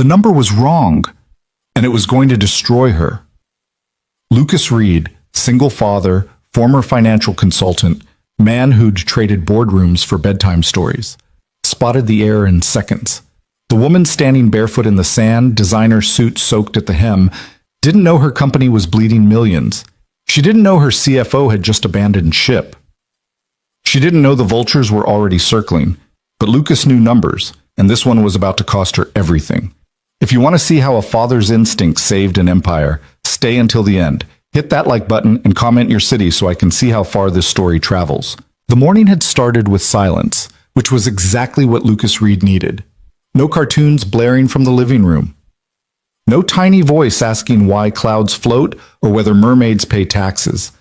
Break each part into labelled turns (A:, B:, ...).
A: The number was wrong, and it was going to destroy her. Lucas Reed, single father, former financial consultant, man who'd traded boardrooms for bedtime stories, spotted the error in seconds. The woman standing barefoot in the sand, designer suit soaked at the hem, didn't know her company was bleeding millions. She didn't know her CFO had just abandoned ship. She didn't know the vultures were already circling, but Lucas knew numbers, and this one was about to cost her everything. If you want to see how a father's instinct saved an empire, stay until the end. Hit that like button and comment your city so I can see how far this story travels. The morning had started with silence, which was exactly what Lucas Reed needed. No cartoons blaring from the living room. No tiny voice asking why clouds float or whether mermaids pay taxes.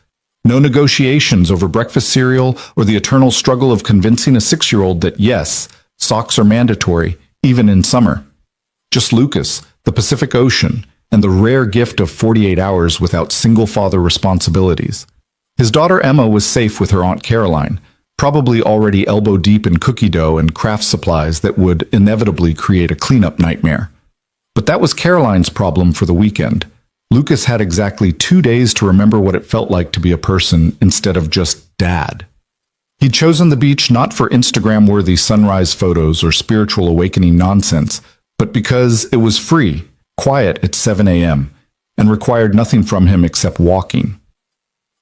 A: No negotiations over breakfast cereal or the eternal struggle of convincing a 6-year-old that yes, socks are mandatory, even in summer. Just Lucas, the Pacific Ocean, and the rare gift of 48 hours without single father responsibilities. His daughter Emma was safe with her Aunt Caroline, probably already elbow deep in cookie dough and craft supplies that would inevitably create a cleanup nightmare. But that was Caroline's problem for the weekend. Lucas had exactly 2 days to remember what it felt like to be a person instead of just dad. He'd chosen the beach not for Instagram-worthy sunrise photos or spiritual awakening nonsense, but because it was free, quiet at 7 a.m., and required nothing from him except walking.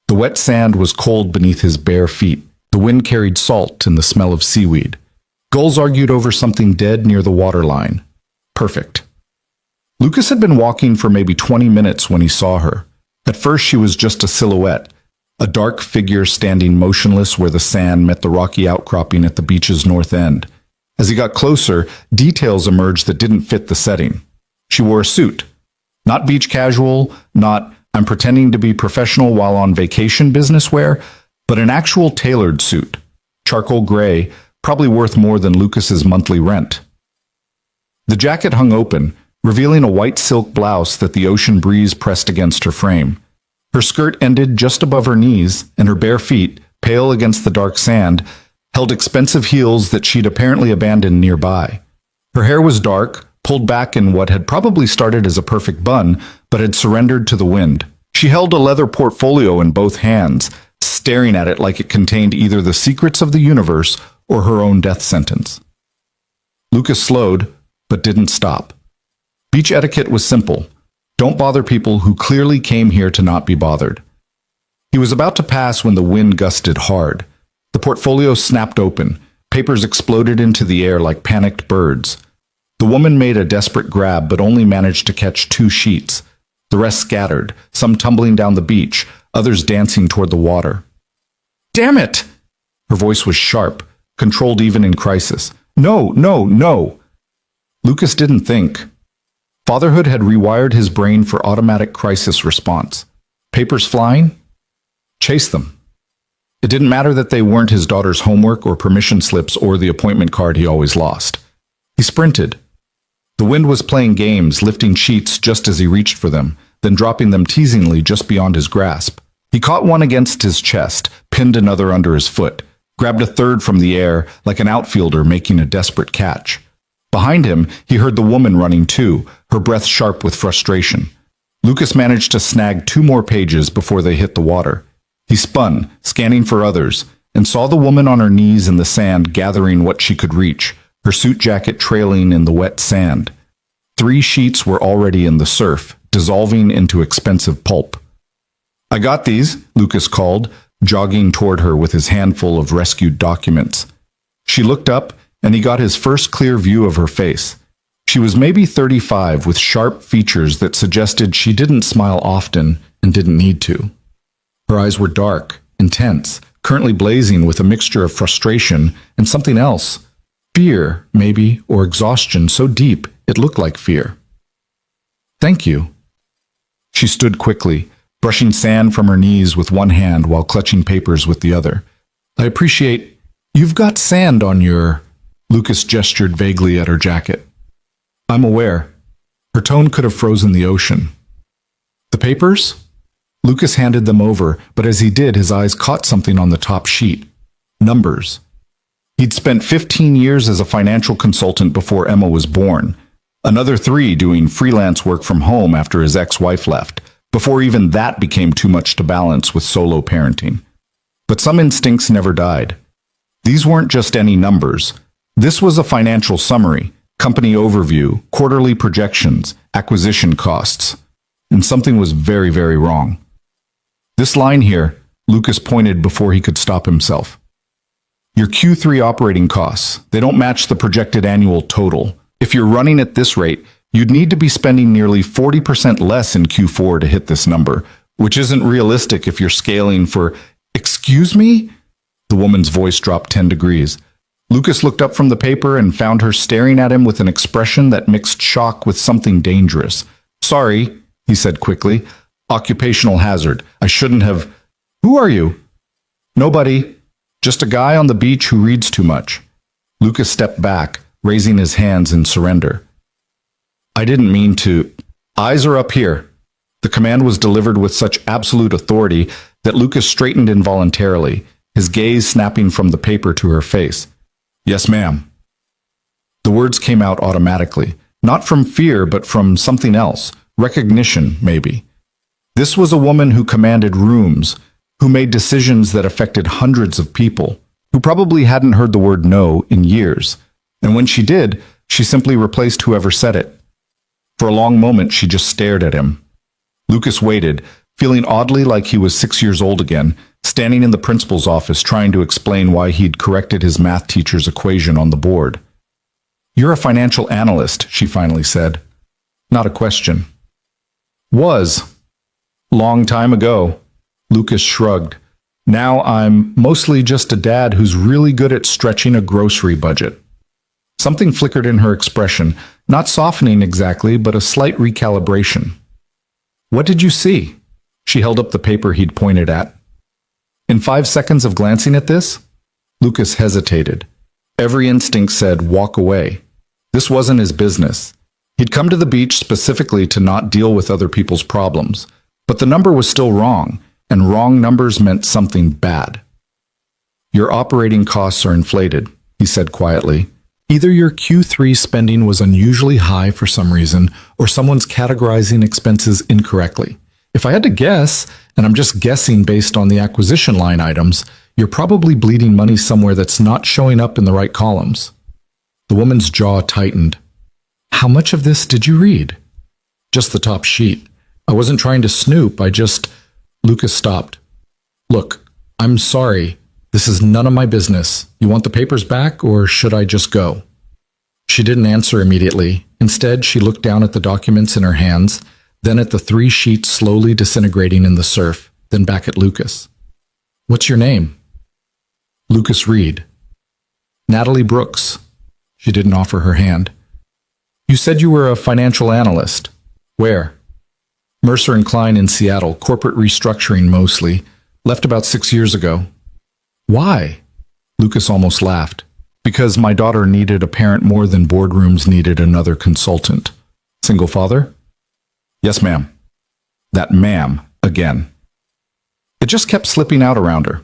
A: The wet sand was cold beneath his bare feet. The wind carried salt and the smell of seaweed. Gulls argued over something dead near the waterline. Perfect. Lucas had been walking for maybe 20 minutes when he saw her. At first she was just a silhouette, a dark figure standing motionless where the sand met the rocky outcropping at the beach's north end. As he got closer, details emerged that didn't fit the setting. She wore a suit. Not beach casual, not I'm pretending to be professional while on vacation business wear, but an actual tailored suit. Charcoal gray, probably worth more than Lucas's monthly rent. The jacket hung open, revealing a white silk blouse that the ocean breeze pressed against her frame. Her skirt ended just above her knees, and her bare feet, pale against the dark sand, held expensive heels that she'd apparently abandoned nearby. Her hair was dark, pulled back in what had probably started as a perfect bun, but had surrendered to the wind. She held a leather portfolio in both hands, staring at it like it contained either the secrets of the universe or her own death sentence. Lucas slowed, but didn't stop. Beach etiquette was simple. Don't bother people who clearly came here to not be bothered. He was about to pass when the wind gusted hard. The portfolio snapped open. Papers exploded into the air like panicked birds. The woman made a desperate grab but only managed to catch 2 sheets. The rest scattered, some tumbling down the beach, others dancing toward the water. Damn it! Her voice was sharp, controlled even in crisis. No, no, no! Lucas didn't think. Fatherhood had rewired his brain for automatic crisis response. Papers flying? Chase them. It didn't matter that they weren't his daughter's homework or permission slips or the appointment card he always lost. He sprinted. The wind was playing games, lifting sheets just as he reached for them, then dropping them teasingly just beyond his grasp. He caught one against his chest, pinned another under his foot, grabbed a third from the air like an outfielder making a desperate catch. Behind him, he heard the woman running too, her breath sharp with frustration. Lucas managed to snag 2 more pages before they hit the water. He spun, scanning for others, and saw the woman on her knees in the sand gathering what she could reach, her suit jacket trailing in the wet sand. 3 sheets were already in the surf, dissolving into expensive pulp. I got these, Lucas called, jogging toward her with his handful of rescued documents. She looked up, and he got his first clear view of her face. She was maybe 35, with sharp features that suggested she didn't smile often and didn't need to. Her eyes were dark, intense, currently blazing with a mixture of frustration and something else. Fear, maybe, or exhaustion so deep it looked like fear. Thank you. She stood quickly, brushing sand from her knees with one hand while clutching papers with the other. I appreciate... You've got sand on your... Lucas gestured vaguely at her jacket. I'm aware. Her tone could have frozen the ocean. The papers? Lucas handed them over, but as he did, his eyes caught something on the top sheet. Numbers. He'd spent 15 years as a financial consultant before Emma was born. Another 3 doing freelance work from home after his ex-wife left, before even that became too much to balance with solo parenting. But some instincts never died. These weren't just any numbers. This was a financial summary, company overview, quarterly projections, acquisition costs. And something was very, very wrong. This line here, Lucas pointed before he could stop himself. Your Q3 operating costs, they don't match the projected annual total. If you're running at this rate, you'd need to be spending nearly 40% less in Q4 to hit this number, which isn't realistic if you're scaling for, excuse me? The woman's voice dropped 10 degrees. Lucas looked up from the paper and found her staring at him with an expression that mixed shock with something dangerous. Sorry, he said quickly. Occupational hazard. I shouldn't have. Who are you? Nobody. Just a guy on the beach who reads too much. Lucas stepped back, raising his hands in surrender. I didn't mean to. Eyes are up here. The command was delivered with such absolute authority that Lucas straightened involuntarily, his gaze snapping from the paper to her face. Yes, ma'am. The words came out automatically, not from fear, but from something else, recognition, maybe. This was a woman who commanded rooms, who made decisions that affected hundreds of people, who probably hadn't heard the word no in years. And when she did, she simply replaced whoever said it. For a long moment, she just stared at him. Lucas waited, feeling oddly like he was 6 years old again, standing in the principal's office trying to explain why he'd corrected his math teacher's equation on the board. You're a financial analyst, she finally said. Not a question. Was. Long time ago. Lucas shrugged. Now I'm mostly just a dad who's really good at stretching a grocery budget. Something flickered in her expression, not softening exactly, but a slight recalibration. What did you see? She held up the paper he'd pointed at. In 5 seconds of glancing at this, Lucas hesitated. Every instinct said, walk away. This wasn't his business. He'd come to the beach specifically to not deal with other people's problems. But the number was still wrong, and wrong numbers meant something bad. Your operating costs are inflated, he said quietly. Either your Q3 spending was unusually high for some reason, or someone's categorizing expenses incorrectly. If I had to guess, and I'm just guessing based on the acquisition line items, you're probably bleeding money somewhere that's not showing up in the right columns. The woman's jaw tightened. How much of this did you read? Just the top sheet. I wasn't trying to snoop, Lucas stopped. Look, I'm sorry. This is none of my business. You want the papers back, or should I just go? She didn't answer immediately. Instead, she looked down at the documents in her hands, then at the 3 sheets slowly disintegrating in the surf, then back at Lucas. What's your name? Lucas Reed. Natalie Brooks. She didn't offer her hand. You said you were a financial analyst. Where? Mercer & Klein in Seattle, corporate restructuring mostly. Left about 6 years ago. Why? Lucas almost laughed. Because my daughter needed a parent more than boardrooms needed another consultant. Single father? Yes, ma'am. That ma'am again. It just kept slipping out around her.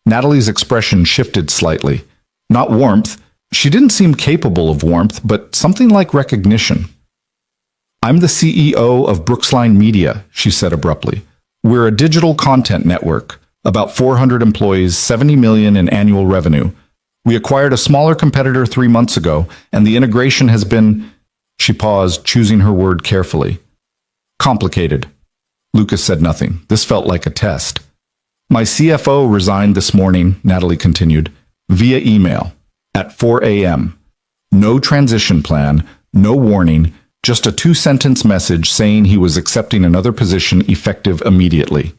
A: Natalie's expression shifted slightly. Not warmth. She didn't seem capable of warmth, but something like recognition. I'm the CEO of Brooksline Media, she said abruptly. We're a digital content network, about 400 employees, 70 million in annual revenue. We acquired a smaller competitor 3 months ago, and the integration has been, she paused, choosing her word carefully. Complicated. Lucas said nothing. This felt like a test. My CFO resigned this morning, Natalie continued, via email, at 4 a.m. No transition plan, no warning, just a 2-sentence message saying he was accepting another position effective immediately.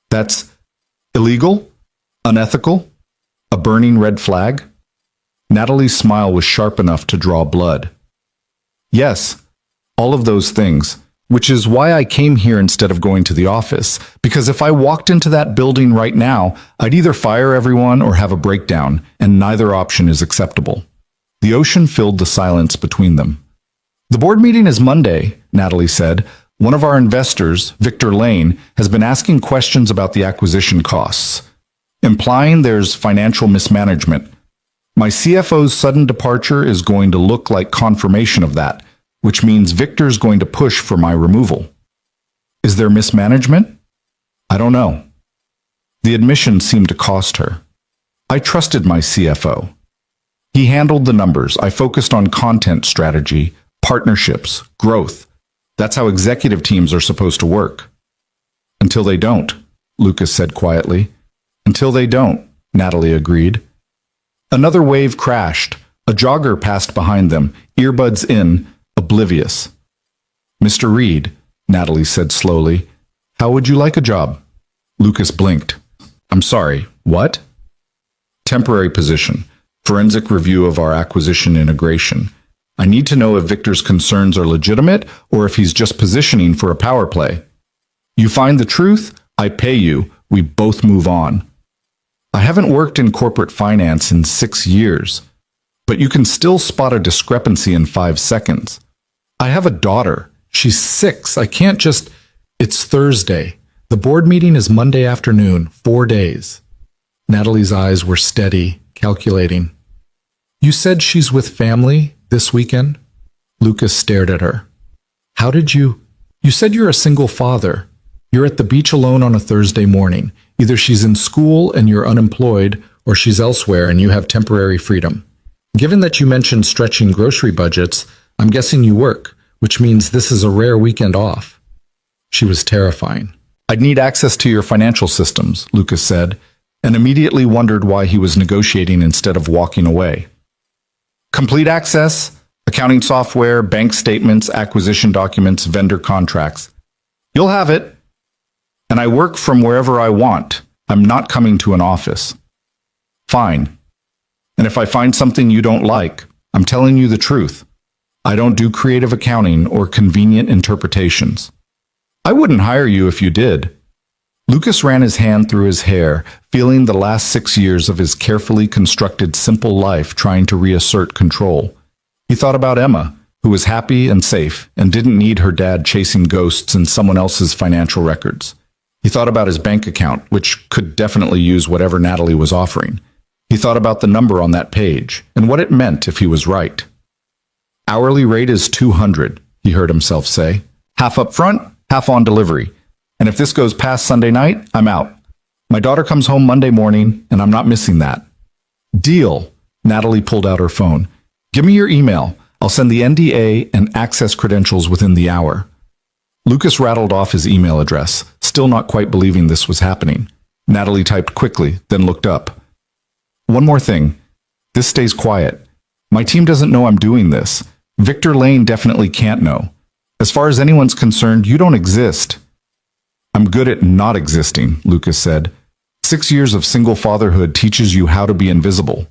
A: That's illegal? Unethical? A burning red flag? Natalie's smile was sharp enough to draw blood. Yes, all of those things, which is why I came here instead of going to the office, because if I walked into that building right now, I'd either fire everyone or have a breakdown, and neither option is acceptable. The ocean filled the silence between them. The board meeting is Monday, Natalie said. One of our investors, Victor Lane, has been asking questions about the acquisition costs, implying there's financial mismanagement. My CFO's sudden departure is going to look like confirmation of that, which means Victor's going to push for my removal. Is there mismanagement? I don't know. The admission seemed to cost her. I trusted my CFO. He handled the numbers. I focused on content strategy, partnerships, growth. That's how executive teams are supposed to work. Until they don't, Lucas said quietly. Until they don't, Natalie agreed. Another wave crashed. A jogger passed behind them, earbuds in, oblivious. Mr. Reed, Natalie said slowly, how would you like a job? Lucas blinked. I'm sorry, what? Temporary position. Forensic review of our acquisition integration. I need to know if Victor's concerns are legitimate or if he's just positioning for a power play. You find the truth, I pay you, we both move on. I haven't worked in corporate finance in 6 years, but you can still spot a discrepancy in 5 seconds. I have a daughter. She's 6. I can't just... It's Thursday. The board meeting is Monday afternoon, 4 days. Natalie's eyes were steady, calculating. You said she's with family this weekend? Lucas stared at her. How did you... You said you're a single father. You're at the beach alone on a Thursday morning. Either she's in school and you're unemployed, or she's elsewhere and you have temporary freedom. Given that you mentioned stretching grocery budgets, I'm guessing you work, which means this is a rare weekend off. She was terrifying. I'd need access to your financial systems, Lucas said, and immediately wondered why he was negotiating instead of walking away. Complete access, accounting software, bank statements, acquisition documents, vendor contracts. You'll have it. And I work from wherever I want. I'm not coming to an office. Fine. And if I find something you don't like, I'm telling you the truth. I don't do creative accounting or convenient interpretations. I wouldn't hire you if you did. Lucas ran his hand through his hair, feeling the last 6 years of his carefully constructed simple life trying to reassert control. He thought about Emma, who was happy and safe and didn't need her dad chasing ghosts in someone else's financial records. He thought about his bank account, which could definitely use whatever Natalie was offering. He thought about the number on that page and what it meant if he was right. Hourly rate is $200, he heard himself say. Half up front, half on delivery. And if this goes past Sunday night, I'm out. My daughter comes home Monday morning, and I'm not missing that. Deal. Natalie pulled out her phone. Give me your email. I'll send the NDA and access credentials within the hour. Lucas rattled off his email address, still not quite believing this was happening. Natalie typed quickly, then looked up. One more thing. This stays quiet. My team doesn't know I'm doing this. Victor Lane definitely can't know. As far as anyone's concerned, you don't exist. I'm good at not existing, Lucas said. 6 years of single fatherhood teaches you how to be invisible.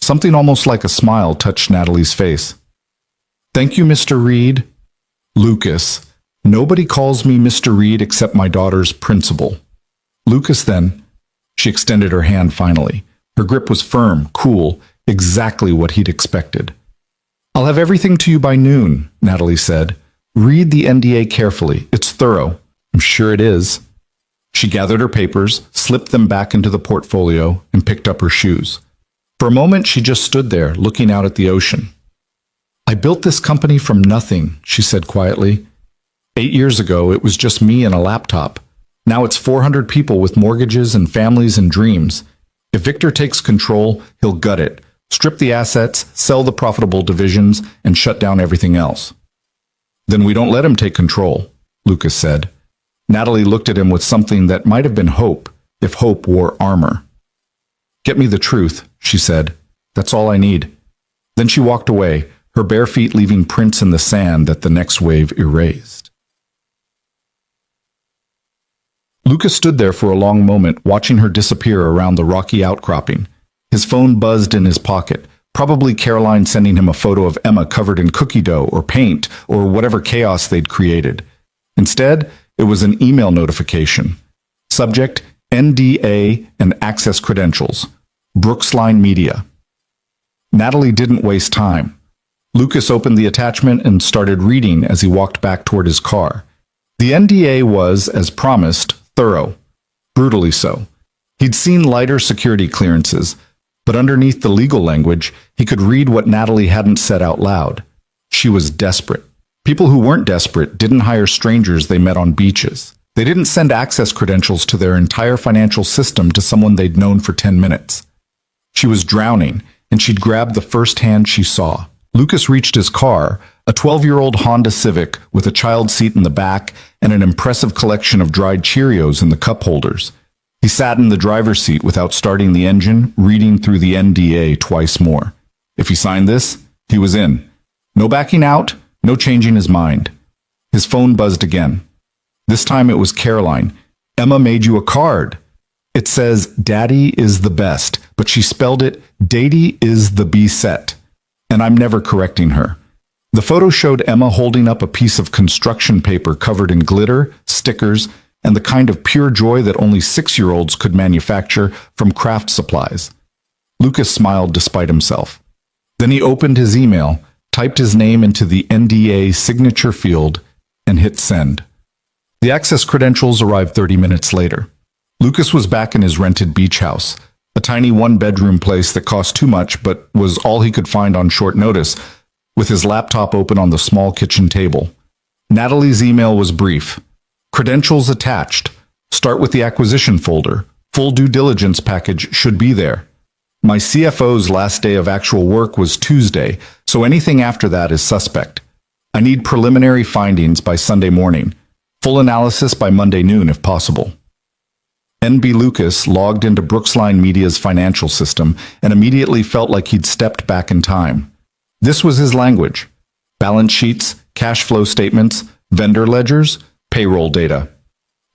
A: Something almost like a smile touched Natalie's face. Thank you, Mr. Reed. Lucas. Nobody calls me Mr. Reed except my daughter's principal. Lucas then. She extended her hand finally. Her grip was firm, cool, exactly what he'd expected. I'll have everything to you by noon, Natalie said. Read the NDA carefully. It's thorough. I'm sure it is. She gathered her papers, slipped them back into the portfolio, and picked up her shoes. For a moment, she just stood there, looking out at the ocean. I built this company from nothing, she said quietly. 8 years ago, it was just me and a laptop. Now it's 400 people with mortgages and families and dreams. If Victor takes control, he'll gut it, strip the assets, sell the profitable divisions, and shut down everything else. Then we don't let him take control, Lucas said. Natalie looked at him with something that might have been hope, if hope wore armor. Get me the truth, she said. That's all I need. Then she walked away, her bare feet leaving prints in the sand that the next wave erased. Lucas stood there for a long moment, watching her disappear around the rocky outcropping. His phone buzzed in his pocket, probably Caroline sending him a photo of Emma covered in cookie dough or paint or whatever chaos they'd created. Instead, it was an email notification. Subject, NDA and access credentials. Brooksline Media. Natalie didn't waste time. Lucas opened the attachment and started reading as he walked back toward his car. The NDA was, as promised, thorough. Brutally so. He'd seen lighter security clearances, but underneath the legal language, he could read what Natalie hadn't said out loud. She was desperate. People who weren't desperate didn't hire strangers they met on beaches. They didn't send access credentials to their entire financial system to someone they'd known for 10 minutes. She was drowning, and she'd grabbed the first hand she saw. Lucas reached his car, a 12-year-old Honda Civic with a child seat in the back and an impressive collection of dried Cheerios in the cup holders. He sat in the driver's seat without starting the engine, reading through the NDA twice more. If he signed this, he was in. No backing out, no changing his mind. His phone buzzed again. This time it was Caroline. Emma made you a card. It says, Daddy is the best, but she spelled it, Daddy is the B-set. And I'm never correcting her. The photo showed Emma holding up a piece of construction paper covered in glitter, stickers, and the kind of pure joy that only 6-year-olds could manufacture from craft supplies. Lucas smiled despite himself. Then he opened his email, typed his name into the NDA signature field, and hit send. The access credentials arrived 30 minutes later. Lucas was back in his rented beach house, a tiny one-bedroom place that cost too much but was all he could find on short notice, with his laptop open on the small kitchen table. Natalie's email was brief. Credentials attached. Start with the acquisition folder. Full due diligence package should be there. My CFO's last day of actual work was Tuesday, so anything after that is suspect. I need preliminary findings by Sunday morning. Full analysis by Monday noon if possible. NB Lucas logged into Brooksline Media's financial system and immediately felt like he'd stepped back in time. This was his language. Balance sheets, cash flow statements, vendor ledgers, payroll data.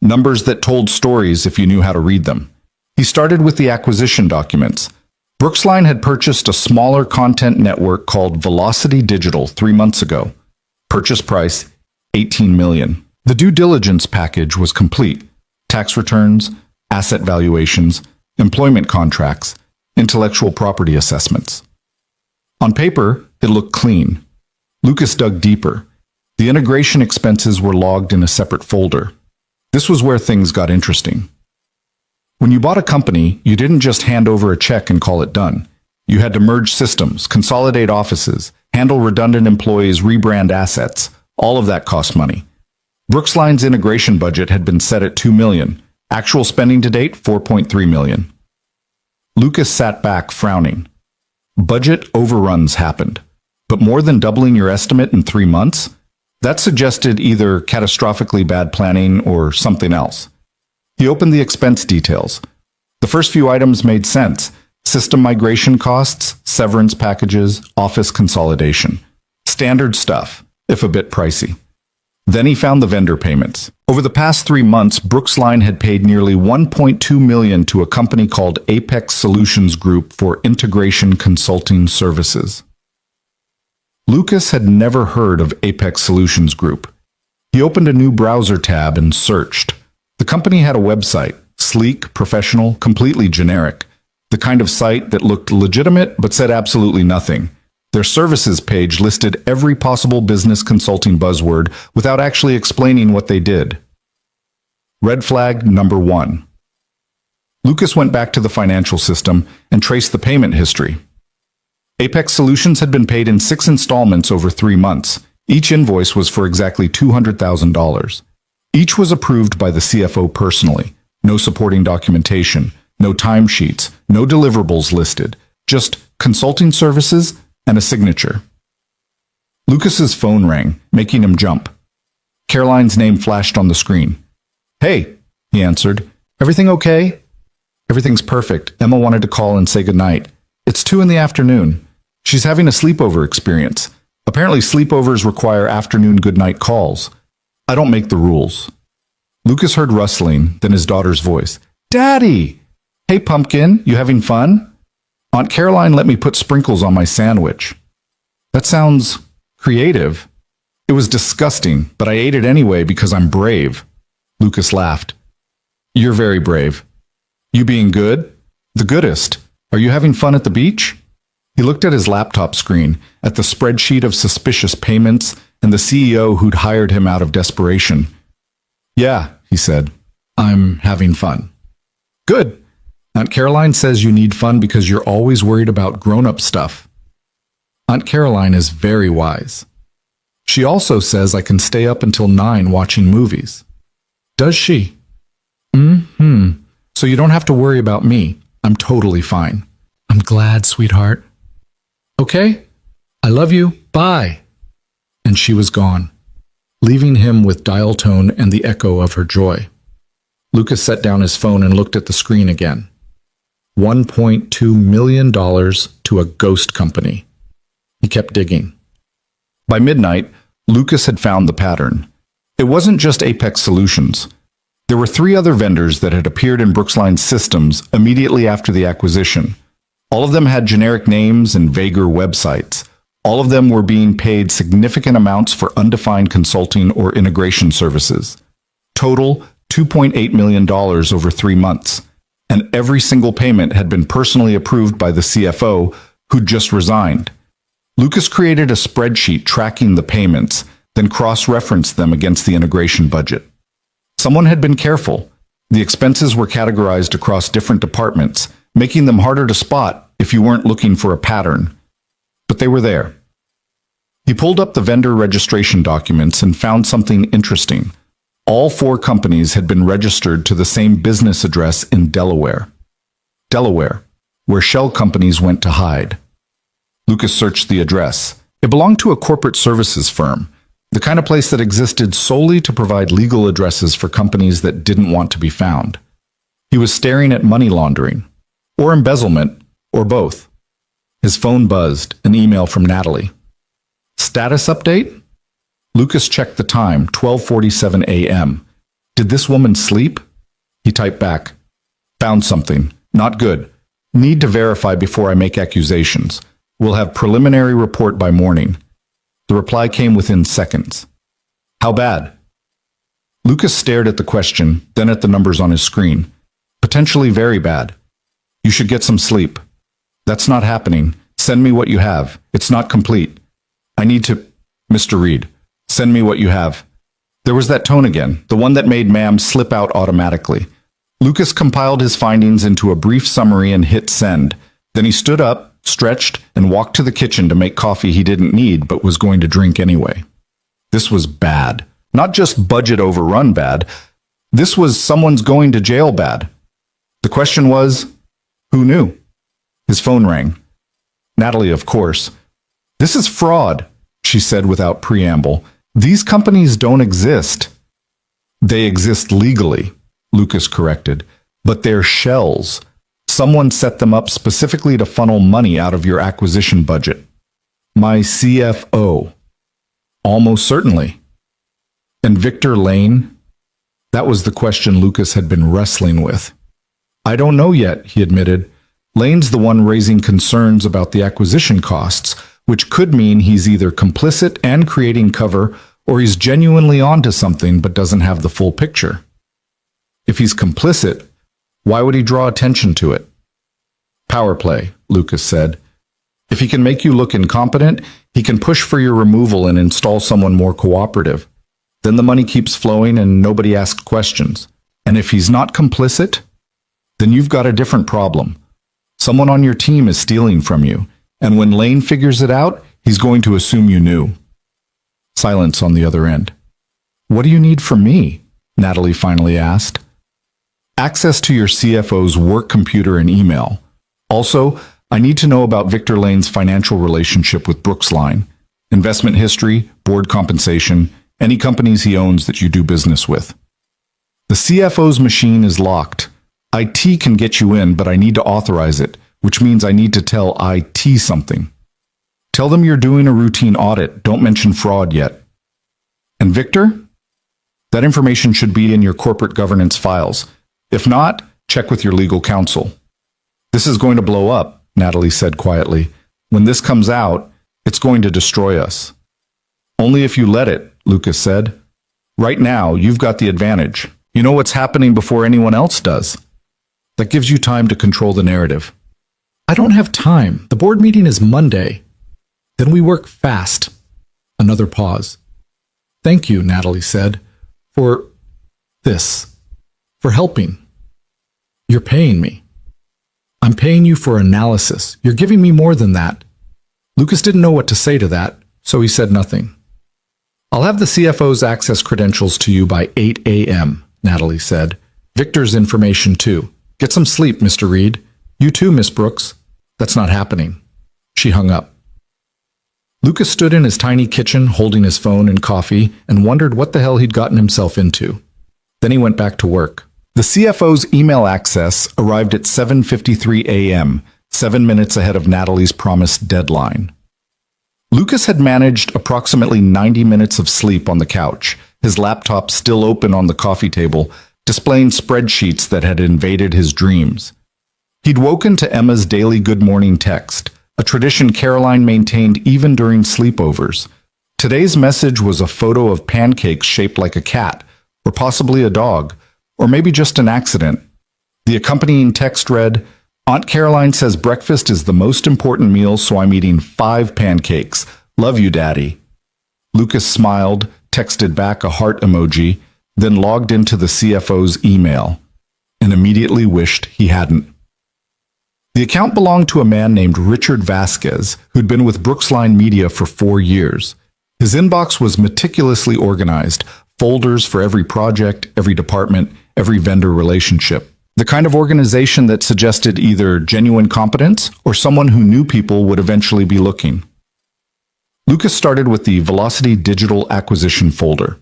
A: Numbers that told stories if you knew how to read them. He started with the acquisition documents. Brooksline had purchased a smaller content network called Velocity Digital 3 months ago. Purchase price, $18 million. The due diligence package was complete. Tax returns, asset valuations, employment contracts, intellectual property assessments. On paper, it looked clean. Lucas dug deeper. The integration expenses were logged in a separate folder. This was where things got interesting. When you bought a company, you didn't just hand over a check and call it done. You had to merge systems, consolidate offices, handle redundant employees, rebrand assets. All of that cost money. Brooksline's integration budget had been set at $2 million. Actual spending to date, $4.3 million. Lucas sat back, frowning. Budget overruns happened. But more than doubling your estimate in 3 months? That suggested either catastrophically bad planning or something else. He opened the expense details. The first few items made sense. System migration costs, severance packages, office consolidation. Standard stuff, if a bit pricey. Then he found the vendor payments. Over the past 3 months, Brooksline had paid nearly $1.2 million to a company called Apex Solutions Group for integration consulting services. Lucas had never heard of Apex Solutions Group. He opened a new browser tab and searched. The company had a website, sleek, professional, completely generic. The kind of site that looked legitimate but said absolutely nothing. Their services page listed every possible business consulting buzzword without actually explaining what they did. Red flag number 1. Lucas went back to the financial system and traced the payment history. Apex Solutions had been paid in 6 installments over 3 months. Each invoice was for exactly $200,000. Each was approved by the CFO personally. No supporting documentation, no timesheets, no deliverables listed, just consulting services and a signature. Lucas's phone rang, making him jump. Caroline's name flashed on the screen. Hey, he answered. Everything okay? Everything's perfect. Emma wanted to call and say goodnight. It's 2 p.m. She's having a sleepover experience. Apparently sleepovers require afternoon goodnight calls. I don't make the rules. Lucas heard rustling, then his daughter's voice. Daddy! Hey, Pumpkin, you having fun? Aunt Caroline let me put sprinkles on my sandwich. That sounds creative. It was disgusting, but I ate it anyway because I'm brave. Lucas laughed. You're very brave. You being good? The goodest. Are you having fun at the beach? He looked at his laptop screen, at the spreadsheet of suspicious payments, and the CEO who'd hired him out of desperation. Yeah, he said. I'm having fun. Good. Aunt Caroline says you need fun because you're always worried about grown-up stuff. Aunt Caroline is very wise. She also says I can stay up until 9 watching movies. Does she? Mm-hmm. So you don't have to worry about me. I'm totally fine. I'm glad, sweetheart. Okay? I love you. Bye. And she was gone, leaving him with dial tone and the echo of her joy. Lucas set down his phone and looked at the screen again. $1.2 million to a ghost company. He kept digging. By midnight, Lucas had found the pattern. It wasn't just Apex Solutions. There were 3 other vendors that had appeared in Brooksline's systems immediately after the acquisition. All of them had generic names and vaguer websites. All of them were being paid significant amounts for undefined consulting or integration services. Total, $2.8 million over 3 months. And every single payment had been personally approved by the CFO, who'd just resigned. Lucas created a spreadsheet tracking the payments, then cross-referenced them against the integration budget. Someone had been careful. The expenses were categorized across different departments, making them harder to spot if you weren't looking for a pattern. But they were there. He pulled up the vendor registration documents and found something interesting. All 4 companies had been registered to the same business address in Delaware. Delaware, where shell companies went to hide. Lucas searched the address. It belonged to a corporate services firm, the kind of place that existed solely to provide legal addresses for companies that didn't want to be found. He was staring at money laundering, or embezzlement, or both. His phone buzzed, an email from Natalie. Status update? Lucas checked the time, 12:47 a.m. Did this woman sleep? He typed back. Found something. Not good. Need to verify before I make accusations. We'll have preliminary report by morning. The reply came within seconds. How bad? Lucas stared at the question, then at the numbers on his screen. Potentially very bad. You should get some sleep. That's not happening. Send me what you have. It's not complete. I need to... Mr. Reed, send me what you have. There was that tone again, the one that made ma'am slip out automatically. Lucas compiled his findings into a brief summary and hit send. Then he stood up, stretched, and walked to the kitchen to make coffee he didn't need but was going to drink anyway. This was bad. Not just budget overrun bad. This was someone's going to jail bad. The question was, who knew? His phone rang. Natalie, of course. This is fraud, she said without preamble. These companies don't exist. They exist legally, Lucas corrected, but they're shells. Someone set them up specifically to funnel money out of your acquisition budget. My CFO. Almost certainly. And Victor Lane? That was the question Lucas had been wrestling with. I don't know yet, he admitted. Lane's the one raising concerns about the acquisition costs, which could mean he's either complicit and creating cover, or he's genuinely onto something but doesn't have the full picture. If he's complicit, why would he draw attention to it? Power play, Lucas said. If he can make you look incompetent, he can push for your removal and install someone more cooperative. Then the money keeps flowing and nobody asks questions. And if he's not complicit, then you've got a different problem. Someone on your team is stealing from you, and when Lane figures it out, he's going to assume you knew. Silence on the other end. What do you need from me? Natalie finally asked. Access to your CFO's work computer and email. Also, I need to know about Victor Lane's financial relationship with Brooksline, investment history, board compensation, any companies he owns that you do business with. The CFO's machine is locked. IT can get you in, but I need to authorize it, which means I need to tell IT something. Tell them you're doing a routine audit. Don't mention fraud yet. And Victor? That information should be in your corporate governance files. If not, check with your legal counsel. This is going to blow up, Natalie said quietly. When this comes out, it's going to destroy us. Only if you let it, Lucas said. Right now, you've got the advantage. You know what's happening before anyone else does. That gives you time to control the narrative. I don't have time. The board meeting is Monday. Then we work fast. Another pause. Thank you, Natalie said, for this, for helping. You're paying me. I'm paying you for analysis. You're giving me more than that. Lucas didn't know what to say to that, so he said nothing. I'll have the CFO's access credentials to you by 8 a.m., Natalie said. Victor's information, too. Get some sleep, Mr. Reed. You too, Miss Brooks. That's not happening. She hung up. Lucas stood in his tiny kitchen, holding his phone and coffee, and wondered what the hell he'd gotten himself into. Then he went back to work. The CFO's email access arrived at 7:53 a.m., 7 minutes ahead of Natalie's promised deadline. Lucas had managed approximately 90 minutes of sleep on the couch, his laptop still open on the coffee table, displaying spreadsheets that had invaded his dreams. He'd woken to Emma's daily good morning text, a tradition Caroline maintained even during sleepovers. Today's message was a photo of pancakes shaped like a cat, or possibly a dog, or maybe just an accident. The accompanying text read, "Aunt Caroline says breakfast is the most important meal, so I'm eating 5 pancakes. Love you, Daddy." Lucas smiled, texted back a heart emoji, then logged into the CFO's email, and immediately wished he hadn't. The account belonged to a man named Richard Vasquez, who'd been with Brooksline Media for 4 years. His inbox was meticulously organized, folders for every project, every department, every vendor relationship. The kind of organization that suggested either genuine competence or someone who knew people would eventually be looking. Lucas started with the Velocity Digital Acquisition folder.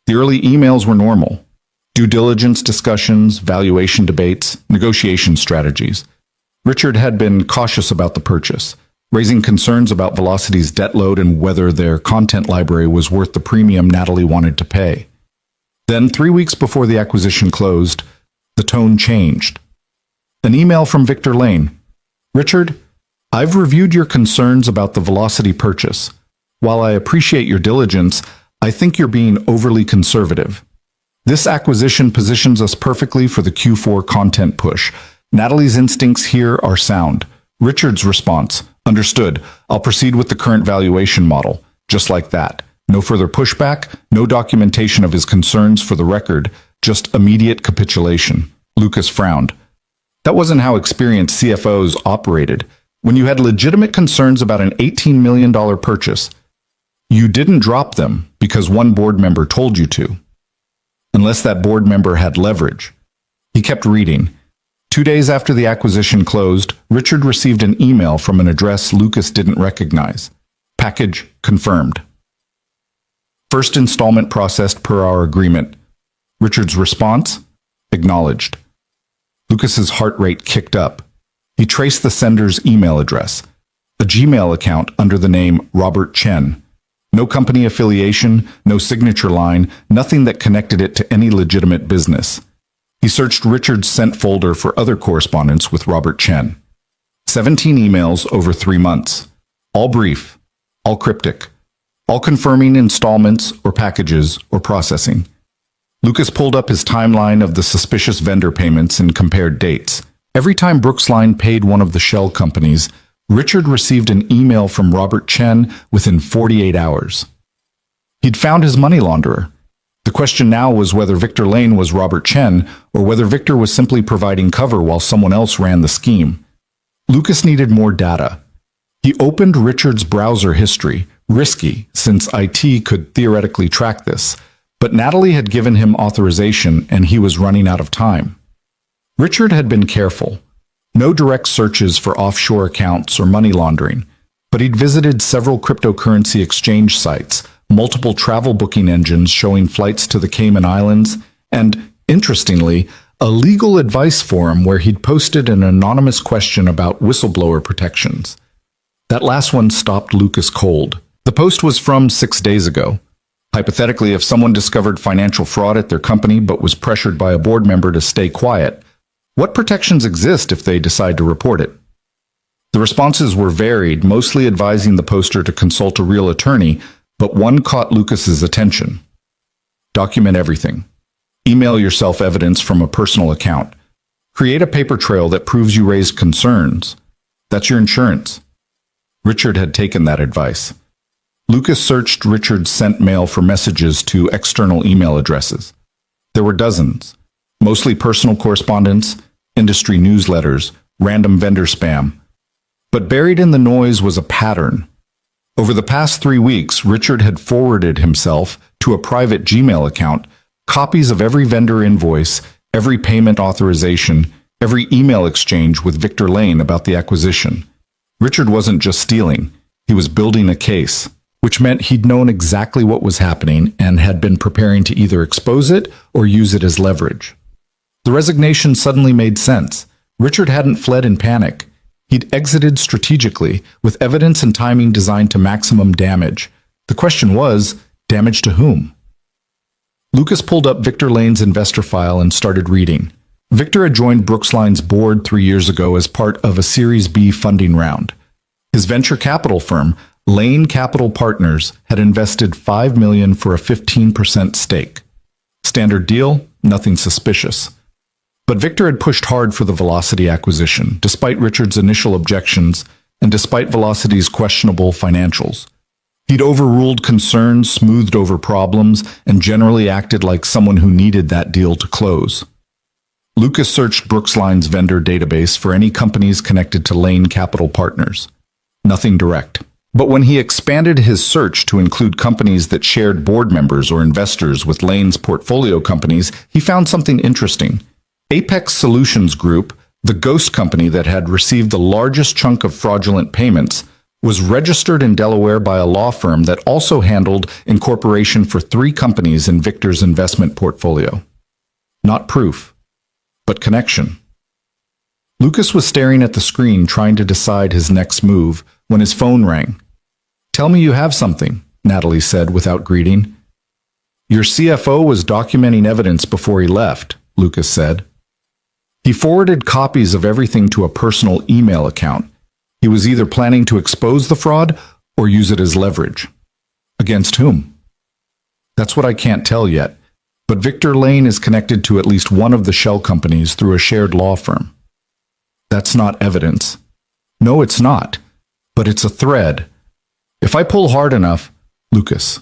A: The early emails were normal. Due diligence discussions, valuation debates, negotiation strategies. Richard had been cautious about the purchase, raising concerns about Velocity's debt load and whether their content library was worth the premium Natalie wanted to pay. Then, 3 weeks before the acquisition closed, the tone changed. An email from Victor Lane. "Richard, I've reviewed your concerns about the Velocity purchase. While I appreciate your diligence, I think you're being overly conservative. This acquisition positions us perfectly for the Q4 content push. Natalie's instincts here are sound." Richard's response, "Understood. I'll proceed with the current valuation model." Just like that. No further pushback, no documentation of his concerns for the record, just immediate capitulation. Lucas frowned. That wasn't how experienced CFOs operated. When you had legitimate concerns about an $18 million purchase, you didn't drop them because one board member told you to. Unless that board member had leverage. He kept reading. 2 days after the acquisition closed, Richard received an email from an address Lucas didn't recognize. Package confirmed. First installment processed per our agreement. Richard's response? Acknowledged. Lucas's heart rate kicked up. He traced the sender's email address, a Gmail account under the name Robert Chen. No company affiliation, no signature line, nothing that connected it to any legitimate business. He searched Richard's sent folder for other correspondence with Robert Chen. 17 emails over 3 months. All brief, all cryptic, all confirming installments or packages or processing. Lucas pulled up his timeline of the suspicious vendor payments and compared dates. Every time Brooksline paid one of the shell companies, Richard received an email from Robert Chen within 48 hours. He'd found his money launderer. The question now was whether Victor Lane was Robert Chen or whether Victor was simply providing cover while someone else ran the scheme. Lucas needed more data. He opened Richard's browser history, risky since IT could theoretically track this, but Natalie had given him authorization and he was running out of time. Richard had been careful. No direct searches for offshore accounts or money laundering, but he'd visited several cryptocurrency exchange sites, multiple travel booking engines showing flights to the Cayman Islands, and, interestingly, a legal advice forum where he'd posted an anonymous question about whistleblower protections. That last one stopped Lucas cold. The post was from 6 days ago. Hypothetically, if someone discovered financial fraud at their company but was pressured by a board member to stay quiet, what protections exist if they decide to report it? The responses were varied, mostly advising the poster to consult a real attorney, but one caught Lucas's attention. Document everything. Email yourself evidence from a personal account. Create a paper trail that proves you raised concerns. That's your insurance. Richard had taken that advice. Lucas searched Richard's sent mail for messages to external email addresses. There were dozens, mostly personal correspondence, industry newsletters, random vendor spam. But buried in the noise was a pattern. Over the past 3 weeks, Richard had forwarded himself to a private Gmail account copies of every vendor invoice, every payment authorization, every email exchange with Victor Lane about the acquisition. Richard wasn't just stealing, he was building a case, which meant he'd known exactly what was happening and had been preparing to either expose it or use it as leverage. The resignation suddenly made sense. Richard hadn't fled in panic. He'd exited strategically, with evidence and timing designed to maximum damage. The question was, damage to whom? Lucas pulled up Victor Lane's investor file and started reading. Victor had joined Brooksline's board 3 years ago as part of a Series B funding round. His venture capital firm, Lane Capital Partners, had invested $5 million for a 15% stake. Standard deal, nothing suspicious. But Victor had pushed hard for the Velocity acquisition, despite Richard's initial objections and despite Velocity's questionable financials. He'd overruled concerns, smoothed over problems, and generally acted like someone who needed that deal to close. Lucas searched Brooksline's vendor database for any companies connected to Lane Capital Partners. Nothing direct. But when he expanded his search to include companies that shared board members or investors with Lane's portfolio companies, he found something interesting. Apex Solutions Group, the ghost company that had received the largest chunk of fraudulent payments, was registered in Delaware by a law firm that also handled incorporation for 3 companies in Victor's investment portfolio. Not proof, but connection. Lucas was staring at the screen trying to decide his next move when his phone rang. "Tell me you have something," Natalie said without greeting. "Your CFO was documenting evidence before he left," Lucas said. He forwarded copies of everything to a personal email account. He was either planning to expose the fraud or use it as leverage. Against whom? That's what I can't tell yet, but Victor Lane is connected to at least one of the shell companies through a shared law firm. That's not evidence. No, it's not, but it's a thread. If I pull hard enough, Lucas.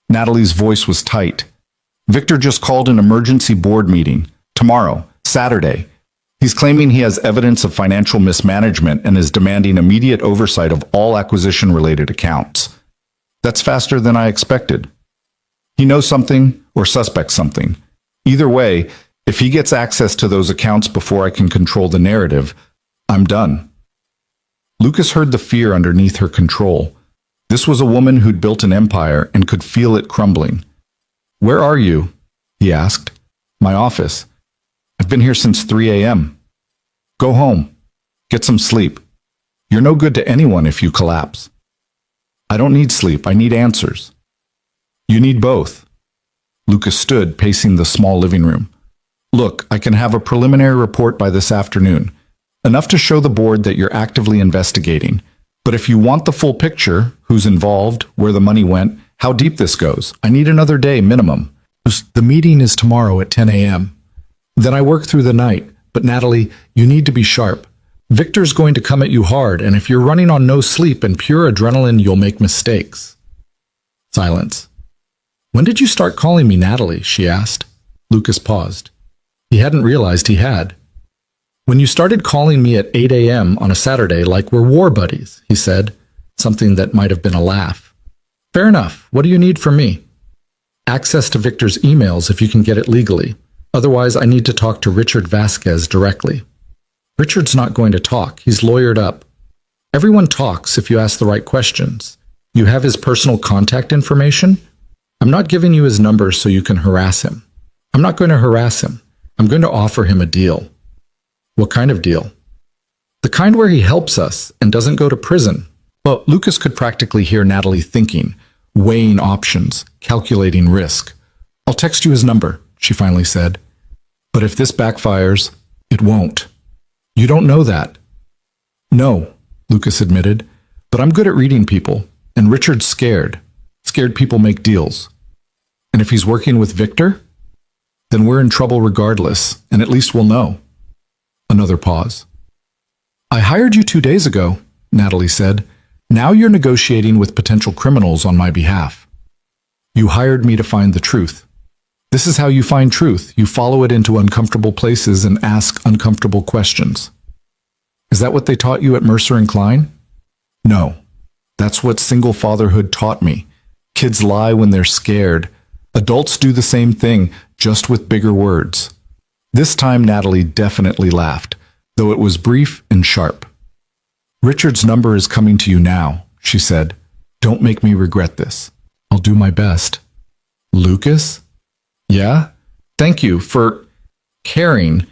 A: Natalie's voice was tight. Victor just called an emergency board meeting. Tomorrow, Saturday. He's claiming he has evidence of financial mismanagement and is demanding immediate oversight of all acquisition-related accounts. That's faster than I expected. He knows something or suspects something. Either way, if he gets access to those accounts before I can control the narrative, I'm done. Lucas heard the fear underneath her control. This was a woman who'd built an empire and could feel it crumbling. "Where are you?" he asked. "My office. I've been here since 3 a.m. Go home. Get some sleep. You're no good to anyone if you collapse." "I don't need sleep. I need answers." "You need both." Lucas stood, pacing the small living room. "Look, I can have a preliminary report by this afternoon. Enough to show the board that you're actively investigating. But if you want the full picture, who's involved, where the money went, how deep this goes, I need another day minimum. The meeting is tomorrow at 10 a.m. Then I work through the night. But Natalie, you need to be sharp. Victor's going to come at you hard, and if you're running on no sleep and pure adrenaline, you'll make mistakes." Silence. "When did you start calling me Natalie?" she asked. Lucas paused. He hadn't realized he had. "When you started calling me at 8 a.m. on a Saturday like we're war buddies," he said, something that might have been a laugh. "Fair enough. What do you need from me?" "Access to Victor's emails if you can get it legally. Otherwise, I need to talk to Richard Vasquez directly." "Richard's not going to talk. He's lawyered up." "Everyone talks if you ask the right questions. You have his personal contact information? I'm not giving you his number so you can harass him. I'm not going to harass him. I'm going to offer him a deal." "What kind of deal?" "The kind where he helps us and doesn't go to prison." But Lucas could practically hear Natalie thinking, weighing options, calculating risk. "I'll text you his number," she finally said. "But if this backfires, it won't." "You don't know that." "No," Lucas admitted, "but I'm good at reading people, and Richard's scared. Scared people make deals. And if he's working with Victor, then we're in trouble regardless, and at least we'll know." Another pause. "I hired you 2 days ago," Natalie said. "Now you're negotiating with potential criminals on my behalf." "You hired me to find the truth. This is how you find truth. You follow it into uncomfortable places and ask uncomfortable questions." "Is that what they taught you at Mercer and Klein?" "No. That's what single fatherhood taught me. Kids lie when they're scared. Adults do the same thing, just with bigger words. This time Natalie definitely laughed, though it was brief and sharp. Richard's number is coming to you now, she said. Don't make me regret this. I'll do my best. Lucas? Yeah? Thank you for caring.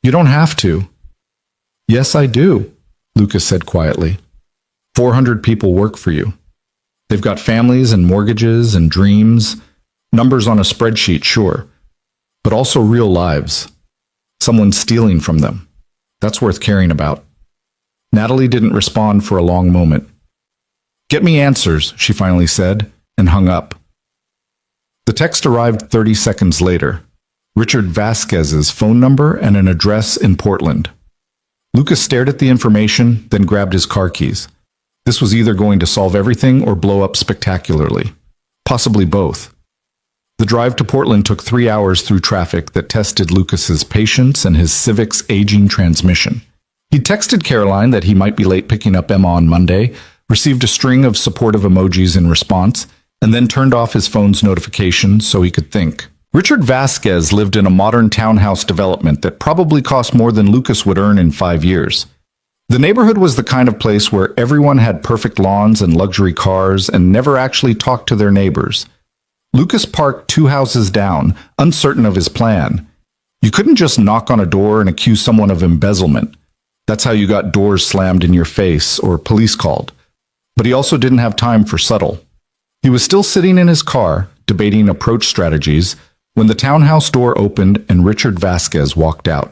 A: You don't have to. Yes, I do, Lucas said quietly. 400 people work for you. They've got families and mortgages and dreams, numbers on a spreadsheet, sure, but also real lives. Someone stealing from them. That's worth caring about. Natalie didn't respond for a long moment. Get me answers, she finally said, and hung up. The text arrived 30 seconds later. Richard Vasquez's phone number and an address in Portland. Lucas stared at the information, then grabbed his car keys. This was either going to solve everything or blow up spectacularly. Possibly both. The drive to Portland took 3 hours through traffic that tested Lucas's patience and his Civic's aging transmission. He texted Caroline that he might be late picking up Emma on Monday, received a string of supportive emojis in response, and then turned off his phone's notifications so he could think. Richard Vasquez lived in a modern townhouse development that probably cost more than Lucas would earn in 5 years. The neighborhood was the kind of place where everyone had perfect lawns and luxury cars and never actually talked to their neighbors. Lucas parked 2 houses down, uncertain of his plan. You couldn't just knock on a door and accuse someone of embezzlement. That's how you got doors slammed in your face or police called. But he also didn't have time for subtle. He was still sitting in his car, debating approach strategies, when the townhouse door opened and Richard Vasquez walked out.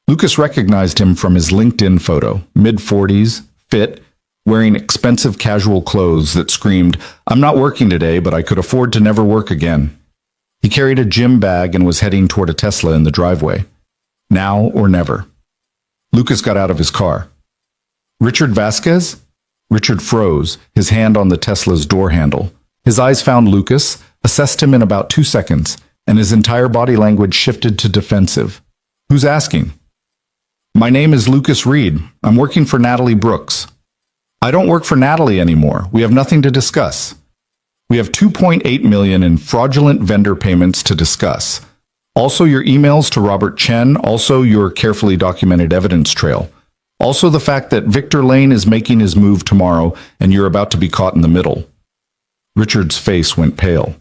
A: Lucas recognized him from his LinkedIn photo, mid-40s, fit, wearing expensive casual clothes that screamed, "I'm not working today, but I could afford to never work again." He carried a gym bag and was heading toward a Tesla in the driveway. Now or never. Lucas got out of his car. Richard Vasquez? Richard froze, his hand on the Tesla's door handle. His eyes found Lucas, assessed him in about 2 seconds, and his entire body language shifted to defensive. Who's asking? My name is Lucas Reed. I'm working for Natalie Brooks. I don't work for Natalie anymore. We have nothing to discuss. We have $2.8 million in fraudulent vendor payments to discuss. Also your emails to Robert Chen, also your carefully documented evidence trail. Also the fact that Victor Lane is making his move tomorrow and you're about to be caught in the middle. Richard's face went pale.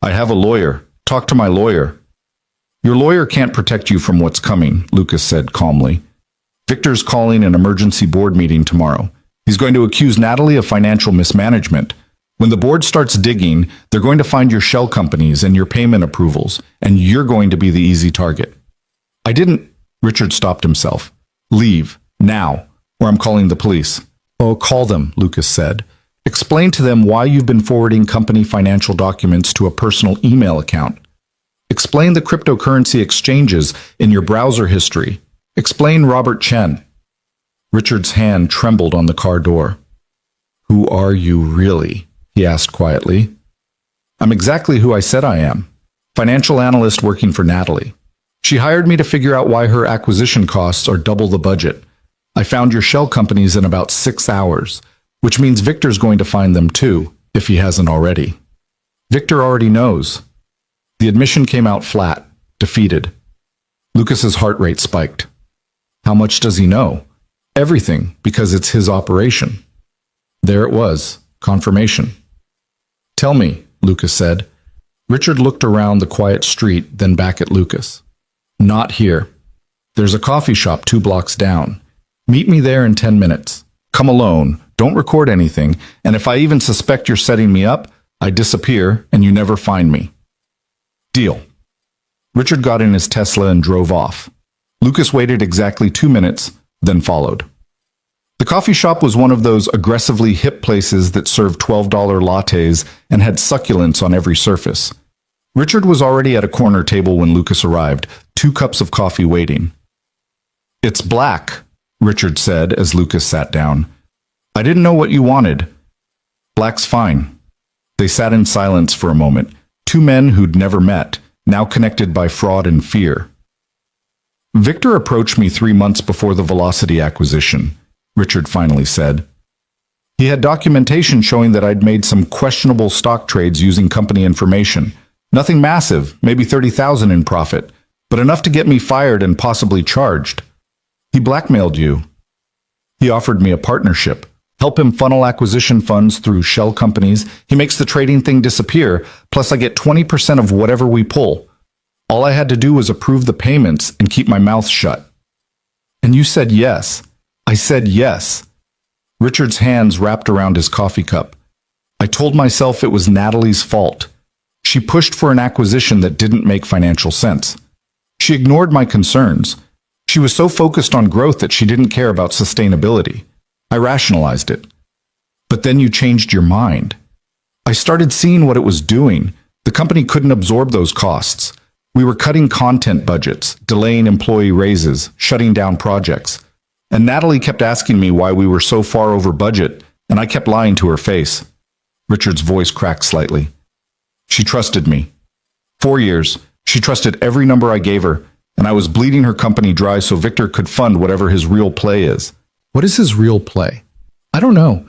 A: I have a lawyer. Talk to my lawyer. Your lawyer can't protect you from what's coming, Lucas said calmly. Victor's calling an emergency board meeting tomorrow. He's going to accuse Natalie of financial mismanagement. When the board starts digging, they're going to find your shell companies and your payment approvals, and you're going to be the easy target. I didn't... Richard stopped himself. Leave, now, or I'm calling the police. Oh, call them, Lucas said. Explain to them why you've been forwarding company financial documents to a personal email account. Explain the cryptocurrency exchanges in your browser history. Explain Robert Chen. Richard's hand trembled on the car door. Who are you really? He asked quietly. I'm exactly who I said I am. Financial analyst working for Natalie. She hired me to figure out why her acquisition costs are double the budget. I found your shell companies in about 6 hours, which means Victor's going to find them too, if he hasn't already. Victor already knows. The admission came out flat, defeated. Lucas's heart rate spiked. How much does he know? Everything, because it's his operation. There it was, confirmation. Tell me, Lucas said. Richard looked around the quiet street, then back at Lucas. Not here. There's a coffee shop 2 blocks down. Meet me there in 10 minutes. Come alone, don't record anything, and if I even suspect you're setting me up, I disappear and you never find me. Deal. Richard got in his Tesla and drove off. Lucas waited exactly 2 minutes, then followed. The coffee shop was one of those aggressively hip places that served $12 lattes and had succulents on every surface. Richard was already at a corner table when Lucas arrived, 2 cups of coffee waiting. It's black, Richard said as Lucas sat down. I didn't know what you wanted. Black's fine. They sat in silence for a moment, 2 men who'd never met, now connected by fraud and fear. Victor approached me 3 months before the Velocity acquisition, Richard finally said. He had documentation showing that I'd made some questionable stock trades using company information. Nothing massive, maybe 30,000 in profit, but enough to get me fired and possibly charged. He blackmailed you. He offered me a partnership. Help him funnel acquisition funds through shell companies. He makes the trading thing disappear, plus I get 20% of whatever we pull. All I had to do was approve the payments and keep my mouth shut. And you said yes. I said yes. Richard's hands wrapped around his coffee cup. I told myself it was Natalie's fault. She pushed for an acquisition that didn't make financial sense. She ignored my concerns. She was so focused on growth that she didn't care about sustainability. I rationalized it. But then you changed your mind. I started seeing what it was doing. The company couldn't absorb those costs. We were cutting content budgets, delaying employee raises, shutting down projects. And Natalie kept asking me why we were so far over budget, and I kept lying to her face. Richard's voice cracked slightly. She trusted me. 4 years, she trusted every number I gave her, and I was bleeding her company dry so Victor could fund whatever his real play is. What is his real play? I don't know.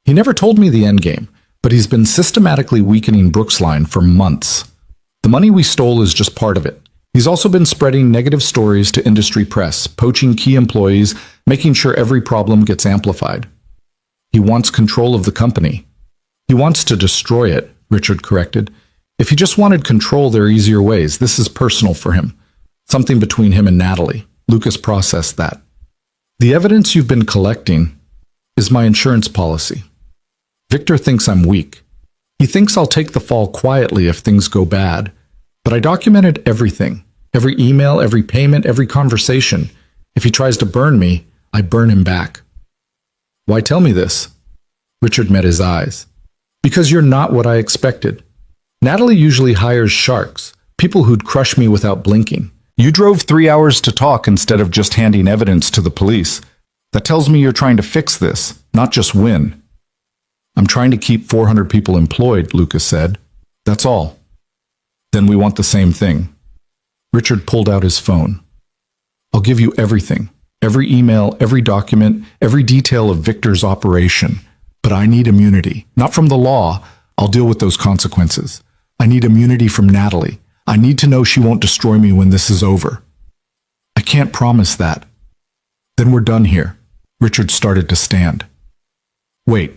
A: He never told me the end game, but he's been systematically weakening Brooksline for months. The money we stole is just part of it. He's also been spreading negative stories to industry press, poaching key employees, making sure every problem gets amplified. He wants control of the company. He wants to destroy it, Richard corrected. If he just wanted control, there are easier ways. This is personal for him. Something between him and Natalie. Lucas processed that. The evidence you've been collecting is my insurance policy. Victor thinks I'm weak. He thinks I'll take the fall quietly if things go bad. But I documented everything. Every email, every payment, every conversation. If he tries to burn me, I burn him back. Why tell me this? Richard met his eyes. Because you're not what I expected. Natalie usually hires sharks, people who'd crush me without blinking. You drove 3 hours to talk instead of just handing evidence to the police. That tells me you're trying to fix this, not just win. I'm trying to keep 400 people employed, Lucas said. That's all. Then we want the same thing. Richard pulled out his phone. I'll give you everything. Every email, every document, every detail of Victor's operation. But I need immunity. Not from the law. I'll deal with those consequences. I need immunity from Natalie. I need to know she won't destroy me when this is over. I can't promise that. Then we're done here. Richard started to stand. Wait.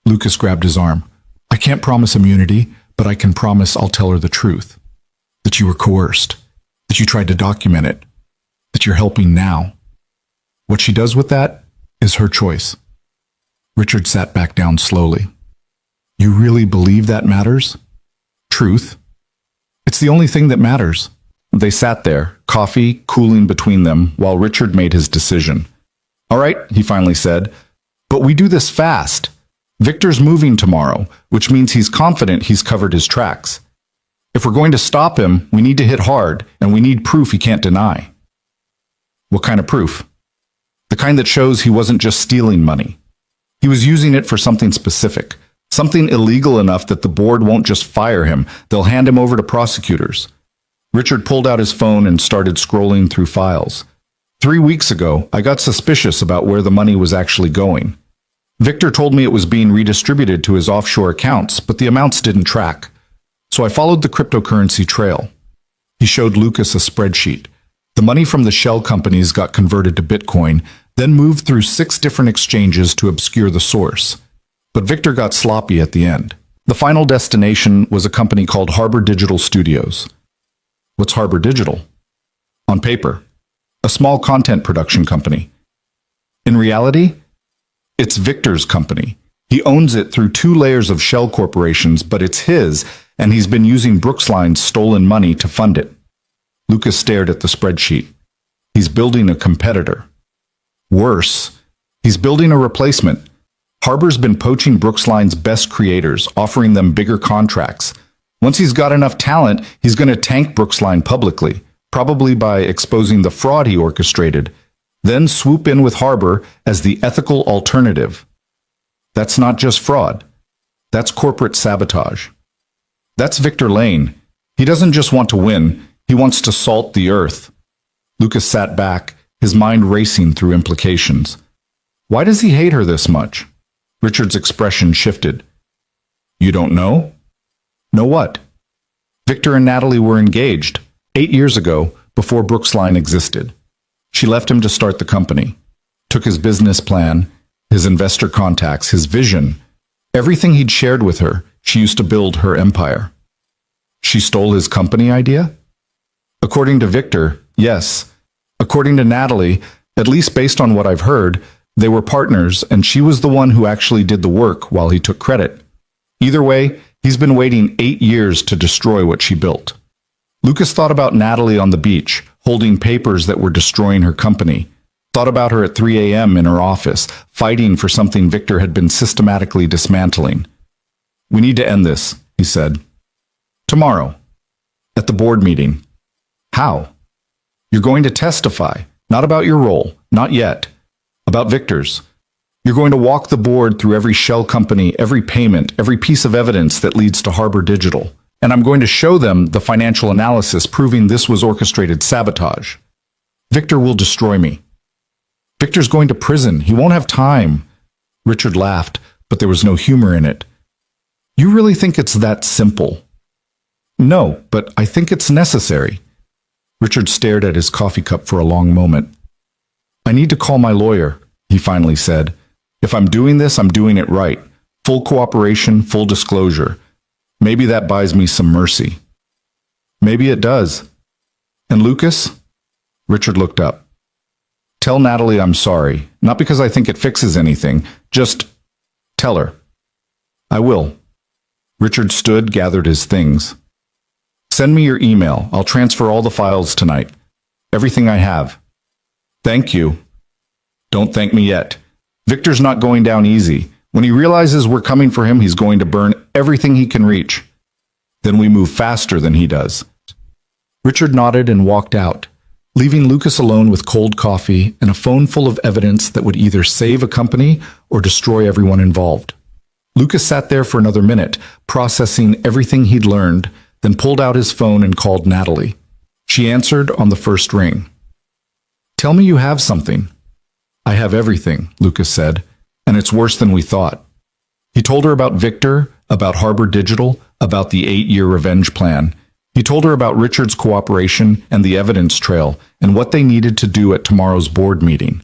A: Lucas grabbed his arm. I can't promise immunity, but I can promise I'll tell her the truth. That you were coerced. That you tried to document it. That you're helping now. What she does with that is her choice. Richard sat back down slowly. You really believe that matters? Truth? It's the only thing that matters. They sat there, coffee cooling between them, while Richard made his decision. All right, he finally said, but we do this fast. Victor's moving tomorrow, which means he's confident he's covered his tracks. If we're going to stop him, we need to hit hard, and we need proof he can't deny. What kind of proof? The kind that shows he wasn't just stealing money. He was using it for something specific. Something illegal enough that the board won't just fire him, they'll hand him over to prosecutors. Richard pulled out his phone and started scrolling through files. 3 weeks ago, I got suspicious about where the money was actually going. Victor told me it was being redistributed to his offshore accounts, but the amounts didn't track. So I followed the cryptocurrency trail. He showed Lucas a spreadsheet. The money from the shell companies got converted to Bitcoin, then moved through 6 different exchanges to obscure the source. But Victor got sloppy at the end. The final destination was a company called Harbor Digital Studios. What's Harbor Digital? On paper, a small content production company. In reality, it's Victor's company. He owns it through 2 layers of shell corporations, but it's his, and he's been using Brooksline's stolen money to fund it. Lucas stared at the spreadsheet. He's building a competitor. Worse, he's building a replacement. Harbor's been poaching Brooksline's best creators, offering them bigger contracts. Once he's got enough talent, he's going to tank Brooksline publicly, probably by exposing the fraud he orchestrated, then swoop in with Harbor as the ethical alternative. That's not just fraud. That's corporate sabotage. That's Victor Lane. He doesn't just want to win, he wants to salt the earth. Lucas sat back, his mind racing through implications. Why does he hate her this much? Richard's expression shifted. You don't know? Know what? Victor and Natalie were engaged 8 years ago, before Brooksline existed. She left him to start the company, took his business plan, his investor contacts, his vision, everything he'd shared with her. She used to build her empire. She stole his company idea? According to Victor, yes. According to Natalie, at least based on what I've heard, they were partners and she was the one who actually did the work while he took credit. Either way, he's been waiting 8 years to destroy what she built. Lucas thought about Natalie on the beach, holding papers that were destroying her company. Thought about her at 3 a.m. in her office, fighting for something Victor had been systematically dismantling. We need to end this, he said. Tomorrow. At the board meeting. How? You're going to testify, not about your role, not yet. About Victor's. You're going to walk the board through every shell company, every payment, every piece of evidence that leads to Harbor Digital. And I'm going to show them the financial analysis proving this was orchestrated sabotage. Victor will destroy me. Victor's going to prison. He won't have time. Richard laughed, but there was no humor in it. You really think it's that simple? No, but I think it's necessary. Richard stared at his coffee cup for a long moment. I need to call my lawyer, he finally said. If I'm doing this, I'm doing it right. Full cooperation, full disclosure. Maybe that buys me some mercy. Maybe it does. And Lucas? Richard looked up. Tell Natalie I'm sorry. Not because I think it fixes anything. Just tell her. I will. Richard stood, gathered his things. Send me your email. I'll transfer all the files tonight. Everything I have. Thank you. Don't thank me yet. Victor's not going down easy. When he realizes we're coming for him, he's going to burn everything he can reach. Then we move faster than he does. Richard nodded and walked out, leaving Lucas alone with cold coffee and a phone full of evidence that would either save a company or destroy everyone involved. Lucas sat there for another minute, processing everything he'd learned, then pulled out his phone and called Natalie. She answered on the first ring. Tell me you have something. I have everything, Lucas said, and it's worse than we thought. He told her about Victor, about Harbor Digital, about the 8-year revenge plan. He told her about Richard's cooperation and the evidence trail and what they needed to do at tomorrow's board meeting.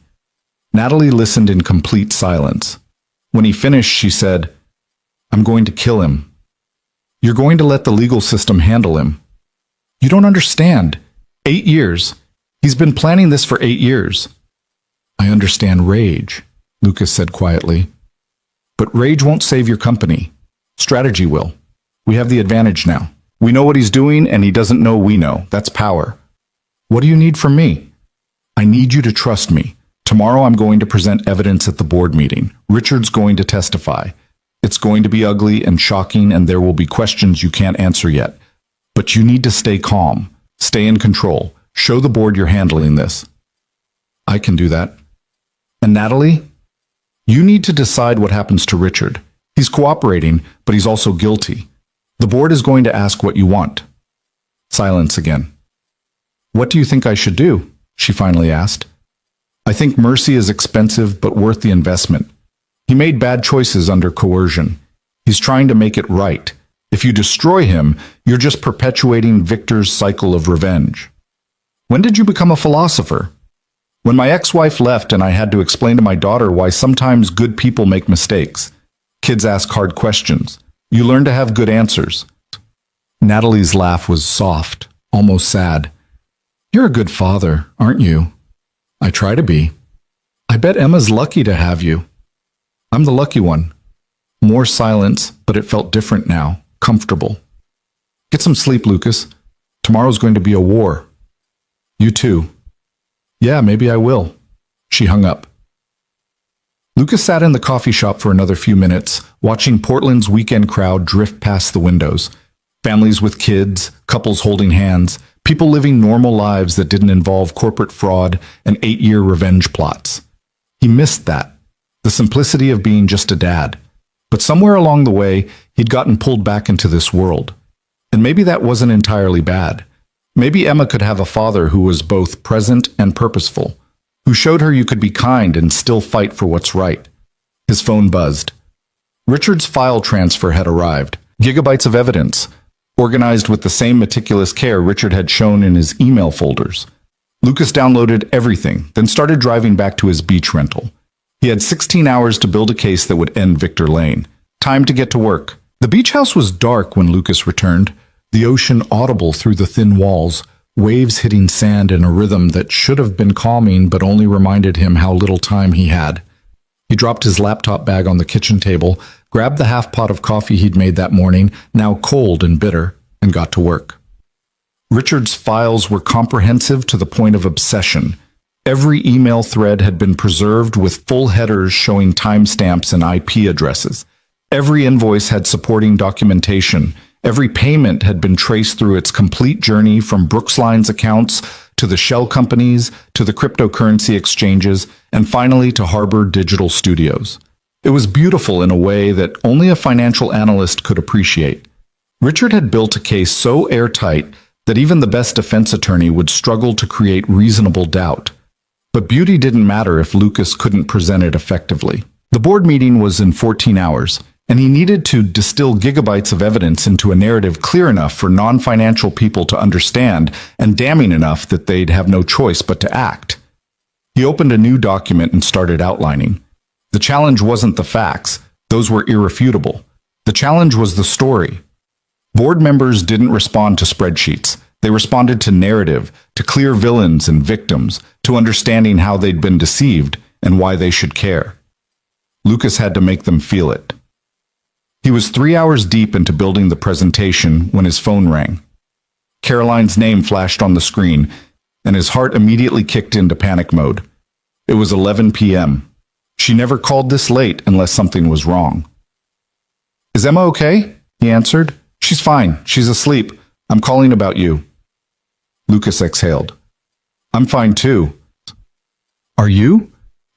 A: Natalie listened in complete silence. When he finished, she said, I'm going to kill him. You're going to let the legal system handle him. You don't understand. 8 years. He's been planning this for 8 years. I understand rage, Lucas said quietly. But rage won't save your company. Strategy will. We have the advantage now. We know what he's doing, and he doesn't know we know. That's power. What do you need from me? I need you to trust me. Tomorrow I'm going to present evidence at the board meeting. Richard's going to testify. It's going to be ugly and shocking, and there will be questions you can't answer yet. But you need to stay calm. Stay in control. Show the board you're handling this. I can do that. And Natalie? You need to decide what happens to Richard. He's cooperating, but he's also guilty. The board is going to ask what you want. Silence again. What do you think I should do? She finally asked. I think mercy is expensive but worth the investment. He made bad choices under coercion. He's trying to make it right. If you destroy him, you're just perpetuating Victor's cycle of revenge. When did you become a philosopher? When my ex-wife left and I had to explain to my daughter why sometimes good people make mistakes. Kids ask hard questions. You learn to have good answers. Natalie's laugh was soft, almost sad. You're a good father, aren't you? I try to be. I bet Emma's lucky to have you. I'm the lucky one. More silence, but it felt different now, comfortable. Get some sleep, Lucas. Tomorrow's going to be a war. You too. Yeah, maybe I will. She hung up. Lucas sat in the coffee shop for another few minutes, watching Portland's weekend crowd drift past the windows. Families with kids, couples holding hands, people living normal lives that didn't involve corporate fraud and 8-year revenge plots. He missed that, the simplicity of being just a dad. But somewhere along the way, he'd gotten pulled back into this world. And maybe that wasn't entirely bad. Maybe Emma could have a father who was both present and purposeful, who showed her you could be kind and still fight for what's right. His phone buzzed. Richard's file transfer had arrived. Gigabytes of evidence, organized with the same meticulous care Richard had shown in his email folders. Lucas downloaded everything, then started driving back to his beach rental. He had 16 hours to build a case that would end Victor Lane. Time to get to work. The beach house was dark when Lucas returned, the ocean audible through the thin walls, waves hitting sand in a rhythm that should have been calming but only reminded him how little time he had. He dropped his laptop bag on the kitchen table, grabbed the half pot of coffee he'd made that morning, now cold and bitter, and got to work. Richard's files were comprehensive to the point of obsession. Every email thread had been preserved with full headers showing timestamps and IP addresses. Every invoice had supporting documentation. Every payment had been traced through its complete journey from Brooksline's accounts to the shell companies, to the cryptocurrency exchanges, and finally to Harbor Digital Studios. It was beautiful in a way that only a financial analyst could appreciate. Richard had built a case so airtight that even the best defense attorney would struggle to create reasonable doubt. But beauty didn't matter if Lucas couldn't present it effectively. The board meeting was in 14 hours, and he needed to distill gigabytes of evidence into a narrative clear enough for non-financial people to understand and damning enough that they'd have no choice but to act. He opened a new document and started outlining. The challenge wasn't the facts. Those were irrefutable. The challenge was the story. Board members didn't respond to spreadsheets. They responded to narrative, to clear villains and victims, to understanding how they'd been deceived and why they should care. Lucas had to make them feel it. He was 3 hours deep into building the presentation when his phone rang. Caroline's name flashed on the screen, and his heart immediately kicked into panic mode. It was 11 p.m. She never called this late unless something was wrong. "Is Emma okay?" he answered. "She's fine. She's asleep. I'm calling about you." Lucas exhaled. "I'm fine too." "Are you?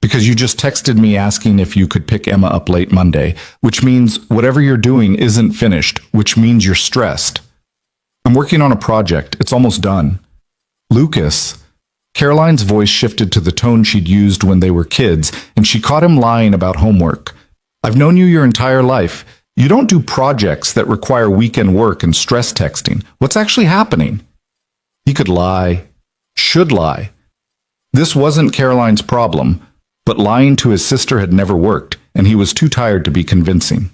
A: Because you just texted me asking if you could pick Emma up late Monday, which means whatever you're doing isn't finished, which means you're stressed." "I'm working on a project. It's almost done." "Lucas." Caroline's voice shifted to the tone she'd used when they were kids, and she caught him lying about homework. "I've known you your entire life. You don't do projects that require weekend work and stress texting. What's actually happening?" He could lie, should lie. This wasn't Caroline's problem, but lying to his sister had never worked, and he was too tired to be convincing.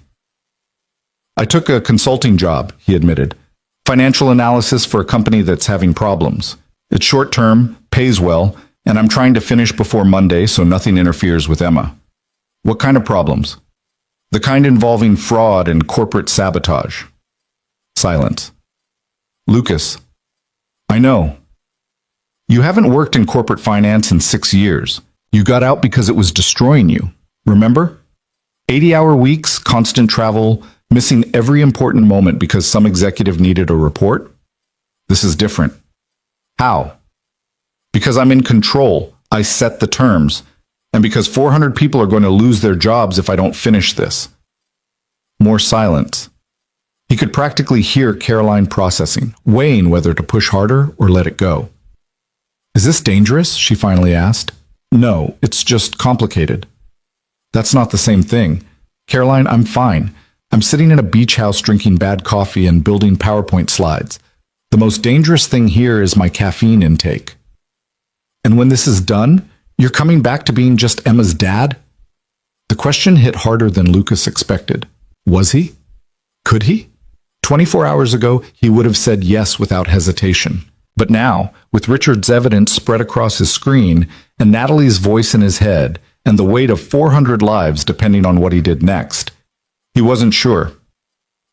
A: "I took a consulting job," he admitted. "Financial analysis for a company that's having problems. It's short-term, pays well, and I'm trying to finish before Monday so nothing interferes with Emma." "What kind of problems?" "The kind involving fraud and corporate sabotage." Silence. "Lucas." "I know. You haven't worked in corporate finance in 6 years. You got out because it was destroying you. Remember? 80-hour weeks, constant travel, missing every important moment because some executive needed a report? This is different. How? Because I'm in control. I set the terms. And because 400 people are going to lose their jobs if I don't finish this." More silence. He could practically hear Caroline processing, weighing whether to push harder or let it go. "Is this dangerous?" she finally asked. "No, it's just complicated." "That's not the same thing. Caroline, I'm fine. I'm sitting in a beach house drinking bad coffee and building PowerPoint slides. The most dangerous thing here is my caffeine intake." "And when this is done, you're coming back to being just Emma's dad?" The question hit harder than Lucas expected. Was he? Could he? 24 hours ago, he would have said yes without hesitation. But now, with Richard's evidence spread across his screen, and Natalie's voice in his head, and the weight of 400 lives depending on what he did next, he wasn't sure.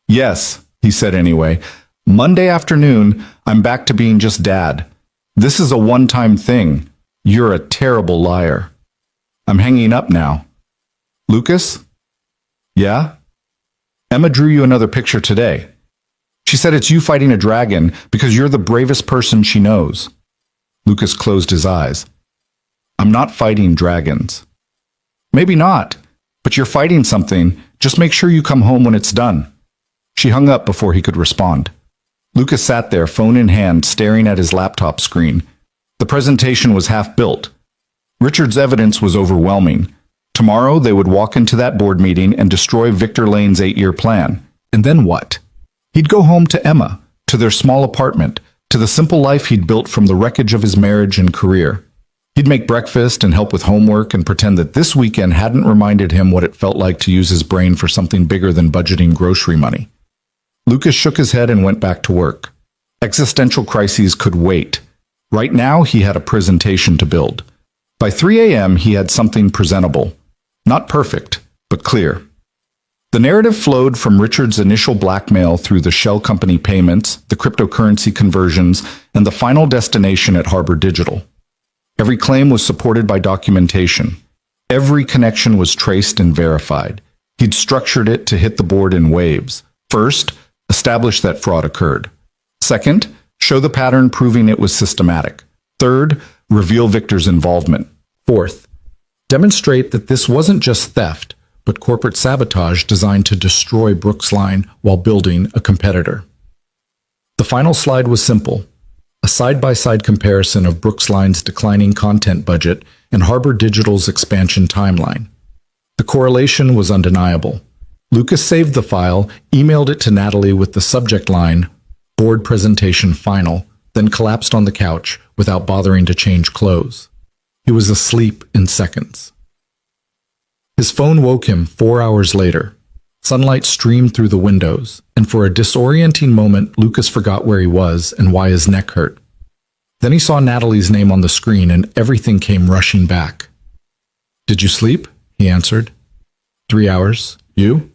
A: "Yes," he said anyway. "Monday afternoon, I'm back to being just dad. This is a one-time thing. You're a terrible liar. I'm hanging up now." "Lucas?" "Yeah?" "Emma drew you another picture today. She said it's you fighting a dragon because you're the bravest person she knows." Lucas closed his eyes. "I'm not fighting dragons." "Maybe not, but you're fighting something. Just make sure you come home when it's done." She hung up before he could respond. Lucas sat there, phone in hand, staring at his laptop screen. The presentation was half-built. Richard's evidence was overwhelming. Tomorrow, they would walk into that board meeting and destroy Victor Lane's 8-year plan. And then what? He'd go home to Emma, to their small apartment, to the simple life he'd built from the wreckage of his marriage and career. He'd make breakfast and help with homework and pretend that this weekend hadn't reminded him what it felt like to use his brain for something bigger than budgeting grocery money. Lucas shook his head and went back to work. Existential crises could wait. Right now, he had a presentation to build. By 3 a.m., he had something presentable. Not perfect, but clear. The narrative flowed from Richard's initial blackmail through the shell company payments, the cryptocurrency conversions, and the final destination at Harbor Digital. Every claim was supported by documentation. Every connection was traced and verified. He'd structured it to hit the board in waves. First, establish that fraud occurred. Second, show the pattern proving it was systematic. Third, reveal Victor's involvement. Fourth, demonstrate that this wasn't just theft, but corporate sabotage designed to destroy Brooksline while building a competitor. The final slide was simple. A side-by-side comparison of Brooksline's declining content budget and Harbor Digital's expansion timeline. The correlation was undeniable. Lucas saved the file, emailed it to Natalie with the subject line, "Board presentation final," then collapsed on the couch without bothering to change clothes. He was asleep in seconds. His phone woke him 4 hours later. Sunlight streamed through the windows, and for a disorienting moment, Lucas forgot where he was and why his neck hurt. Then he saw Natalie's name on the screen, and everything came rushing back. "Did you sleep?" he answered. 3 hours. You?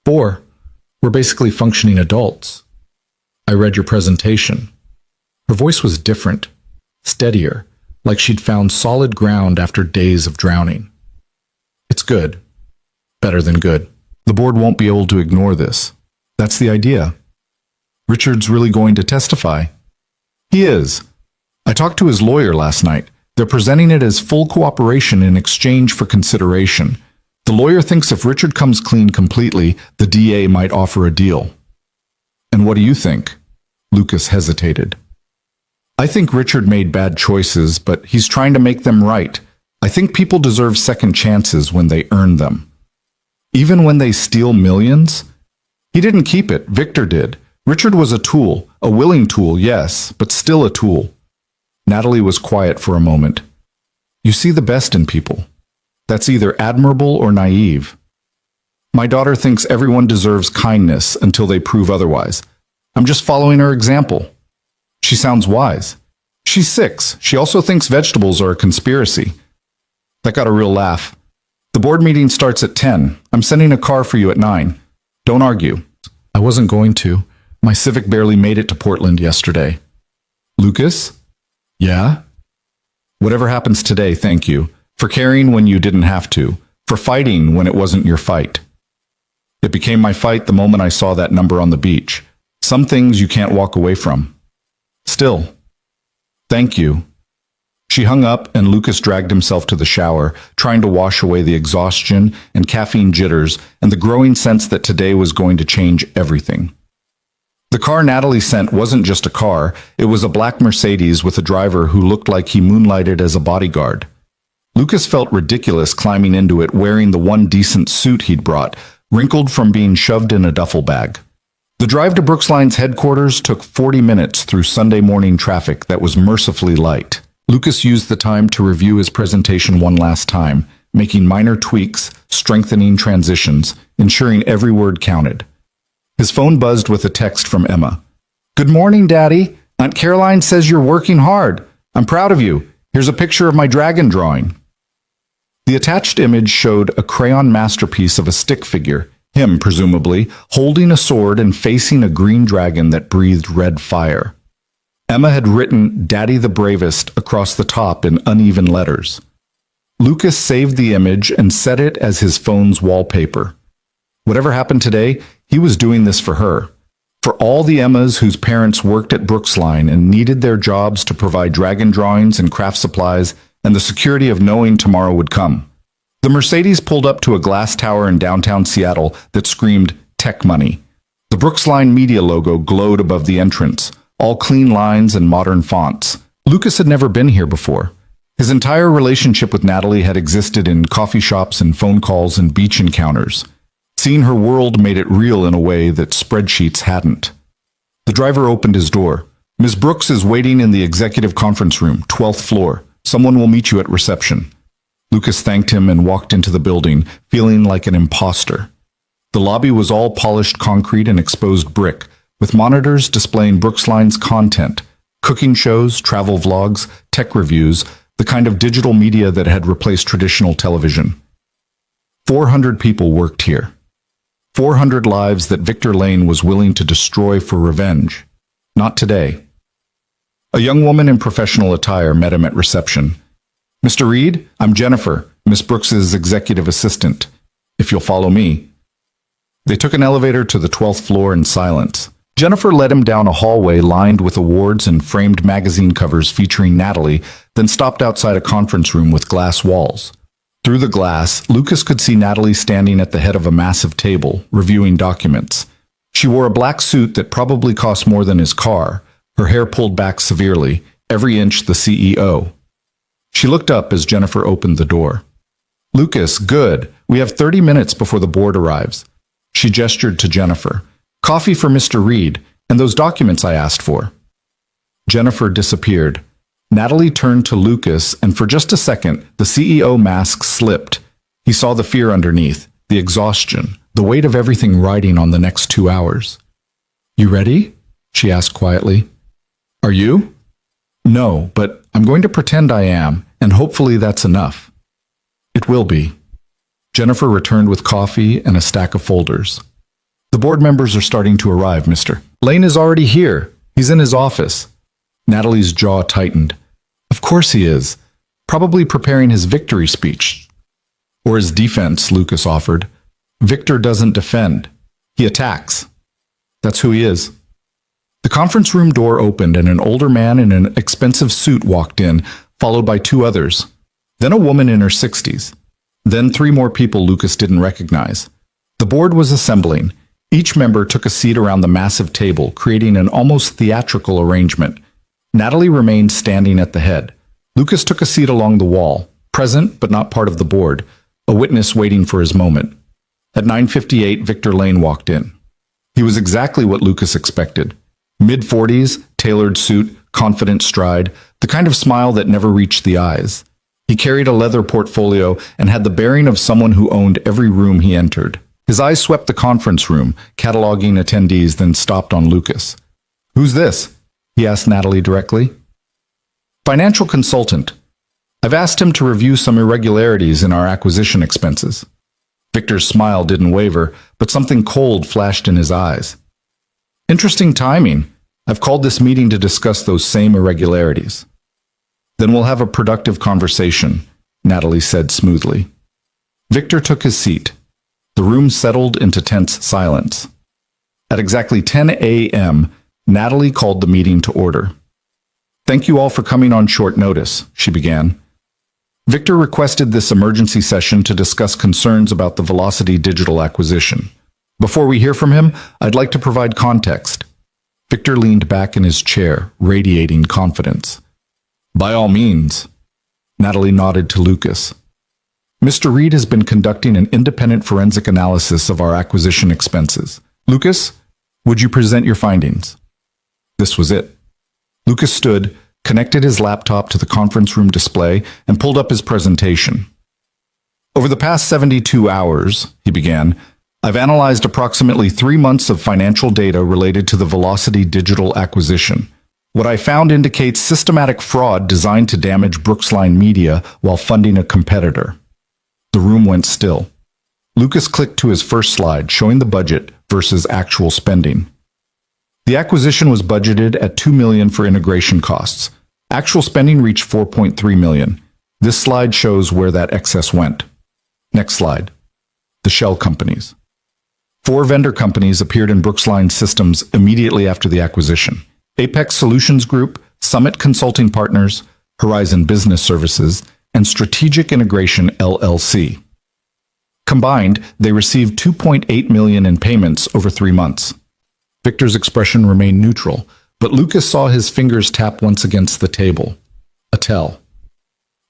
A: 4. We're basically functioning adults. I read your presentation. Her voice was different, steadier, like she'd found solid ground after days of drowning. It's good. Better than good. The board won't be able to ignore this. That's the idea. Richard's really going to testify. He is. I talked to his lawyer last night. They're presenting it as full cooperation in exchange for consideration. The lawyer thinks if Richard comes clean completely, the DA might offer a deal. And what do you think? Lucas hesitated. I think Richard made bad choices, but he's trying to make them right. I think people deserve second chances when they earn them. Even when they steal millions? He didn't keep it, Victor did. Richard was a tool, a willing tool, yes, but still a tool. Natalie was quiet for a moment. You see the best in people. That's either admirable or naive. My daughter thinks everyone deserves kindness until they prove otherwise. I'm just following her example. She sounds wise. She's 6. She also thinks vegetables are a conspiracy. That got a real laugh. The board meeting starts at 10. I'm sending a car for you at 9. Don't argue. I wasn't going to. My Civic barely made it to Portland yesterday. Lucas? Yeah? Whatever happens today, thank you. For caring when you didn't have to. For fighting when it wasn't your fight. It became my fight the moment I saw that number on the beach. Some things you can't walk away from. Still. Thank you. She hung up, and Lucas dragged himself to the shower, trying to wash away the exhaustion and caffeine jitters and the growing sense that today was going to change everything. The car Natalie sent wasn't just a car, it was a black Mercedes with a driver who looked like he moonlighted as a bodyguard. Lucas felt ridiculous climbing into it wearing the one decent suit he'd brought, wrinkled from being shoved in a duffel bag. The drive to Brooksline's headquarters took 40 minutes through Sunday morning traffic that was mercifully light. Lucas used the time to review his presentation one last time, making minor tweaks, strengthening transitions, ensuring every word counted. His phone buzzed with a text from Emma. Good morning, Daddy. Aunt Caroline says you're working hard. I'm proud of you. Here's a picture of my dragon drawing. The attached image showed a crayon masterpiece of a stick figure, him presumably, holding a sword and facing a green dragon that breathed red fire. Emma had written "Daddy the Bravest" across the top in uneven letters. Lucas saved the image and set it as his phone's wallpaper. Whatever happened today, he was doing this for her. For all the Emmas whose parents worked at Brooksline and needed their jobs to provide dragon drawings and craft supplies and the security of knowing tomorrow would come. The Mercedes pulled up to a glass tower in downtown Seattle that screamed "Tech Money." The Brooksline media logo glowed above the entrance, all clean lines and modern fonts. Lucas had never been here before. His entire relationship with Natalie had existed in coffee shops and phone calls and beach encounters. Seeing her world made it real in a way that spreadsheets hadn't. The driver opened his door. "Ms. Brooks is waiting in the executive conference room, 12th floor. Someone will meet you at reception." Lucas thanked him and walked into the building, feeling like an imposter. The lobby was all polished concrete and exposed brick, with monitors displaying Brooksline's content, cooking shows, travel vlogs, tech reviews, the kind of digital media that had replaced traditional television. 400 people worked here. 400 lives that Victor Lane was willing to destroy for revenge. Not today. A young woman in professional attire met him at reception. "Mr. Reed, I'm Jennifer, Miss Brooks's executive assistant. If you'll follow me." They took an elevator to the 12th floor in silence. Jennifer led him down a hallway lined with awards and framed magazine covers featuring Natalie, then stopped outside a conference room with glass walls. Through the glass, Lucas could see Natalie standing at the head of a massive table, reviewing documents. She wore a black suit that probably cost more than his car, her hair pulled back severely, every inch the CEO. She looked up as Jennifer opened the door. "Lucas, good. We have 30 minutes before the board arrives." She gestured to Jennifer. "Coffee for Mr. Reed, and those documents I asked for." Jennifer disappeared. Natalie turned to Lucas, and for just a second, the CEO mask slipped. He saw the fear underneath, the exhaustion, the weight of everything riding on the next 2 hours. "You ready?" she asked quietly. "Are you?" "No, but I'm going to pretend I am, and hopefully that's enough." "It will be." Jennifer returned with coffee and a stack of folders. "The board members are starting to arrive, Mr. Lane is already here. He's in his office." Natalie's jaw tightened. "Of course he is. Probably preparing his victory speech." "Or his defense," Lucas offered. "Victor doesn't defend. He attacks. That's who he is." The conference room door opened and an older man in an expensive suit walked in, followed by 2 others. Then a woman in her 60s. Then 3 more people Lucas didn't recognize. The board was assembling. Each member took a seat around the massive table, creating an almost theatrical arrangement. Natalie remained standing at the head. Lucas took a seat along the wall, present but not part of the board, a witness waiting for his moment. At 9:58, Victor Lane walked in. He was exactly what Lucas expected. Mid-40s, tailored suit, confident stride, the kind of smile that never reached the eyes. He carried a leather portfolio and had the bearing of someone who owned every room he entered. His eyes swept the conference room, cataloging attendees, then stopped on Lucas. "Who's this?" he asked Natalie directly. "Financial consultant. I've asked him to review some irregularities in our acquisition expenses." Victor's smile didn't waver, but something cold flashed in his eyes. "Interesting timing. I've called this meeting to discuss those same irregularities." "Then we'll have a productive conversation," Natalie said smoothly. Victor took his seat. The room settled into tense silence. At exactly 10 a.m., Natalie called the meeting to order. "Thank you all for coming on short notice," she began. Victor requested this emergency session to discuss concerns about the Velocity Digital acquisition. Before we hear from him, I'd like to provide context. Victor leaned back in his chair, radiating confidence. "By all means." Natalie nodded to Lucas. "Mr. Reed has been conducting an independent forensic analysis of our acquisition expenses. Lucas, would you present your findings?" This was it. Lucas stood, connected his laptop to the conference room display, and pulled up his presentation. "Over the past 72 hours," he began, "I've analyzed approximately 3 months of financial data related to the Velocity Digital acquisition. What I found indicates systematic fraud designed to damage Brooksline Media while funding a competitor." The room went still. Lucas clicked to his first slide, showing the budget versus actual spending. The acquisition was budgeted at $2 million for integration costs. Actual spending reached $4.3 million. This slide shows where that excess went. Next slide. The shell companies. 4 vendor companies appeared in Brooksline's systems immediately after the acquisition. Apex Solutions Group, Summit Consulting Partners, Horizon Business Services, and Strategic Integration LLC. Combined, they received $2.8 million in payments over 3 months. Victor's expression remained neutral, but Lucas saw his fingers tap once against the table. A tell.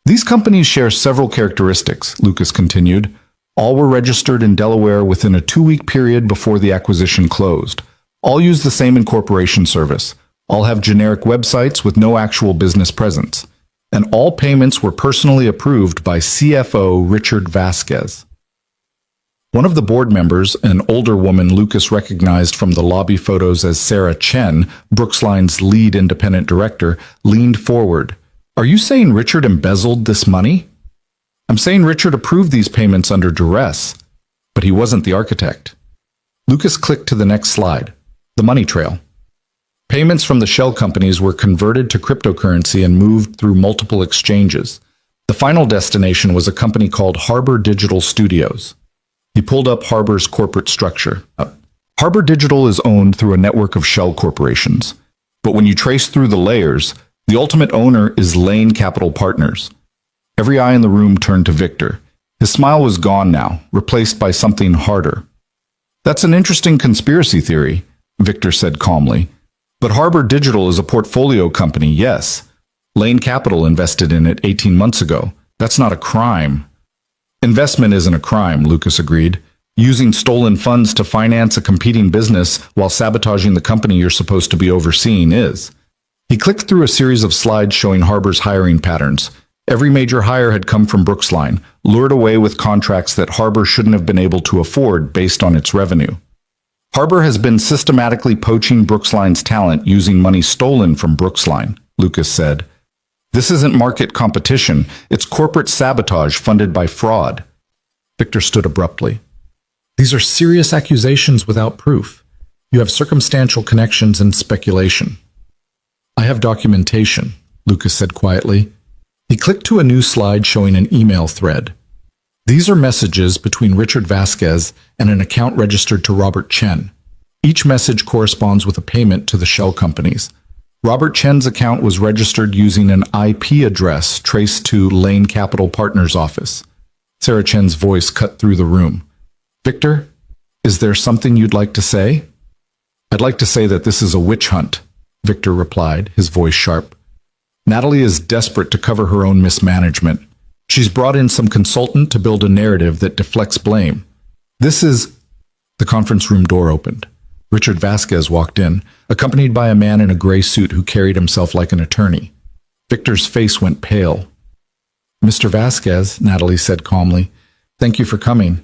A: These companies share several characteristics, Lucas continued. All were registered in Delaware within a 2-week period before the acquisition closed. All use the same incorporation service. All have generic websites with no actual business presence. And all payments were personally approved by CFO Richard Vasquez. One of the board members, an older woman Lucas recognized from the lobby photos as Sarah Chen, Brooksline's lead independent director, leaned forward. "Are you saying Richard embezzled this money?" "I'm saying Richard approved these payments under duress, but he wasn't the architect." Lucas clicked to the next slide, the money trail. Payments from the shell companies were converted to cryptocurrency and moved through multiple exchanges. The final destination was a company called Harbor Digital Studios. He pulled up Harbor's corporate structure. Harbor Digital is owned through a network of shell corporations. But when you trace through the layers, the ultimate owner is Lane Capital Partners. Every eye in the room turned to Victor. His smile was gone now, replaced by something harder. "That's an interesting conspiracy theory," Victor said calmly. "But Harbor Digital is a portfolio company, yes. Lane Capital invested in it 18 months ago. That's not a crime." "Investment isn't a crime," Lucas agreed. "Using stolen funds to finance a competing business while sabotaging the company you're supposed to be overseeing is." He clicked through a series of slides showing Harbor's hiring patterns. Every major hire had come from Brooksline, lured away with contracts that Harbor shouldn't have been able to afford based on its revenue. Harbor has been systematically poaching Brooksline's talent using money stolen from Brooksline, Lucas said. "This isn't market competition, it's corporate sabotage funded by fraud." Victor stood abruptly. "These are serious accusations without proof. You have circumstantial connections and speculation." "I have documentation," Lucas said quietly. He clicked to a new slide showing an email thread. "These are messages between Richard Vasquez and an account registered to Robert Chen. Each message corresponds with a payment to the shell companies. Robert Chen's account was registered using an IP address traced to Lane Capital Partners' office." Sarah Chen's voice cut through the room. "Victor, is there something you'd like to say?" "I'd like to say that this is a witch hunt," Victor replied, his voice sharp. "Natalie is desperate to cover her own mismanagement. She's brought in some consultant to build a narrative that deflects blame. This is..." The conference room door opened. Richard Vasquez walked in, accompanied by a man in a gray suit who carried himself like an attorney. Victor's face went pale. "Mr. Vasquez," Natalie said calmly, "thank you for coming."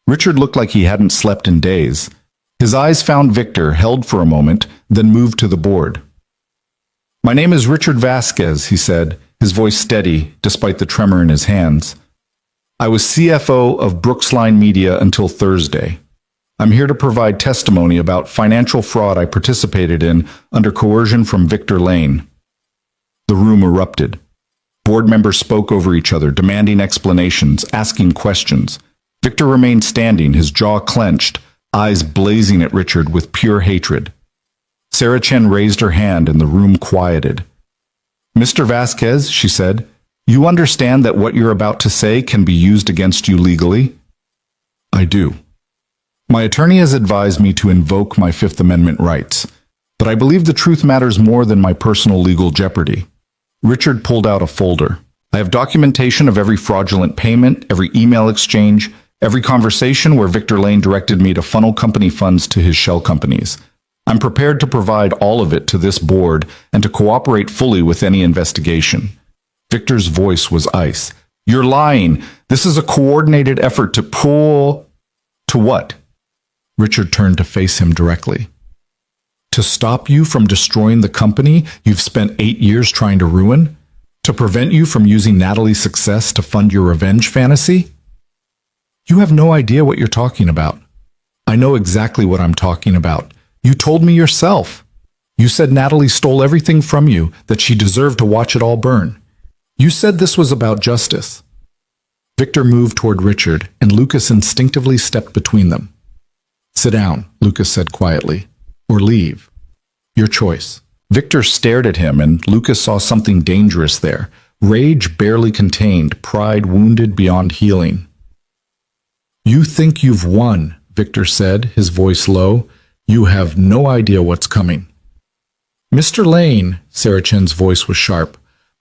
A: Richard looked like he hadn't slept in days. His eyes found Victor, held for a moment, then moved to the board. "My name is Richard Vasquez," he said, his voice steady despite the tremor in his hands. "I was CFO of Brooksline Media until Thursday. I'm here to provide testimony about financial fraud I participated in under coercion from Victor Lane." The room erupted. Board members spoke over each other, demanding explanations, asking questions. Victor remained standing, his jaw clenched, eyes blazing at Richard with pure hatred. Sarah Chen raised her hand and the room quieted. "Mr. Vasquez," she said, "you understand that what you're about to say can be used against you legally?" "I do. My attorney has advised me to invoke my Fifth Amendment rights, but I believe the truth matters more than my personal legal jeopardy." Richard pulled out a folder. "I have documentation of every fraudulent payment, every email exchange, every conversation where Victor Lane directed me to funnel company funds to his shell companies. I'm prepared to provide all of it to this board and to cooperate fully with any investigation." Victor's voice was ice. "You're lying. This is a coordinated effort to pull..." "To what?" Richard turned to face him directly. "To stop you from destroying the company you've spent 8 years trying to ruin? To prevent you from using Natalie's success to fund your revenge fantasy?" "You have no idea what you're talking about." "I know exactly what I'm talking about. You told me yourself. You said Natalie stole everything from you, that she deserved to watch it all burn. You said this was about justice." Victor moved toward Richard, and Lucas instinctively stepped between them. "Sit down," Lucas said quietly, "or leave. Your choice." Victor stared at him, and Lucas saw something dangerous there. Rage barely contained, pride wounded beyond healing. "You think you've won," Victor said, his voice low. "You have no idea what's coming." "Mr. Lane," Sarah Chen's voice was sharp,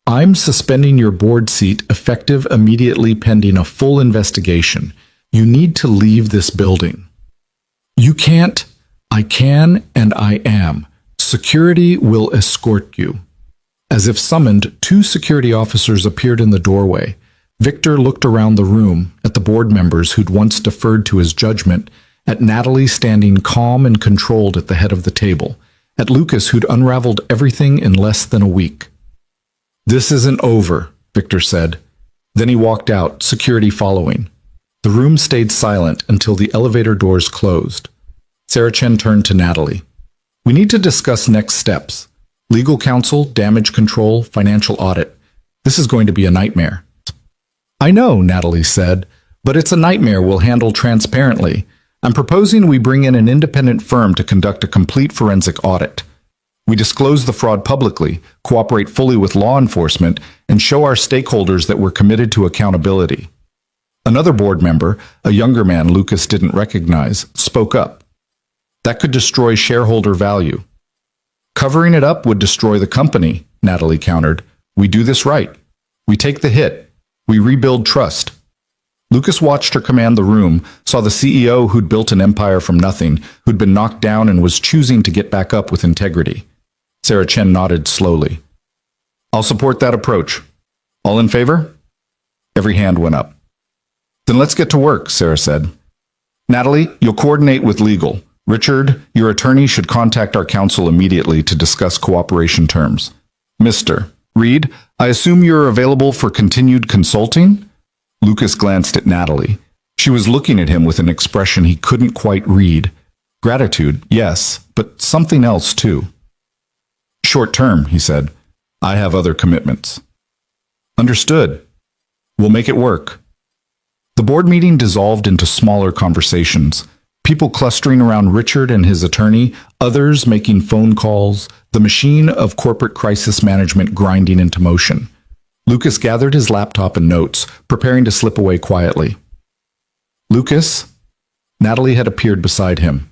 A: I'm suspending your board seat effective immediately pending a full investigation. You need to leave this building. You can't. I can and I am. Security will escort you. As if summoned, 2 security officers appeared in the doorway. Victor looked around the room at the board members who'd once deferred to his judgment, at Natalie standing calm and controlled at the head of the table, at Lucas who'd unraveled everything in less than a week. "This isn't over," Victor said. Then he walked out, security following. The room stayed silent until the elevator doors closed. Sarah Chen turned to Natalie. "We need to discuss next steps. Legal counsel, damage control, financial audit. This is going to be a nightmare." "I know," Natalie said, "but it's a nightmare we'll handle transparently. I'm proposing we bring in an independent firm to conduct a complete forensic audit. We disclose the fraud publicly, cooperate fully with law enforcement, and show our stakeholders that we're committed to accountability." Another board member, a younger man Lucas didn't recognize, spoke up. "That could destroy shareholder value." "Covering it up would destroy the company," Natalie countered. "We do this right. We take the hit. We rebuild trust." Lucas watched her command the room, saw the CEO who'd built an empire from nothing, who'd been knocked down and was choosing to get back up with integrity. Sarah Chen nodded slowly. "I'll support that approach. All in favor?" Every hand went up. "Then let's get to work," Sarah said. "Natalie, you'll coordinate with legal. Richard, your attorney should contact our counsel immediately to discuss cooperation terms. Mr. Reed, I assume you're available for continued consulting?" Lucas glanced at Natalie. She was looking at him with an expression he couldn't quite read. Gratitude, yes, but something else too. "Short term," he said. "I have other commitments." "Understood. We'll make it work." The board meeting dissolved into smaller conversations. People clustering around Richard and his attorney, others making phone calls, the machine of corporate crisis management grinding into motion. Lucas gathered his laptop and notes, preparing to slip away quietly. "Lucas?" Natalie had appeared beside him.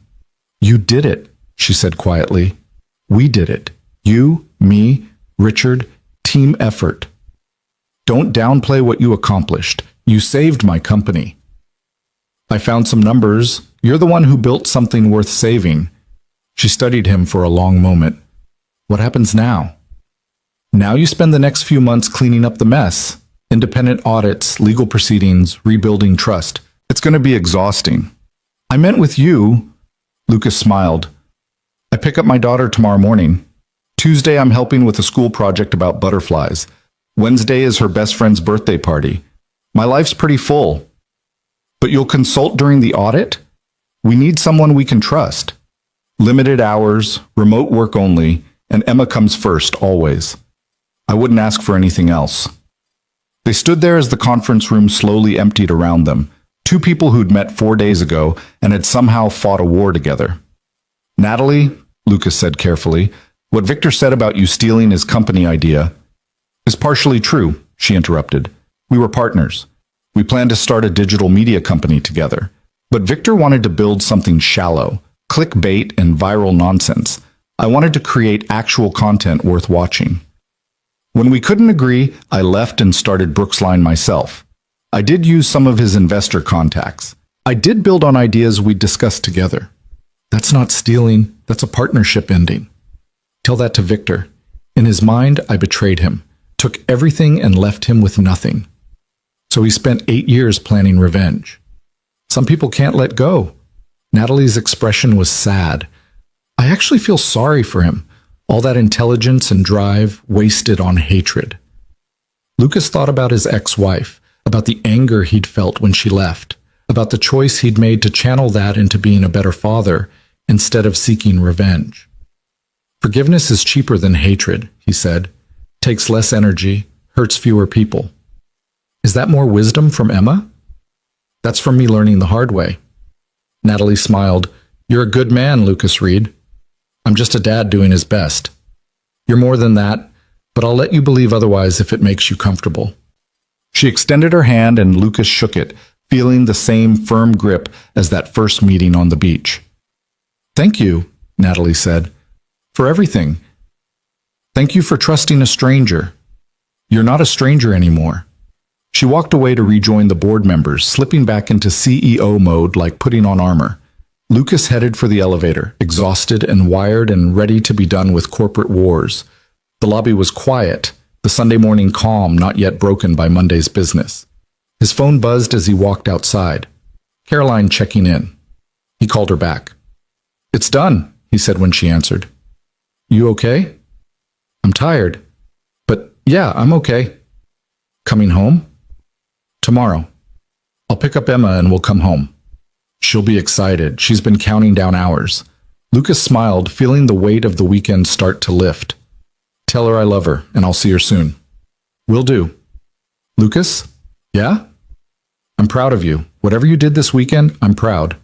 A: "You did it," she said quietly. "We did it. You, me, Richard, team effort. Don't downplay what you accomplished. You saved my company." "I found some numbers. You're the one who built something worth saving." She studied him for a long moment. "What happens now?" "Now you spend the next few months cleaning up the mess. Independent audits, legal proceedings, rebuilding trust. It's going to be exhausting." "I meant with you." Lucas smiled. "I pick up my daughter tomorrow morning. Tuesday I'm helping with a school project about butterflies. Wednesday is her best friend's birthday party. My life's pretty full." "But you'll consult during the audit? We need someone we can trust. Limited hours, remote work only, and Emma comes first, always. I wouldn't ask for anything else." They stood there as the conference room slowly emptied around them, 2 people who'd met 4 days ago and had somehow fought a war together. "Natalie," Lucas said carefully, "what Victor said about you stealing his company idea is partially true," she interrupted. "We were partners. We planned to start a digital media company together. But Victor wanted to build something shallow, clickbait and viral nonsense. I wanted to create actual content worth watching. When we couldn't agree, I left and started Brooksline myself. I did use some of his investor contacts. I did build on ideas we discussed together. That's not stealing, that's a partnership ending. Tell that to Victor. In his mind, I betrayed him, took everything and left him with nothing. So he spent 8 years planning revenge. Some people can't let go." Natalie's expression was sad. "I actually feel sorry for him. All that intelligence and drive wasted on hatred." Lucas thought about his ex-wife, about the anger he'd felt when she left, about the choice he'd made to channel that into being a better father instead of seeking revenge. "Forgiveness is cheaper than hatred," he said. "Takes less energy, hurts fewer people." "Is that more wisdom from Emma?" "That's from me learning the hard way." Natalie smiled. "You're a good man, Lucas Reed. I'm just a dad doing his best. You're more than that, but I'll let you believe otherwise if it makes you comfortable." She extended her hand and Lucas shook it, feeling the same firm grip as that first meeting on the beach. "Thank you," Natalie said, "for everything. Thank you for trusting a stranger. You're not a stranger anymore. She walked away to rejoin the board members, slipping back into CEO mode like putting on armor. Lucas headed for the elevator, exhausted and wired and ready to be done with corporate wars. The lobby was quiet, the Sunday morning calm not yet broken by Monday's business. His phone buzzed as he walked outside. Caroline checking in. He called her back. "It's done," he said when she answered. "You okay?" "I'm tired. But yeah, I'm okay." "Coming home?" "Tomorrow. I'll pick up Emma and we'll come home." She'll be excited. She's been counting down hours. Lucas smiled, feeling the weight of the weekend start to lift. "Tell her I love her, and I'll see her soon." "Will do." "Lucas? Yeah? I'm proud of you. Whatever you did this weekend, I'm proud."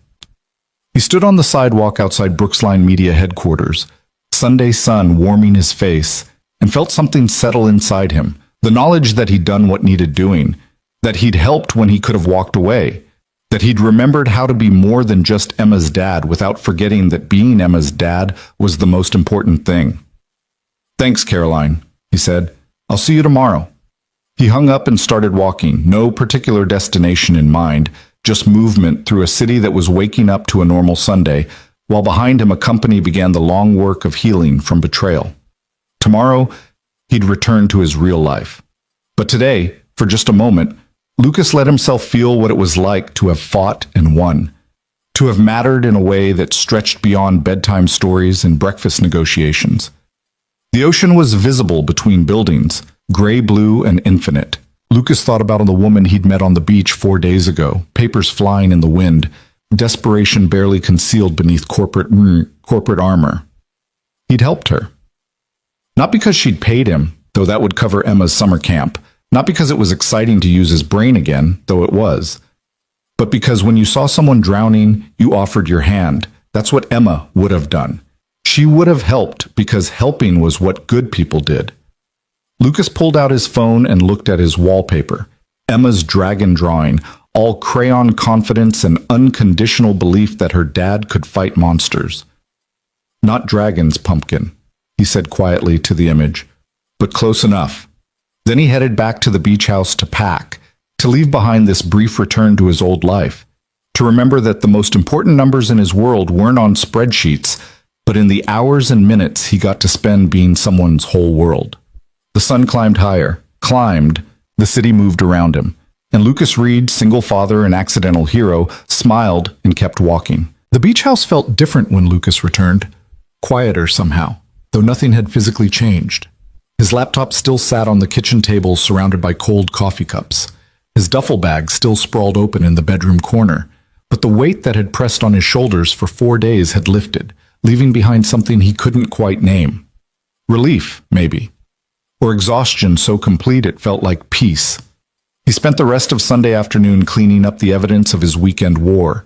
A: He stood on the sidewalk outside Brooksline Media headquarters, Sunday sun warming his face, and felt something settle inside him. The knowledge that he'd done what needed doing, that he'd helped when he could have walked away, that he'd remembered how to be more than just Emma's dad without forgetting that being Emma's dad was the most important thing. "Thanks, Caroline," he said. "I'll see you tomorrow." He hung up and started walking, no particular destination in mind, just movement through a city that was waking up to a normal Sunday, while behind him a company began the long work of healing from betrayal. Tomorrow, he'd return to his real life. But today, for just a moment, Lucas let himself feel what it was like to have fought and won, to have mattered in a way that stretched beyond bedtime stories and breakfast negotiations. The ocean was visible between buildings, gray-blue and infinite. Lucas thought about the woman he'd met on the beach 4 days ago, papers flying in the wind, desperation barely concealed beneath corporate armor. He'd helped her. Not because she'd paid him, though that would cover Emma's summer camp. Not because it was exciting to use his brain again, though it was. But because when you saw someone drowning, you offered your hand. That's what Emma would have done. She would have helped because helping was what good people did. Lucas pulled out his phone and looked at his wallpaper. Emma's dragon drawing, all crayon confidence and unconditional belief that her dad could fight monsters. "Not dragons, pumpkin," he said quietly to the image, "but close enough." Then he headed back to the beach house to pack, to leave behind this brief return to his old life, to remember that the most important numbers in his world weren't on spreadsheets, but in the hours and minutes he got to spend being someone's whole world. The sun climbed higher, the city moved around him, and Lucas Reed, single father and accidental hero, smiled and kept walking. The beach house felt different when Lucas returned, quieter somehow, though nothing had physically changed. His laptop still sat on the kitchen table surrounded by cold coffee cups. His duffel bag still sprawled open in the bedroom corner, but the weight that had pressed on his shoulders for 4 days had lifted, leaving behind something he couldn't quite name. Relief, maybe. Or exhaustion so complete it felt like peace. He spent the rest of Sunday afternoon cleaning up the evidence of his weekend war.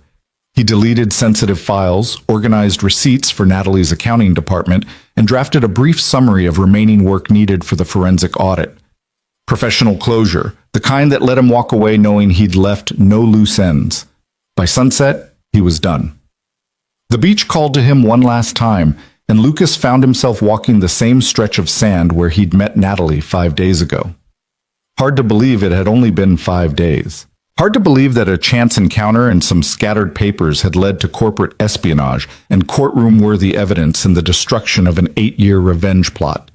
A: He deleted sensitive files, organized receipts for Natalie's accounting department, and drafted a brief summary of remaining work needed for the forensic audit. Professional closure, the kind that let him walk away knowing he'd left no loose ends. By sunset, he was done. The beach called to him one last time, and Lucas found himself walking the same stretch of sand where he'd met Natalie 5 days ago. Hard to believe it had only been 5 days. Hard to believe that a chance encounter and some scattered papers had led to corporate espionage and courtroom-worthy evidence in the destruction of an 8-year revenge plot.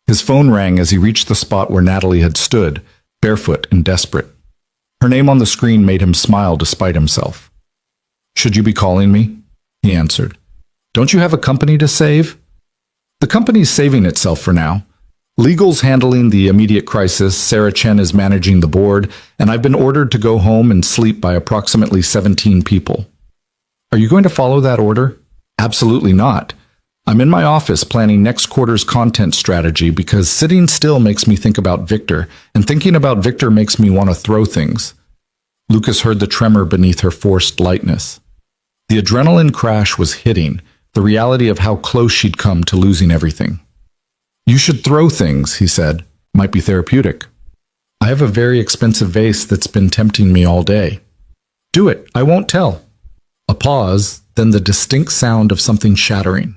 A: His phone rang as he reached the spot where Natalie had stood, barefoot and desperate. Her name on the screen made him smile despite himself. "Should you be calling me?" he answered. "Don't you have a company to save?" "The company's saving itself for now. Legal's handling the immediate crisis, Sarah Chen is managing the board, and I've been ordered to go home and sleep by approximately 17 people. Are you going to follow that order? Absolutely not. I'm in my office planning next quarter's content strategy because sitting still makes me think about Victor, and thinking about Victor makes me want to throw things." Lucas heard the tremor beneath her forced lightness. The adrenaline crash was hitting, the reality of how close she'd come to losing everything. "You should throw things," he said. "Might be therapeutic. I have a very expensive vase that's been tempting me all day." "Do it. I won't tell." A pause, then the distinct sound of something shattering.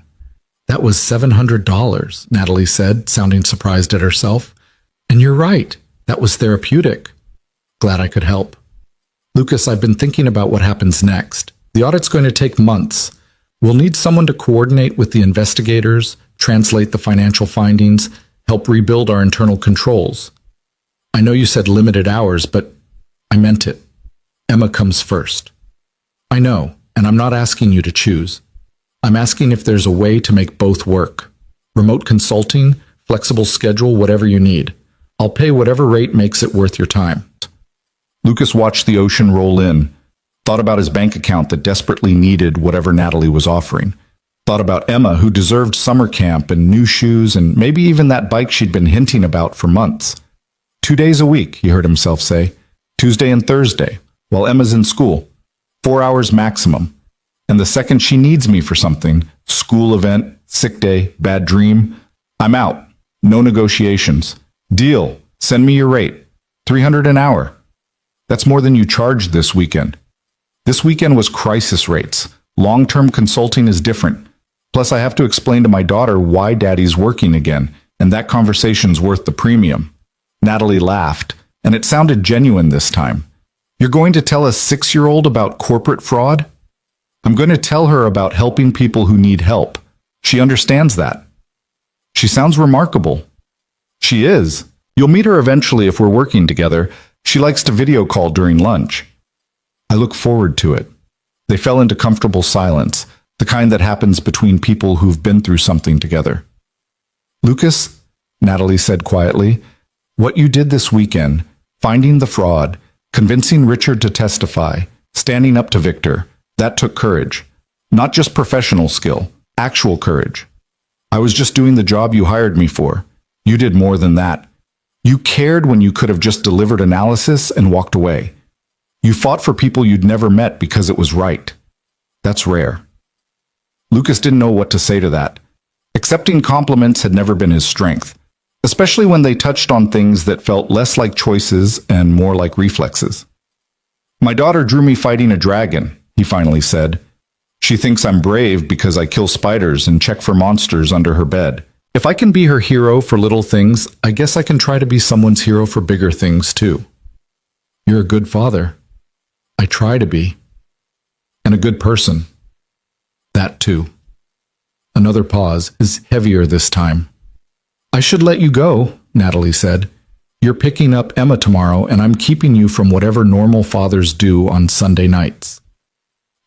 A: "That was $700, Natalie said, sounding surprised at herself. And you're right. That was therapeutic. Glad I could help. Lucas, I've been thinking about what happens next. The audit's going to take months. We'll need someone to coordinate with the investigators, translate the financial findings, help rebuild our internal controls. I know you said limited hours, but I meant it. Emma comes first. I know, and I'm not asking you to choose. I'm asking if there's a way to make both work. Remote consulting, flexible schedule, whatever you need. I'll pay whatever rate makes it worth your time. Lucas watched the ocean roll in, thought about his bank account that desperately needed whatever Natalie was offering, thought about Emma, who deserved summer camp and new shoes and maybe even that bike she'd been hinting about for months. 2 days a week, he heard himself say, Tuesday and Thursday, while Emma's in school. 4 hours maximum. And the second she needs me for something, school event, sick day, bad dream, I'm out. No negotiations. Deal. Send me your rate. $300 an hour. That's more than you charged this weekend. This weekend was crisis rates. Long-term consulting is different. Plus, I have to explain to my daughter why Daddy's working again, and that conversation's worth the premium. Natalie laughed, and it sounded genuine this time. You're going to tell a 6-year-old about corporate fraud? I'm going to tell her about helping people who need help. She understands that. She sounds remarkable. She is. You'll meet her eventually if we're working together. She likes to video call during lunch. I look forward to it. They fell into comfortable silence, the kind that happens between people who've been through something together. Lucas, Natalie said quietly, what you did this weekend, finding the fraud, convincing Richard to testify, standing up to Victor, that took courage. Not just professional skill, actual courage. I was just doing the job you hired me for. You did more than that. You cared when you could have just delivered analysis and walked away. You fought for people you'd never met because it was right. That's rare. Lucas didn't know what to say to that. Accepting compliments had never been his strength, especially when they touched on things that felt less like choices and more like reflexes. My daughter drew me fighting a dragon, he finally said. She thinks I'm brave because I kill spiders and check for monsters under her bed. If I can be her hero for little things, I guess I can try to be someone's hero for bigger things too. You're a good father. I try to be. And a good person. That too. Another pause, is heavier this time. I should let you go, Natalie said. You're picking up Emma tomorrow, and I'm keeping you from whatever normal fathers do on Sunday nights.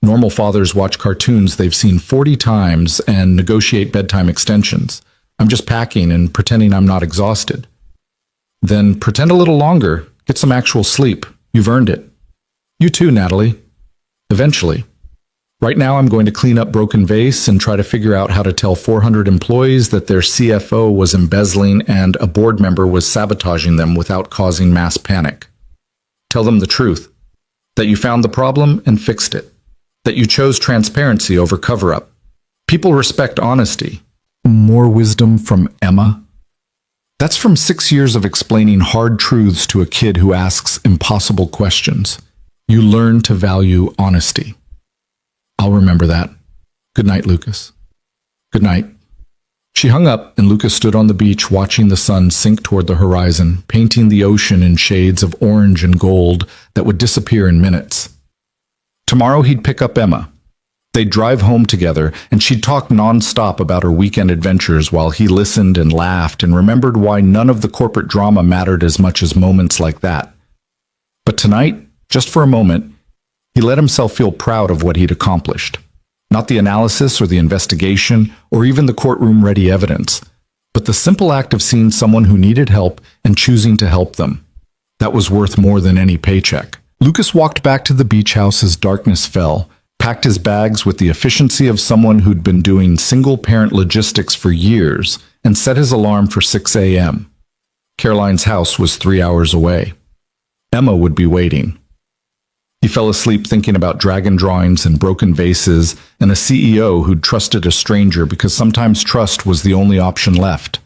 A: Normal fathers watch cartoons they've seen 40 times and negotiate bedtime extensions. I'm just packing and pretending I'm not exhausted. Then pretend a little longer. Get some actual sleep. You've earned it. You too, Natalie. Eventually. Right now I'm going to clean up broken vase and try to figure out how to tell 400 employees that their CFO was embezzling and a board member was sabotaging them without causing mass panic. Tell them the truth. That you found the problem and fixed it. That you chose transparency over cover-up. People respect honesty. More wisdom from Emma? That's from 6 years of explaining hard truths to a kid who asks impossible questions. You learn to value honesty. I'll remember that. Good night, Lucas. Good night. She hung up, and Lucas stood on the beach watching the sun sink toward the horizon, painting the ocean in shades of orange and gold that would disappear in minutes. Tomorrow he'd pick up Emma. They'd drive home together, and she'd talk non-stop about her weekend adventures while he listened and laughed and remembered why none of the corporate drama mattered as much as moments like that. But tonight, just for a moment, he let himself feel proud of what he'd accomplished. Not the analysis or the investigation or even the courtroom-ready evidence, but the simple act of seeing someone who needed help and choosing to help them. That was worth more than any paycheck. Lucas walked back to the beach house as darkness fell, packed his bags with the efficiency of someone who'd been doing single-parent logistics for years, and set his alarm for 6 a.m. Caroline's house was 3 hours away. Emma would be waiting. He fell asleep thinking about dragon drawings and broken vases and a CEO who'd trusted a stranger because sometimes trust was the only option left.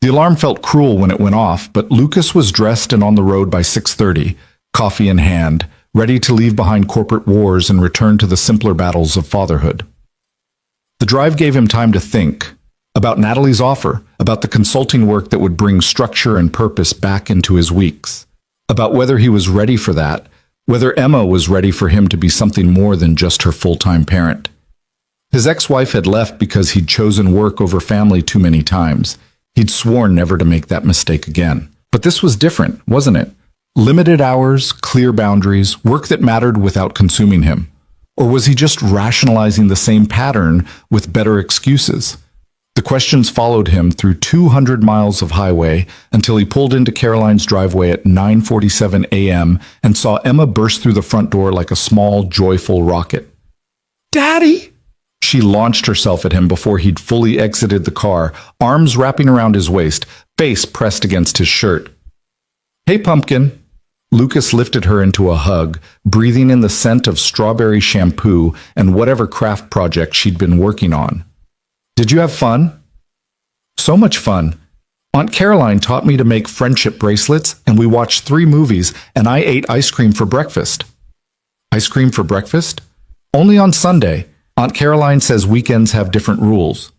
A: The alarm felt cruel when it went off, but Lucas was dressed and on the road by 6:30, coffee in hand, ready to leave behind corporate wars and return to the simpler battles of fatherhood. The drive gave him time to think, about Natalie's offer, about the consulting work that would bring structure and purpose back into his weeks, about whether he was ready for that, whether Emma was ready for him to be something more than just her full-time parent. His ex-wife had left because he'd chosen work over family too many times. He'd sworn never to make that mistake again. But this was different, wasn't it? Limited hours, clear boundaries, work that mattered without consuming him. Or was he just rationalizing the same pattern with better excuses? The questions followed him through 200 miles of highway until he pulled into Caroline's driveway at 9:47 a.m. and saw Emma burst through the front door like a small, joyful rocket. "Daddy!" She launched herself at him before he'd fully exited the car, arms wrapping around his waist, face pressed against his shirt. "Hey, Pumpkin." Lucas lifted her into a hug, breathing in the scent of strawberry shampoo and whatever craft project she'd been working on. "Did you have fun?" "So much fun. Aunt Caroline taught me to make friendship bracelets, and we watched 3 movies, and I ate ice cream for breakfast." "Ice cream for breakfast?" "Only on Sunday. Aunt Caroline says weekends have different rules."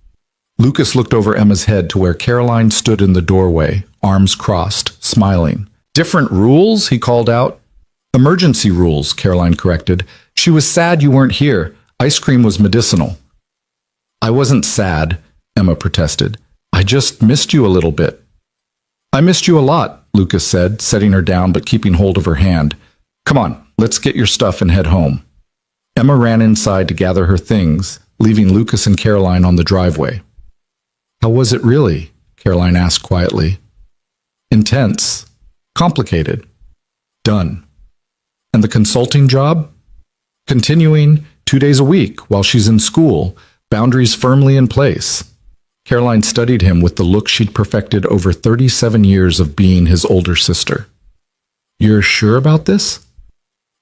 A: Lucas looked over Emma's head to where Caroline stood in the doorway, arms crossed, smiling. "Different rules?" he called out. "Emergency rules," Caroline corrected. "She was sad you weren't here. Ice cream was medicinal." "I wasn't sad," Emma protested. "I just missed you a little bit." "I missed you a lot," Lucas said, setting her down but keeping hold of her hand. "Come on, let's get your stuff and head home." Emma ran inside to gather her things, leaving Lucas and Caroline on the driveway. "How was it really?" Caroline asked quietly. "Intense. Complicated. Done." "And the consulting job?" "Continuing 2 days a week while she's in school, boundaries firmly in place." Caroline studied him with the look she'd perfected over 37 years of being his older sister. "You're sure about this?"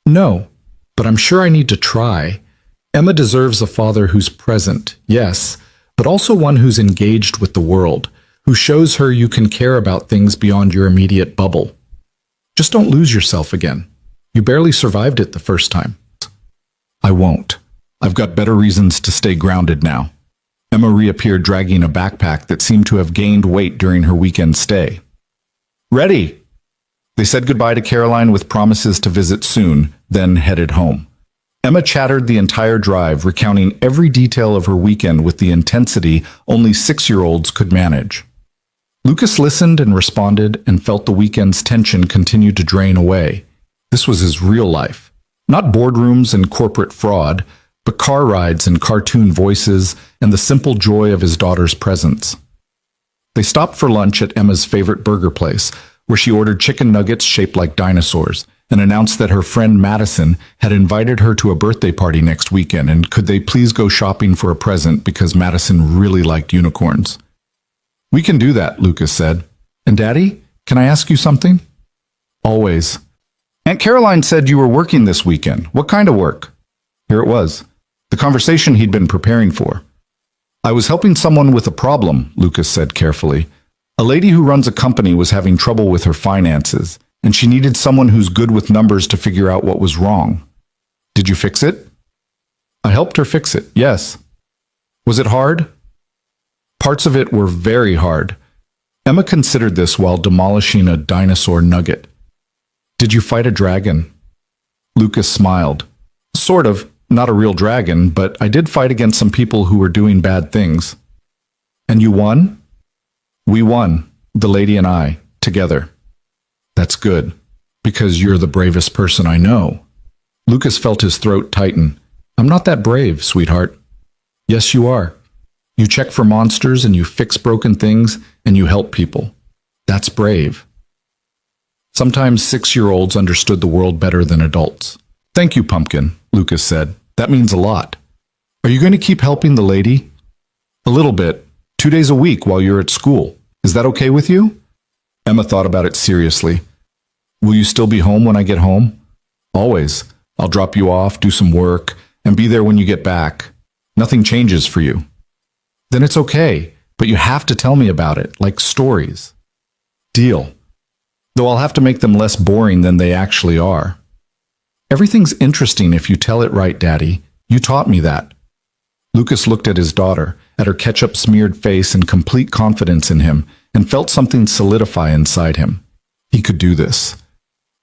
A: "No, but I'm sure I need to try. Emma deserves a father who's present, yes, but also one who's engaged with the world, who shows her you can care about things beyond your immediate bubble. Just don't lose yourself again. You barely survived it the first time." "I won't. I've got better reasons to stay grounded now." Emma reappeared dragging a backpack that seemed to have gained weight during her weekend stay. "Ready!" They said goodbye to Caroline with promises to visit soon, then headed home. Emma chattered the entire drive, recounting every detail of her weekend with the intensity only 6-year-olds could manage. Lucas listened and responded and felt the weekend's tension continue to drain away. This was his real life. Not boardrooms and corporate fraud, but car rides and cartoon voices and the simple joy of his daughter's presence. They stopped for lunch at Emma's favorite burger place, where she ordered chicken nuggets shaped like dinosaurs and announced that her friend Madison had invited her to a birthday party next weekend and could they please go shopping for a present because Madison really liked unicorns. "We can do that," Lucas said. "And Daddy, can I ask you something?" "Always." "Aunt Caroline said you were working this weekend. What kind of work?" Here it was, the conversation he'd been preparing for. "I was helping someone with a problem," Lucas said carefully. "A lady who runs a company was having trouble with her finances, and she needed someone who's good with numbers to figure out what was wrong. Did you fix it?" "I helped her fix it, yes." "Was it hard?" "Parts of it were very hard." Emma considered this while demolishing a dinosaur nugget. "Did you fight a dragon?" Lucas smiled. "Sort of. Not a real dragon, but I did fight against some people who were doing bad things." "And you won?" "We won, the lady and I, together." "That's good, because you're the bravest person I know." Lucas felt his throat tighten. "I'm not that brave, sweetheart." "Yes, you are. You check for monsters and you fix broken things and you help people. That's brave." Sometimes 6-year-olds understood the world better than adults. "Thank you, Pumpkin," Lucas said. "That means a lot. Are you going to keep helping the lady?" "A little bit. 2 days a week while you're at school. Is that okay with you?" Emma thought about it seriously. "Will you still be home when I get home?" "Always. I'll drop you off, do some work, and be there when you get back. Nothing changes for you." "Then it's okay, but you have to tell me about it, like stories." "Deal. Though I'll have to make them less boring than they actually are." "Everything's interesting if you tell it right, Daddy. You taught me that." Lucas looked at his daughter, at her ketchup-smeared face and complete confidence in him, and felt something solidify inside him. He could do this.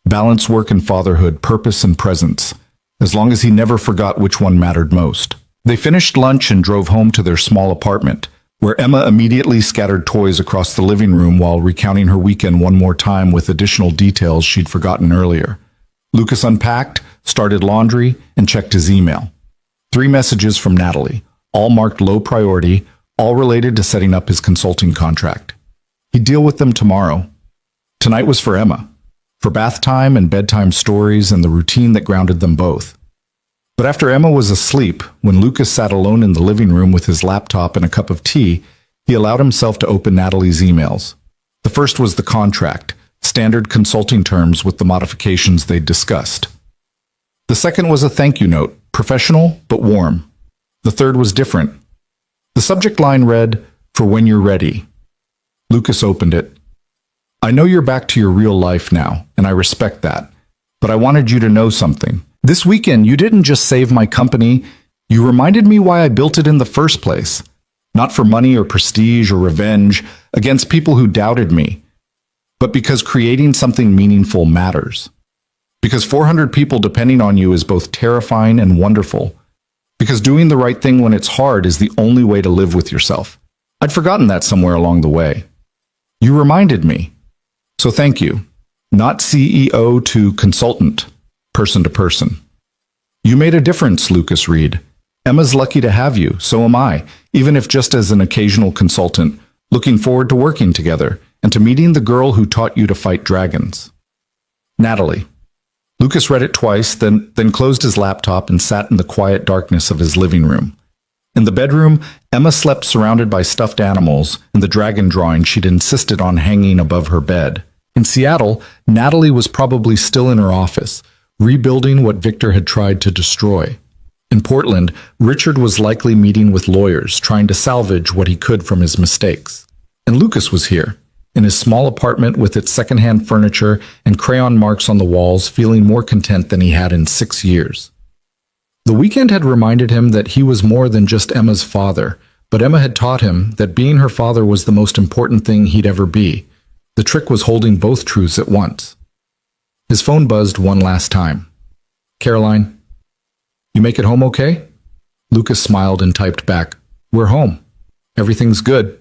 A: Balance work and fatherhood, purpose and presence, as long as he never forgot which one mattered most. They finished lunch and drove home to their small apartment, where Emma immediately scattered toys across the living room while recounting her weekend one more time with additional details she'd forgotten earlier. Lucas unpacked, started laundry, and checked his email. 3 messages from Natalie, all marked low priority, all related to setting up his consulting contract. He'd deal with them tomorrow. Tonight was for Emma, for bath time and bedtime stories and the routine that grounded them both. But after Emma was asleep, when Lucas sat alone in the living room with his laptop and a cup of tea, he allowed himself to open Natalie's emails. The first was the contract, standard consulting terms with the modifications they'd discussed. The second was a thank you note, professional but warm. The third was different. The subject line read, "For when you're ready." Lucas opened it. "I know you're back to your real life now, and I respect that, but I wanted you to know something. This weekend, you didn't just save my company, you reminded me why I built it in the first place. Not for money or prestige or revenge against people who doubted me, but because creating something meaningful matters. Because 400 people depending on you is both terrifying and wonderful. Because doing the right thing when it's hard is the only way to live with yourself. I'd forgotten that somewhere along the way. You reminded me. So thank you. Not CEO to consultant, person to person. You made a difference, Lucas Reed. Emma's lucky to have you, so am I, even if just as an occasional consultant, looking forward to working together and to meeting the girl who taught you to fight dragons. Natalie." Lucas read it twice, then closed his laptop and sat in the quiet darkness of his living room. In the bedroom, Emma slept surrounded by stuffed animals and the dragon drawing she'd insisted on hanging above her bed. In Seattle, Natalie was probably still in her office, rebuilding what Victor had tried to destroy. In Portland, Richard was likely meeting with lawyers, trying to salvage what he could from his mistakes. And Lucas was here, in his small apartment with its secondhand furniture and crayon marks on the walls, feeling more content than he had in 6 years. The weekend had reminded him that he was more than just Emma's father, but Emma had taught him that being her father was the most important thing he'd ever be. The trick was holding both truths at once. His phone buzzed one last time. "Caroline, you make it home okay?" Lucas smiled and typed back, "We're home. Everything's good.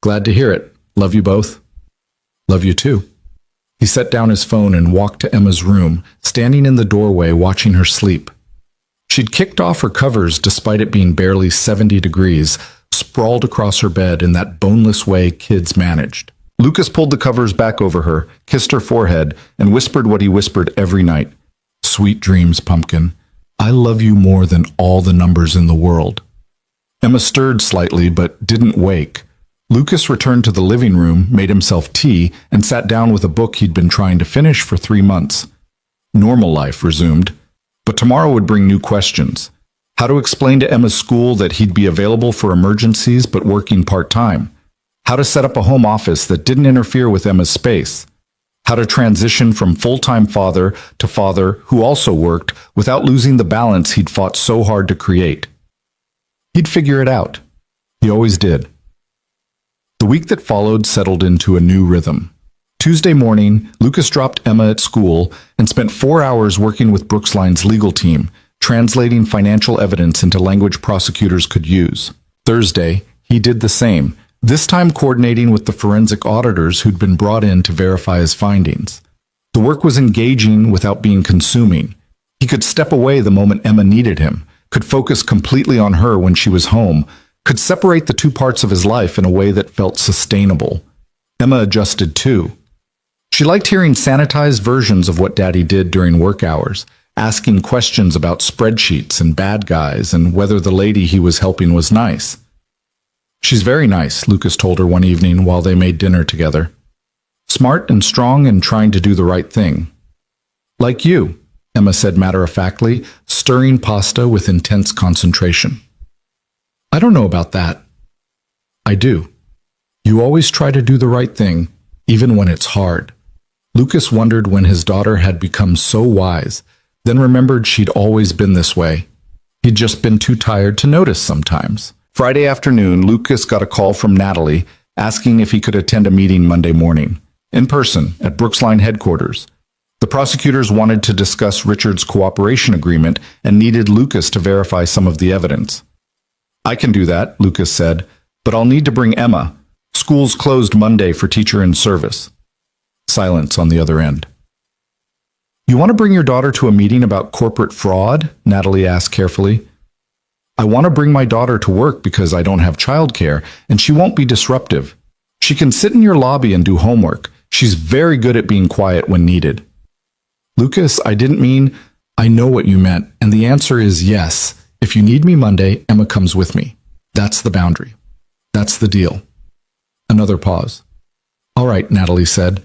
A: Glad to hear it. Love you both." "Love you too." He set down his phone and walked to Emma's room, standing in the doorway watching her sleep. She'd kicked off her covers despite it being barely 70 degrees, sprawled across her bed in that boneless way kids managed. Lucas pulled the covers back over her, kissed her forehead, and whispered what he whispered every night. "Sweet dreams, pumpkin. I love you more than all the numbers in the world." Emma stirred slightly, but didn't wake. Lucas returned to the living room, made himself tea, and sat down with a book he'd been trying to finish for 3 months. Normal life resumed, but tomorrow would bring new questions. How to explain to Emma's school that he'd be available for emergencies but working part-time. How to set up a home office that didn't interfere with Emma's space. How to transition from full-time father to father who also worked without losing the balance he'd fought so hard to create. He'd figure it out. He always did. The week that followed settled into a new rhythm. Tuesday morning, Lucas dropped Emma at school and spent 4 hours working with Brooksline's legal team, translating financial evidence into language prosecutors could use. Thursday, he did the same, this time coordinating with the forensic auditors who'd been brought in to verify his findings. The work was engaging without being consuming. He could step away the moment Emma needed him, could focus completely on her when she was home, could separate the two parts of his life in a way that felt sustainable. Emma adjusted too. She liked hearing sanitized versions of what Daddy did during work hours, asking questions about spreadsheets and bad guys and whether the lady he was helping was nice. "She's very nice," Lucas told her one evening while they made dinner together. "Smart and strong and trying to do the right thing." "Like you," Emma said matter-of-factly, stirring pasta with intense concentration. "I don't know about that." "I do. You always try to do the right thing, even when it's hard." Lucas wondered when his daughter had become so wise, then remembered she'd always been this way. He'd just been too tired to notice sometimes. Friday afternoon, Lucas got a call from Natalie asking if he could attend a meeting Monday morning, in person, at Brooksline headquarters. The prosecutors wanted to discuss Richard's cooperation agreement and needed Lucas to verify some of the evidence. "I can do that," Lucas said, "but I'll need to bring Emma. School's closed Monday for teacher in service." Silence on the other end. "You want to bring your daughter to a meeting about corporate fraud?" Natalie asked carefully. "I want to bring my daughter to work because I don't have childcare, and she won't be disruptive. She can sit in your lobby and do homework. She's very good at being quiet when needed." "Lucas, I didn't mean—" "I know what you meant, and the answer is yes. If you need me Monday, Emma comes with me. That's the boundary. That's the deal." Another pause. "All right," Natalie said.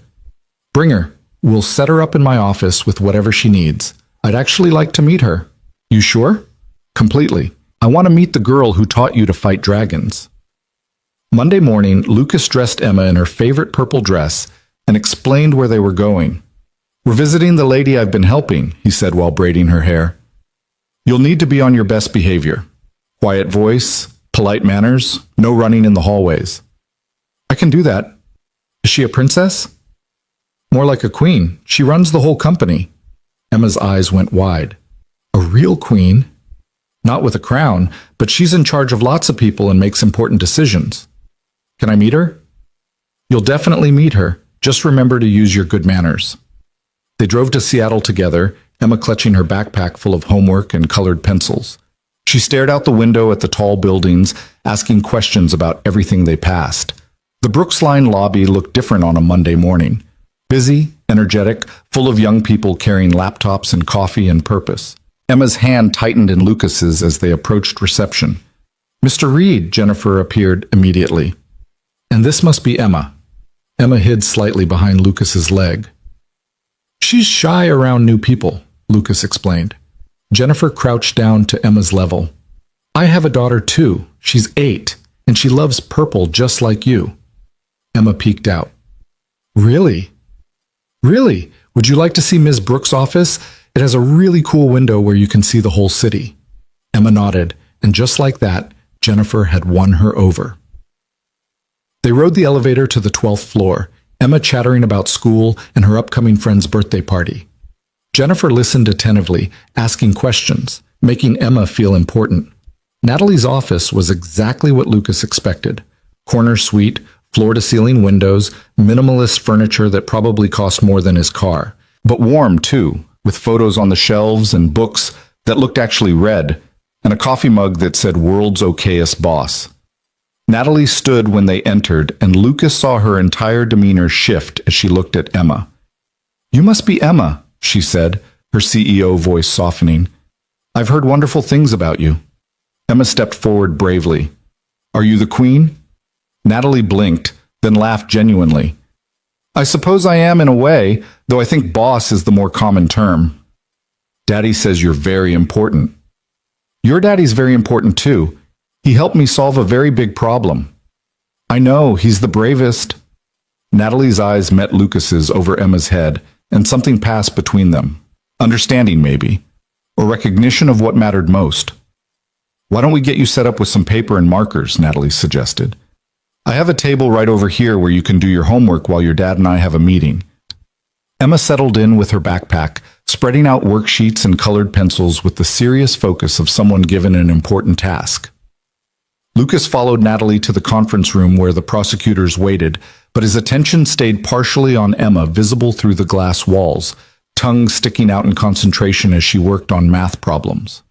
A: "Bring her. We'll set her up in my office with whatever she needs. I'd actually like to meet her." "You sure?" "Completely. I want to meet the girl who taught you to fight dragons." Monday morning, Lucas dressed Emma in her favorite purple dress and explained where they were going. "We're visiting the lady I've been helping," he said while braiding her hair. "You'll need to be on your best behavior. Quiet voice, polite manners, no running in the hallways." "I can do that." "Is she a princess?" "More like a queen. She runs the whole company." Emma's eyes went wide. "A real queen?" "Not with a crown, but she's in charge of lots of people and makes important decisions." "Can I meet her?" "You'll definitely meet her. Just remember to use your good manners." They drove to Seattle together, Emma clutching her backpack full of homework and colored pencils. She stared out the window at the tall buildings, asking questions about everything they passed. The Brooksline lobby looked different on a Monday morning. Busy, energetic, full of young people carrying laptops and coffee and purpose. Emma's hand tightened in Lucas's as they approached reception. "Mr. Reed," Jennifer appeared immediately. "And this must be Emma." Emma hid slightly behind Lucas's leg. "She's shy around new people," Lucas explained. Jennifer crouched down to Emma's level. "I have a daughter too. She's 8, and she loves purple just like you." Emma peeked out. "Really? Really? Would you like to see Ms. Brooks' office? It has a really cool window where you can see the whole city." Emma nodded, and just like that, Jennifer had won her over. They rode the elevator to the 12th floor, Emma chattering about school and her upcoming friend's birthday party. Jennifer listened attentively, asking questions, making Emma feel important. Natalie's office was exactly what Lucas expected. Corner suite, floor-to-ceiling windows, minimalist furniture that probably cost more than his car. But warm, too, with photos on the shelves and books that looked actually read, and a coffee mug that said "World's Okayest Boss." Natalie stood when they entered, and Lucas saw her entire demeanor shift as she looked at Emma. "You must be Emma," she said, her CEO voice softening. "I've heard wonderful things about you." Emma stepped forward bravely. "Are you the queen?" Natalie blinked, then laughed genuinely. "I suppose I am in a way, though I think boss is the more common term." "Daddy says you're very important." "Your daddy's very important too. He helped me solve a very big problem." "I know, he's the bravest." Natalie's eyes met Lucas's over Emma's head, and something passed between them. Understanding, maybe, or recognition of what mattered most. "Why don't we get you set up with some paper and markers?" Natalie suggested. "I have a table right over here where you can do your homework while your dad and I have a meeting." Emma settled in with her backpack, spreading out worksheets and colored pencils with the serious focus of someone given an important task. Lucas followed Natalie to the conference room where the prosecutors waited, but his attention stayed partially on Emma, visible through the glass walls, tongue sticking out in concentration as she worked on math problems.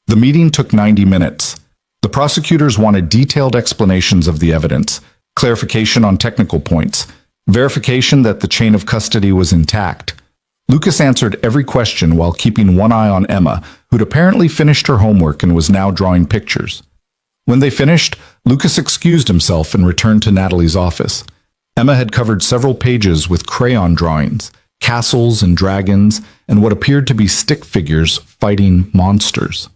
A: The meeting took 90 minutes. The prosecutors wanted detailed explanations of the evidence, clarification on technical points, verification that the chain of custody was intact. Lucas answered every question while keeping one eye on Emma, who'd apparently finished her homework and was now drawing pictures. When they finished, Lucas excused himself and returned to Natalie's office. Emma had covered several pages with crayon drawings, castles and dragons, and what appeared to be stick figures fighting monsters.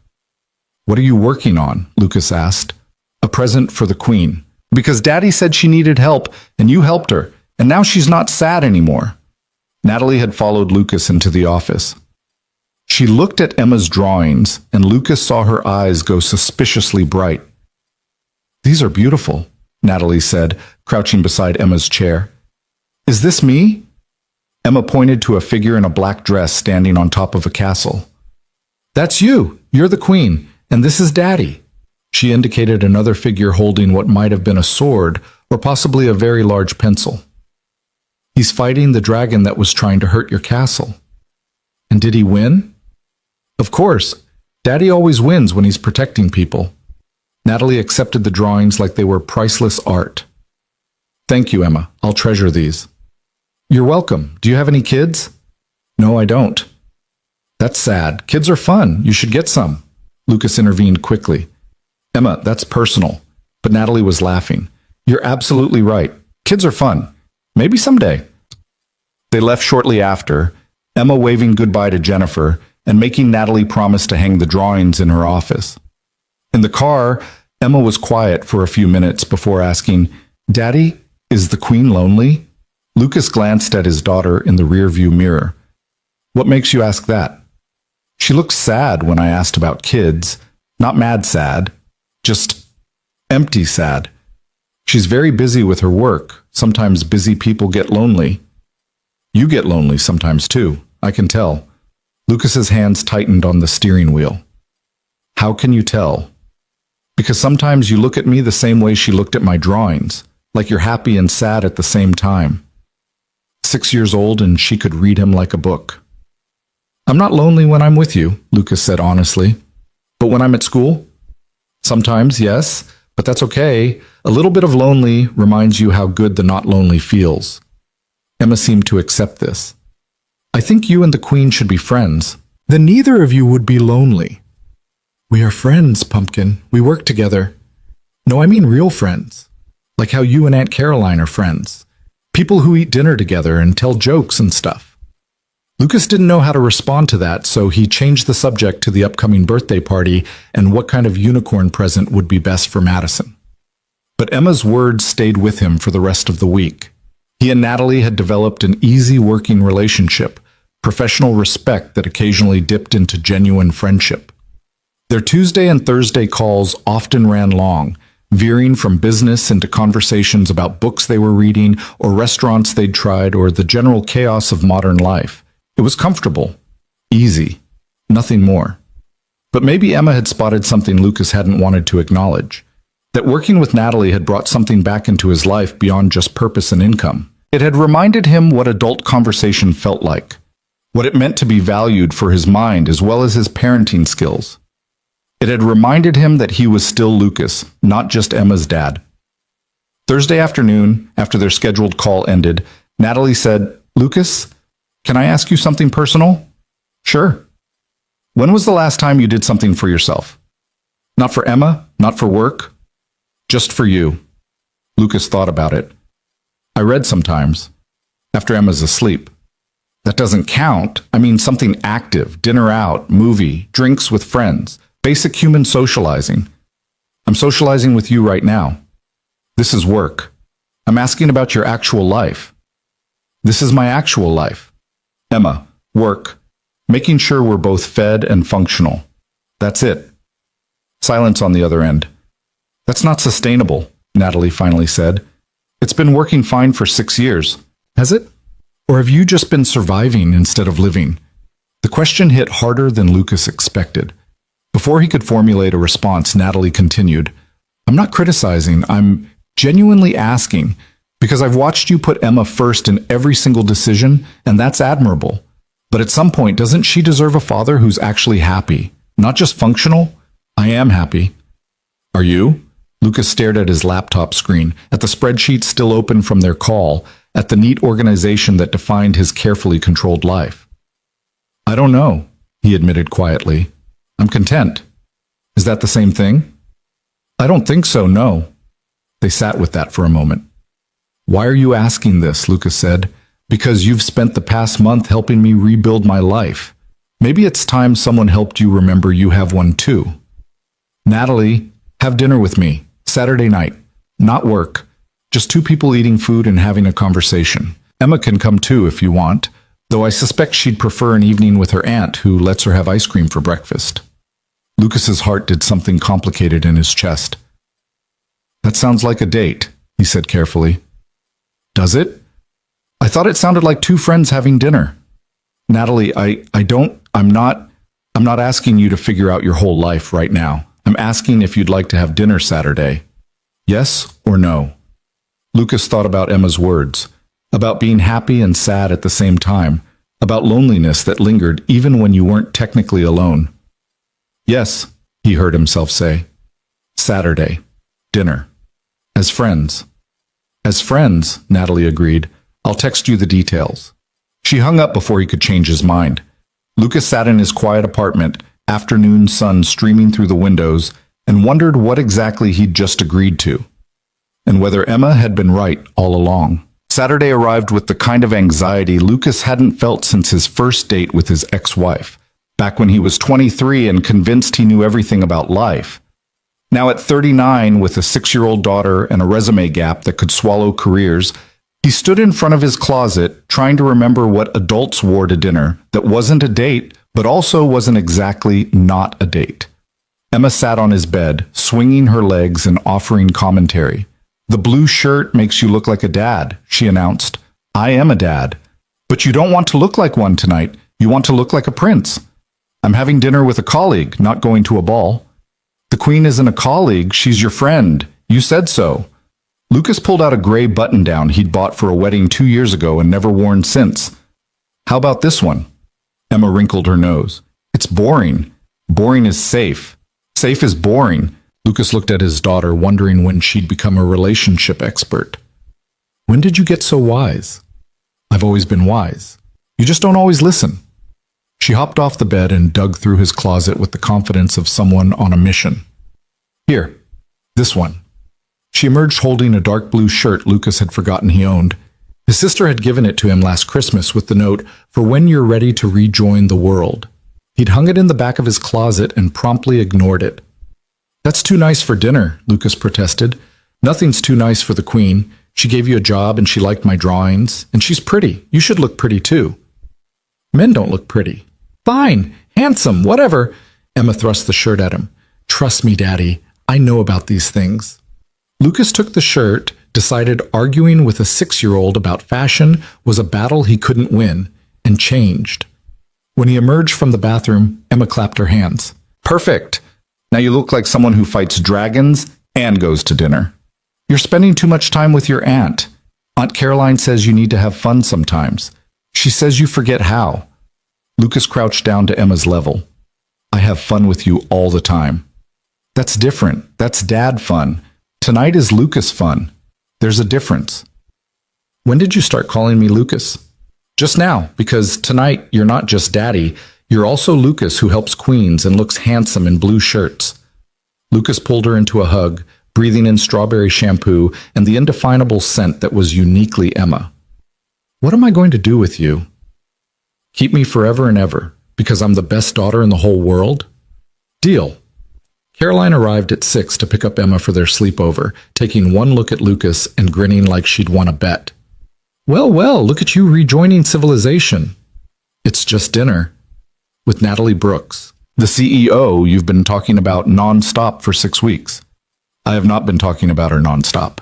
A: "What are you working on?" Lucas asked. "A present for the Queen. Because Daddy said she needed help, and you helped her, and now she's not sad anymore." Natalie had followed Lucas into the office. She looked at Emma's drawings, and Lucas saw her eyes go suspiciously bright. These are beautiful, Natalie said, crouching beside Emma's chair. Is this me? Emma pointed to a figure in a black dress standing on top of a castle. That's you. You're the queen, and this is Daddy. She indicated another figure holding what might have been a sword or possibly a very large pencil. He's fighting the dragon that was trying to hurt your castle. And did he win? Of course. Daddy always wins when he's protecting people. Natalie accepted the drawings like they were priceless art. Thank you, Emma. I'll treasure these. You're welcome. Do you have any kids? No, I don't. That's sad. Kids are fun. You should get some. Lucas intervened quickly. Emma, that's personal. But Natalie was laughing. You're absolutely right. Kids are fun. Maybe someday. They left shortly after, Emma waving goodbye to Jennifer and making Natalie promise to hang the drawings in her office. In the car, Emma was quiet for a few minutes before asking, Daddy, is the queen lonely? Lucas glanced at his daughter in the rearview mirror. What makes you ask that? She looked sad when I asked about kids, not mad sad, just empty sad. She's very busy with her work. Sometimes busy people get lonely. You get lonely sometimes too, I can tell. Lucas's hands tightened on the steering wheel. How can you tell? Because sometimes you look at me the same way she looked at my drawings, like you're happy and sad at the same time. 6 years old and she could read him like a book. I'm not lonely when I'm with you, Lucas said honestly. But when I'm at school? Sometimes, yes, but that's okay. A little bit of lonely reminds you how good the not lonely feels. Emma seemed to accept this. I think you and the queen should be friends. Then neither of you would be lonely. We are friends, Pumpkin. We work together. No, I mean real friends. Like how you and Aunt Caroline are friends. People who eat dinner together and tell jokes and stuff. Lucas didn't know how to respond to that, so he changed the subject to the upcoming birthday party and what kind of unicorn present would be best for Madison. But Emma's words stayed with him for the rest of the week. He and Natalie had developed an easy working relationship, professional respect that occasionally dipped into genuine friendship. Their Tuesday and Thursday calls often ran long, veering from business into conversations about books they were reading or restaurants they'd tried or the general chaos of modern life. It was comfortable, easy, nothing more. But maybe Emma had spotted something Lucas hadn't wanted to acknowledge, that working with Natalie had brought something back into his life beyond just purpose and income. It had reminded him what adult conversation felt like, what it meant to be valued for his mind as well as his parenting skills. It had reminded him that he was still Lucas, not just Emma's dad. Thursday afternoon, after their scheduled call ended, Natalie said, Lucas, can I ask you something personal? Sure. When was the last time you did something for yourself? Not for Emma, not for work, just for you. Lucas thought about it. I read sometimes, after Emma's asleep. That doesn't count. I mean something active, dinner out, movie, drinks with friends, basic human socializing. I'm socializing with you right now. This is work. I'm asking about your actual life. This is my actual life. Emma, work, making sure we're both fed and functional. That's it. Silence on the other end. That's not sustainable, Natalie finally said. It's been working fine for 6 years. Has it? Or have you just been surviving instead of living? The question hit harder than Lucas expected. Before he could formulate a response, Natalie continued, I'm not criticizing, I'm genuinely asking, because I've watched you put Emma first in every single decision, and that's admirable. But at some point, doesn't she deserve a father who's actually happy, not just functional? I am happy. Are you? Lucas stared at his laptop screen, at the spreadsheet still open from their call, at the neat organization that defined his carefully controlled life. I don't know, he admitted quietly. I'm content. Is that the same thing? I don't think so, no. They sat with that for a moment. Why are you asking this? Lucas said. Because you've spent the past month helping me rebuild my life. Maybe it's time someone helped you remember you have one too. Natalie, have dinner with me. Saturday night. Not work. Just two people eating food and having a conversation. Emma can come too if you want, though I suspect she'd prefer an evening with her aunt who lets her have ice cream for breakfast. Lucas's heart did something complicated in his chest. That sounds like a date, he said carefully. Does it? I thought it sounded like two friends having dinner. Natalie, I'm not asking you to figure out your whole life right now. I'm asking if you'd like to have dinner Saturday. Yes or no? Lucas thought about Emma's words, about being happy and sad at the same time, about loneliness that lingered even when you weren't technically alone. Yes, he heard himself say. Saturday. Dinner. As friends. As friends, Natalie agreed. I'll text you the details. She hung up before he could change his mind. Lucas sat in his quiet apartment, afternoon sun streaming through the windows, and wondered what exactly he'd just agreed to, and whether Emma had been right all along. Saturday arrived with the kind of anxiety Lucas hadn't felt since his first date with his ex-wife, back when he was 23 and convinced he knew everything about life. Now at 39, with a 6-year-old daughter and a resume gap that could swallow careers, he stood in front of his closet, trying to remember what adults wore to dinner that wasn't a date, but also wasn't exactly not a date. Emma sat on his bed, swinging her legs and offering commentary. The blue shirt makes you look like a dad, she announced. I am a dad. But you don't want to look like one tonight. You want to look like a prince. I'm having dinner with a colleague, not going to a ball. The queen isn't a colleague, she's your friend. You said so. Lucas pulled out a gray button-down he'd bought for a wedding 2 years ago and never worn since. How about this one? Emma wrinkled her nose. It's boring. Boring is safe. Safe is boring. Lucas looked at his daughter, wondering when she'd become a relationship expert. When did you get so wise? I've always been wise. You just don't always listen. She hopped off the bed and dug through his closet with the confidence of someone on a mission. Here, this one. She emerged holding a dark blue shirt Lucas had forgotten he owned. His sister had given it to him last Christmas with the note, "For when you're ready to rejoin the world." He'd hung it in the back of his closet and promptly ignored it. That's too nice for dinner, Lucas protested. Nothing's too nice for the queen. She gave you a job and she liked my drawings. And she's pretty. You should look pretty too. Men don't look pretty. Fine, handsome, whatever. Emma thrust the shirt at him. Trust me, Daddy. I know about these things. Lucas took the shirt, decided arguing with a 6-year-old about fashion was a battle he couldn't win, and changed. When he emerged from the bathroom, Emma clapped her hands. Perfect. Now you look like someone who fights dragons and goes to dinner. You're spending too much time with your aunt. Aunt Caroline says you need to have fun sometimes. She says you forget how. Lucas crouched down to Emma's level. I have fun with you all the time. That's different. That's dad fun. Tonight is Lucas fun. There's a difference. When did you start calling me Lucas? Just now, because tonight you're not just Daddy, you're also Lucas who helps queens and looks handsome in blue shirts. Lucas pulled her into a hug, breathing in strawberry shampoo and the indefinable scent that was uniquely Emma. What am I going to do with you? Keep me forever and ever, because I'm the best daughter in the whole world? Deal. Caroline arrived at 6 to pick up Emma for their sleepover, taking one look at Lucas and grinning like she'd won a bet. Well, well, look at you rejoining civilization. It's just dinner. With Natalie Brooks, the CEO you've been talking about nonstop for 6 weeks. I have not been talking about her nonstop.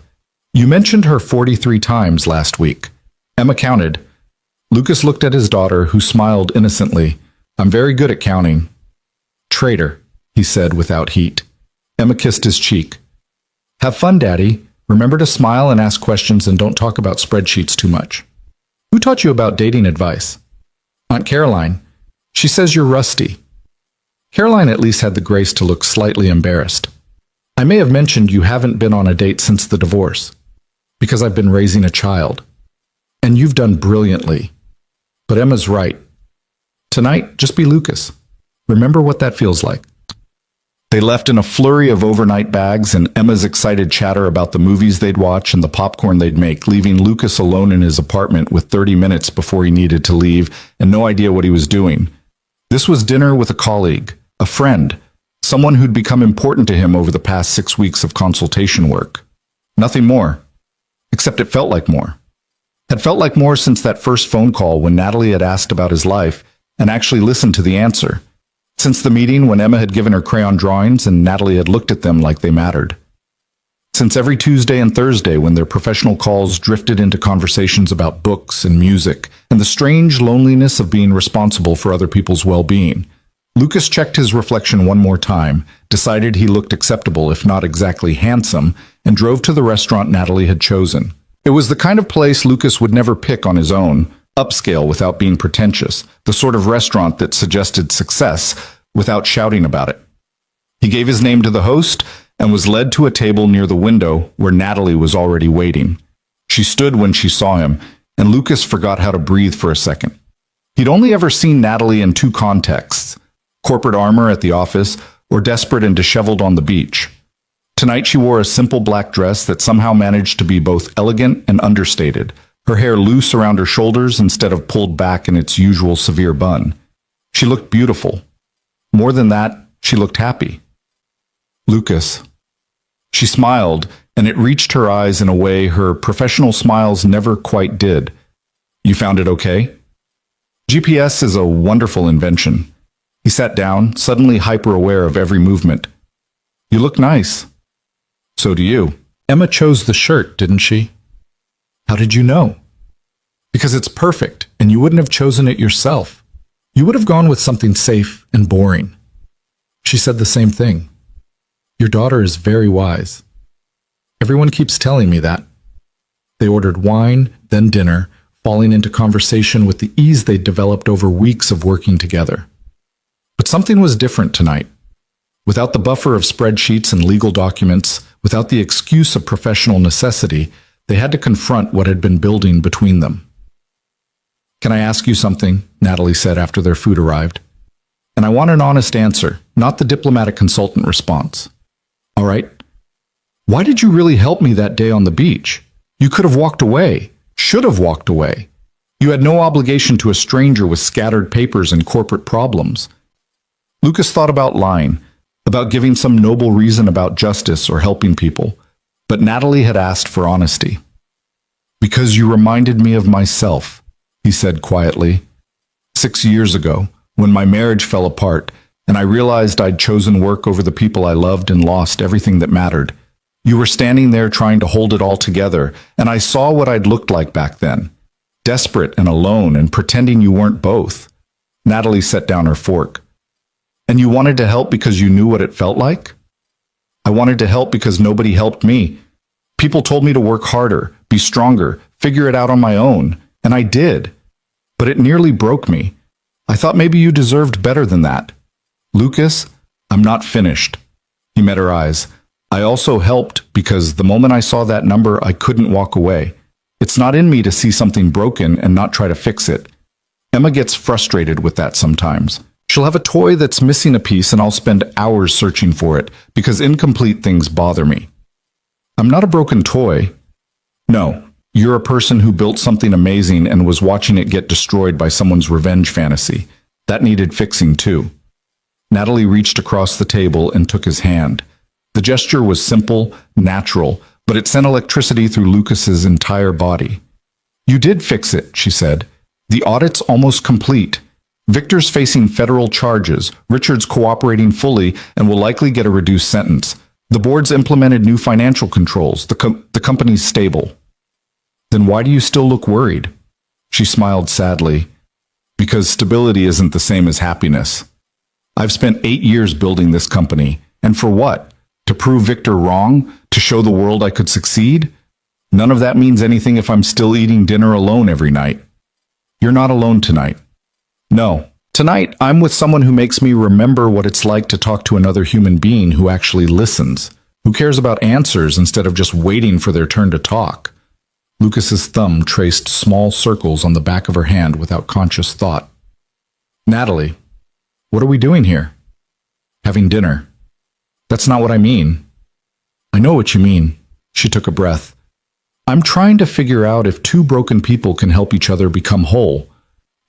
A: You mentioned her 43 times last week. Emma counted. Lucas looked at his daughter, who smiled innocently. I'm very good at counting. Traitor, he said without heat. Emma kissed his cheek. Have fun, Daddy. Remember to smile and ask questions and don't talk about spreadsheets too much. Who taught you about dating advice? Aunt Caroline. She says you're rusty. Caroline at least had the grace to look slightly embarrassed. I may have mentioned you haven't been on a date since the divorce, because I've been raising a child. And you've done brilliantly. But Emma's right. Tonight, just be Lucas. Remember what that feels like. They left in a flurry of overnight bags and Emma's excited chatter about the movies they'd watch and the popcorn they'd make, leaving Lucas alone in his apartment with 30 minutes before he needed to leave and no idea what he was doing. This was dinner with a colleague, a friend, someone who'd become important to him over the past 6 weeks of consultation work. Nothing more. Except it felt like more. Had felt like more since that first phone call when Natalie had asked about his life and actually listened to the answer. Since the meeting when Emma had given her crayon drawings and Natalie had looked at them like they mattered. since every Tuesday and Thursday when their professional calls drifted into conversations about books and music and the strange loneliness of being responsible for other people's well-being. Lucas checked his reflection one more time, decided he looked acceptable if not exactly handsome, and drove to the restaurant Natalie had chosen. It was the kind of place Lucas would never pick on his own, upscale without being pretentious, the sort of restaurant that suggested success without shouting about it. He gave his name to the host and was led to a table near the window where Natalie was already waiting. She stood when she saw him, and Lucas forgot how to breathe for a second. He'd only ever seen Natalie in two contexts: corporate armor at the office or desperate and disheveled on the beach. Tonight she wore a simple black dress that somehow managed to be both elegant and understated, her hair loose around her shoulders instead of pulled back in its usual severe bun. She looked beautiful. More than that, she looked happy. Lucas. She smiled, and it reached her eyes in a way her professional smiles never quite did. You found it okay? GPS is a wonderful invention. He sat down, suddenly hyper-aware of every movement. You look nice. So do you. Emma chose the shirt, didn't she? How did you know? Because it's perfect, and you wouldn't have chosen it yourself. You would have gone with something safe and boring. She said the same thing. Your daughter is very wise. Everyone keeps telling me that. They ordered wine, then dinner, falling into conversation with the ease they'd developed over weeks of working together. But something was different tonight. Without the buffer of spreadsheets and legal documents, without the excuse of professional necessity, they had to confront what had been building between them. Can I ask you something? Natalie said after their food arrived. And I want an honest answer, not the diplomatic consultant response. All right. Why did you really help me that day on the beach? You could have walked away, should have walked away. You had no obligation to a stranger with scattered papers and corporate problems. Lucas thought about lying, about giving some noble reason about justice or helping people, but Natalie had asked for honesty. Because you reminded me of myself, he said quietly. 6 years ago, when my marriage fell apart, and I realized I'd chosen work over the people I loved and lost everything that mattered. You were standing there trying to hold it all together, and I saw what I'd looked like back then. Desperate and alone and pretending you weren't both. Natalie set down her fork. And you wanted to help because you knew what it felt like? I wanted to help because nobody helped me. People told me to work harder, be stronger, figure it out on my own, and I did. But it nearly broke me. I thought maybe you deserved better than that. Lucas, I'm not finished. He met her eyes. I also helped because the moment I saw that number, I couldn't walk away. It's not in me to see something broken and not try to fix it. Emma gets frustrated with that sometimes. She'll have a toy that's missing a piece and I'll spend hours searching for it because incomplete things bother me. I'm not a broken toy. No, you're a person who built something amazing and was watching it get destroyed by someone's revenge fantasy. That needed fixing too. Natalie reached across the table and took his hand. The gesture was simple, natural, but it sent electricity through Lucas's entire body. You did fix it, she said. The audit's almost complete. Victor's facing federal charges, Richard's cooperating fully and will likely get a reduced sentence. The board's implemented new financial controls. The company's stable. Then why do you still look worried? She smiled sadly. Because stability isn't the same as happiness. I've spent 8 years building this company. And for what? To prove Victor wrong? To show the world I could succeed? None of that means anything if I'm still eating dinner alone every night. You're not alone tonight. No. Tonight, I'm with someone who makes me remember what it's like to talk to another human being who actually listens, who cares about answers instead of just waiting for their turn to talk. Lucas's thumb traced small circles on the back of her hand without conscious thought. Natalie, what are we doing here? Having dinner. That's not what I mean. I know what you mean. She took a breath. I'm trying to figure out if two broken people can help each other become whole,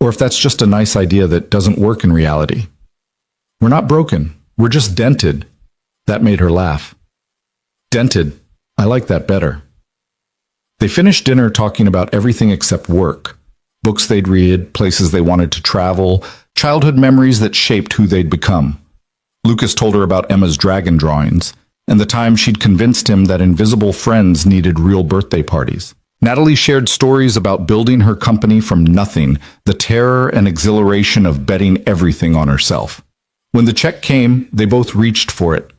A: or if that's just a nice idea that doesn't work in reality. We're not broken. We're just dented. That made her laugh. Dented. I like that better. They finished dinner talking about everything except work. Books they'd read, places they wanted to travel, childhood memories that shaped who they'd become. Lucas told her about Emma's dragon drawings. and the time she'd convinced him that invisible friends needed real birthday parties. Natalie shared stories about building her company from nothing, the terror and exhilaration of betting everything on herself. When the check came, they both reached for it.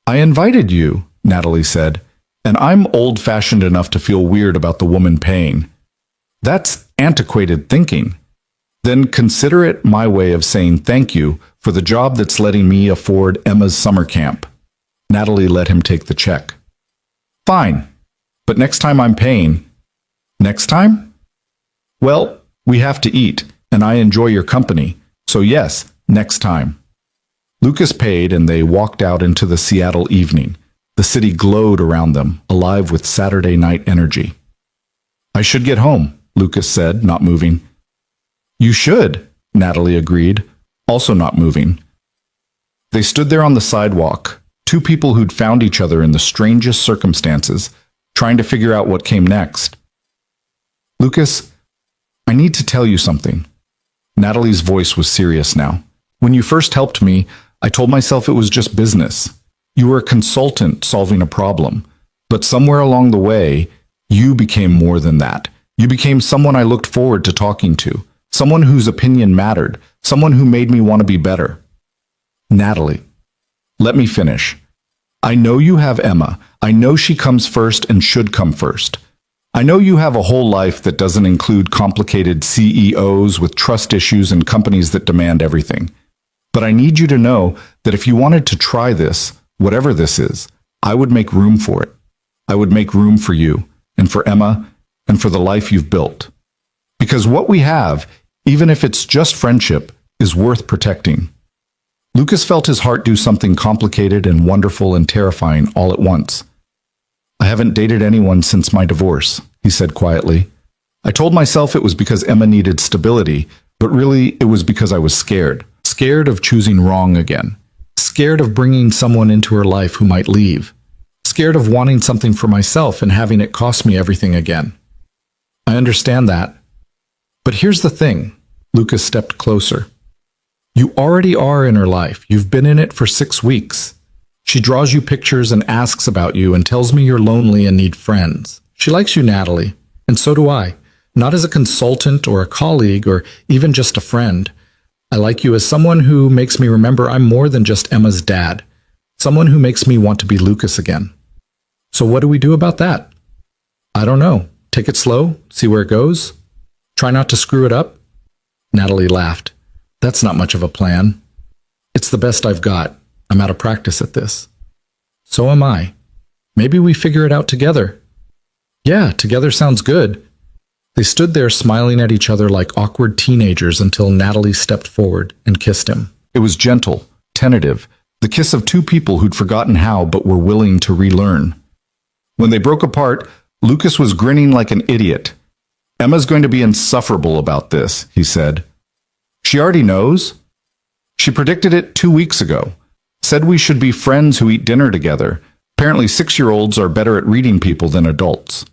A: "I invited you," Natalie said, "and I'm old-fashioned enough to feel weird about the woman paying." "That's antiquated thinking." "Then consider it my way of saying thank you for the job that's letting me afford Emma's summer camp." Natalie let him take the check. "Fine, but next time I'm paying." "Next time?" "Well, we have to eat, and I enjoy your company, so yes, next time." Lucas paid, and they walked out into the Seattle evening. The city glowed around them, alive with Saturday night energy. "I should get home," Lucas said, not moving. "You should," Natalie agreed, also not moving. They stood there on the sidewalk, two people who'd found each other in the strangest circumstances, trying to figure out what came next. "Lucas, I need to tell you something." Natalie's voice was serious now. "When you first helped me, I told myself it was just business. You were a consultant solving a problem. But somewhere along the way, you became more than that. You became someone I looked forward to talking to, someone whose opinion mattered, someone who made me want to be better." "Natalie, let me finish. I know you have Emma. I know she comes first and should come first. I know you have a whole life that doesn't include complicated CEOs with trust issues and companies that demand everything. But I need you to know that if you wanted to try this, whatever this is, I would make room for it. I would make room for you, and for Emma, and for the life you've built. Because what we have, even if it's just friendship, is worth protecting." Lucas felt his heart do something complicated and wonderful and terrifying all at once. "I haven't dated anyone since my divorce," he said quietly. "I told myself it was because Emma needed stability, but really it was because I was scared. Scared of choosing wrong again. Scared of bringing someone into her life who might leave. Scared of wanting something for myself and having it cost me everything again. I understand that. But here's the thing." Lucas stepped closer. "You already are in her life. You've been in it for 6 weeks. She draws you pictures and asks about you and tells me you're lonely and need friends. She likes you, Natalie, and so do I. Not as a consultant or a colleague or even just a friend. I like you as someone who makes me remember I'm more than just Emma's dad. Someone who makes me want to be Lucas again. So what do we do about that?" "I don't know. Take it slow, see where it goes. Try not to screw it up." Natalie laughed. "That's not much of a plan. It's the best I've got. I'm out of practice at this." "So am I. Maybe we figure it out together." "Yeah, together sounds good." They stood there smiling at each other like awkward teenagers until Natalie stepped forward and kissed him. It was gentle, tentative, the kiss of two people who'd forgotten how but were willing to relearn. When they broke apart, Lucas was grinning like an idiot. "Emma's going to be insufferable about this," he said. "She already knows. She predicted it 2 weeks ago. Said we should be friends who eat dinner together. Apparently 6-year-olds are better at reading people than adults.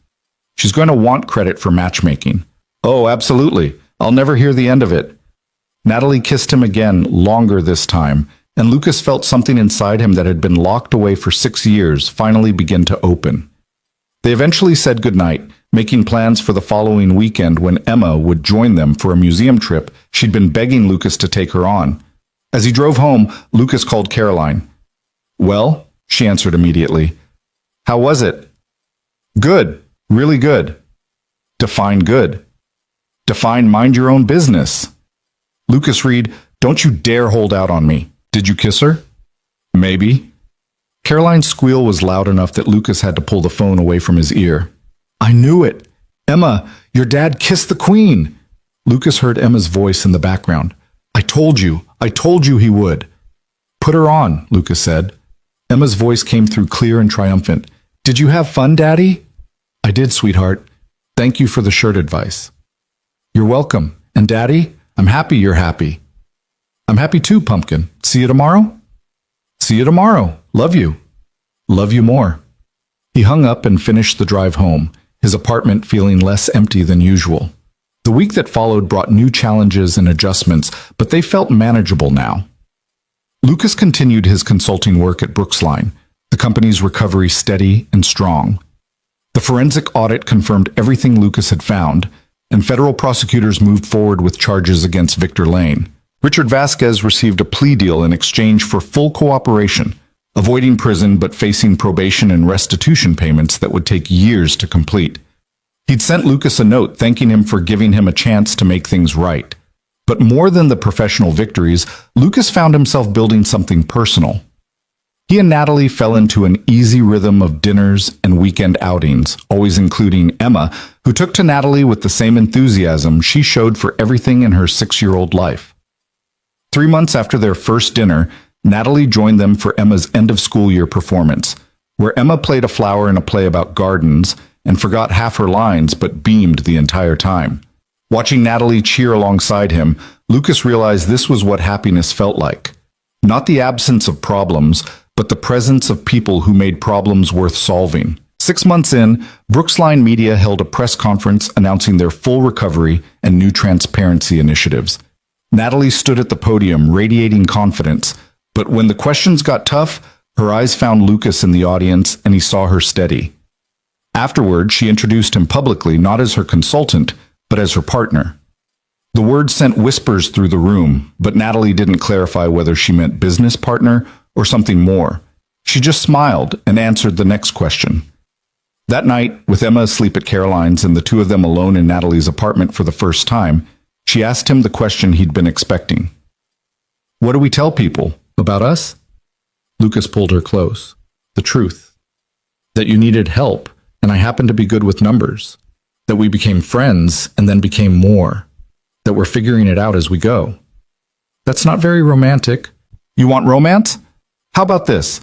A: She's going to want credit for matchmaking." "Oh, absolutely. I'll never hear the end of it." Natalie kissed him again, longer this time, and Lucas felt something inside him that had been locked away for 6 years finally begin to open. They eventually said goodnight, making plans for the following weekend when Emma would join them for a museum trip she'd been begging Lucas to take her on. As he drove home, Lucas called Caroline. "Well," she answered immediately. "How was it?" "Good. Really good." "Define good." "Define mind your own business." "Lucas Reed, don't you dare hold out on me. Did you kiss her?" "Maybe." Caroline's squeal was loud enough that Lucas had to pull the phone away from his ear. "I knew it. Emma, your dad kissed the Queen." Lucas heard Emma's voice in the background. I told you he would." "Put her on," Lucas said. Emma's voice came through clear and triumphant. "Did you have fun, Daddy?" "I did, sweetheart. Thank you for the shirt advice." "You're welcome. And Daddy, I'm happy you're happy." "I'm happy too, Pumpkin. See you tomorrow?" "See you tomorrow. Love you." "Love you more." He hung up and finished the drive home, his apartment feeling less empty than usual. The week that followed brought new challenges and adjustments, but they felt manageable now. Lucas continued his consulting work at Brooksline, the company's recovery steady and strong. The forensic audit confirmed everything Lucas had found, and federal prosecutors moved forward with charges against Victor Lane. Richard Vasquez received a plea deal in exchange for full cooperation, avoiding prison but facing probation and restitution payments that would take years to complete. He'd sent Lucas a note thanking him for giving him a chance to make things right. But more than the professional victories, Lucas found himself building something personal. He and Natalie fell into an easy rhythm of dinners and weekend outings, always including Emma, who took to Natalie with the same enthusiasm she showed for everything in her 6-year-old life. 3 months after their first dinner, Natalie joined them for Emma's end-of-school-year performance, where Emma played a flower in a play about gardens and forgot half her lines but beamed the entire time. Watching Natalie cheer alongside him, Lucas realized this was what happiness felt like. Not the absence of problems, but the presence of people who made problems worth solving. 6 months in, Brooksline Media held a press conference announcing their full recovery and new transparency initiatives. Natalie stood at the podium, radiating confidence, but when the questions got tough, her eyes found Lucas in the audience and he saw her steady. Afterward, she introduced him publicly, not as her consultant, but as her partner. The word sent whispers through the room, but Natalie didn't clarify whether she meant business partner or something more. She just smiled and answered the next question. That night, with Emma asleep at Caroline's and the two of them alone in Natalie's apartment for the first time, she asked him the question he'd been expecting. "What do we tell people about us?" Lucas pulled her close. "The truth. That you needed help, and I happened to be good with numbers. That we became friends and then became more. That we're figuring it out as we go." "That's not very romantic." "You want romance? How about this?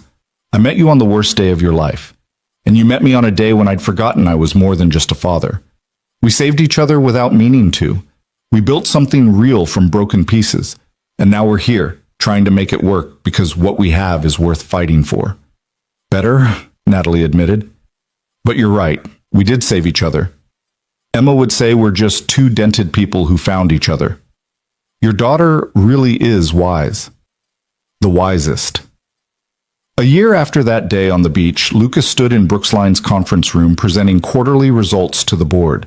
A: I met you on the worst day of your life, and you met me on a day when I'd forgotten I was more than just a father. We saved each other without meaning to. We built something real from broken pieces, and now we're here, trying to make it work because what we have is worth fighting for." "Better," Natalie admitted. "But you're right, we did save each other. Emma would say we're just two dented people who found each other. Your daughter really is wise. The wisest." A year after that day on the beach, Lucas stood in Brooksline's conference room presenting quarterly results to the board.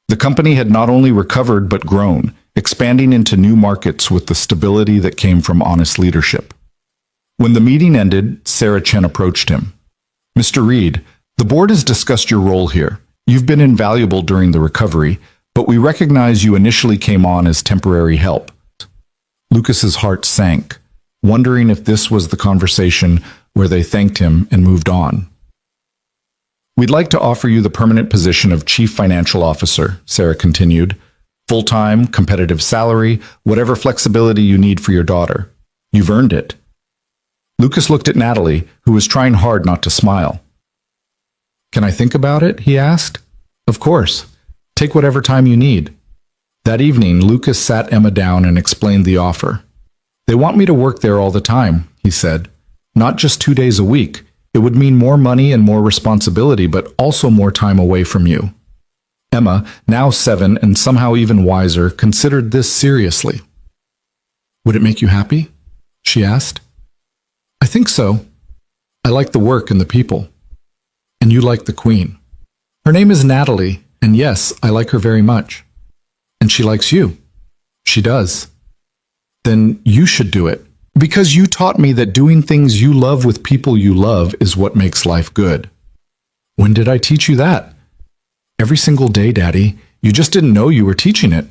A: The company had not only recovered but grown, expanding into new markets with the stability that came from honest leadership. When the meeting ended, Sarah Chen approached him. "Mr. Reed, the board has discussed your role here. You've been invaluable during the recovery, but we recognize you initially came on as temporary help." Lucas's heart sank, wondering if this was the conversation where they thanked him and moved on. "We'd like to offer you the permanent position of Chief Financial Officer," Sarah continued. "Full-time, competitive salary, whatever flexibility you need for your daughter. You've earned it." Lucas looked at Natalie, who was trying hard not to smile. "Can I think about it?" he asked. "Of course. Take whatever time you need." That evening, Lucas sat Emma down and explained the offer. "They want me to work there all the time," he said. "Not just 2 days a week. It would mean more money and more responsibility, but also more time away from you." Emma, now 7 and somehow even wiser, considered this seriously. "Would it make you happy?" she asked. "I think so. I like the work and the people. And you like the Queen. Her name is Natalie, and yes, I like her very much. And she likes you." "She does." "Then you should do it. Because you taught me that doing things you love with people you love is what makes life good." "When did I teach you that?" "Every single day, Daddy. You just didn't know you were teaching it."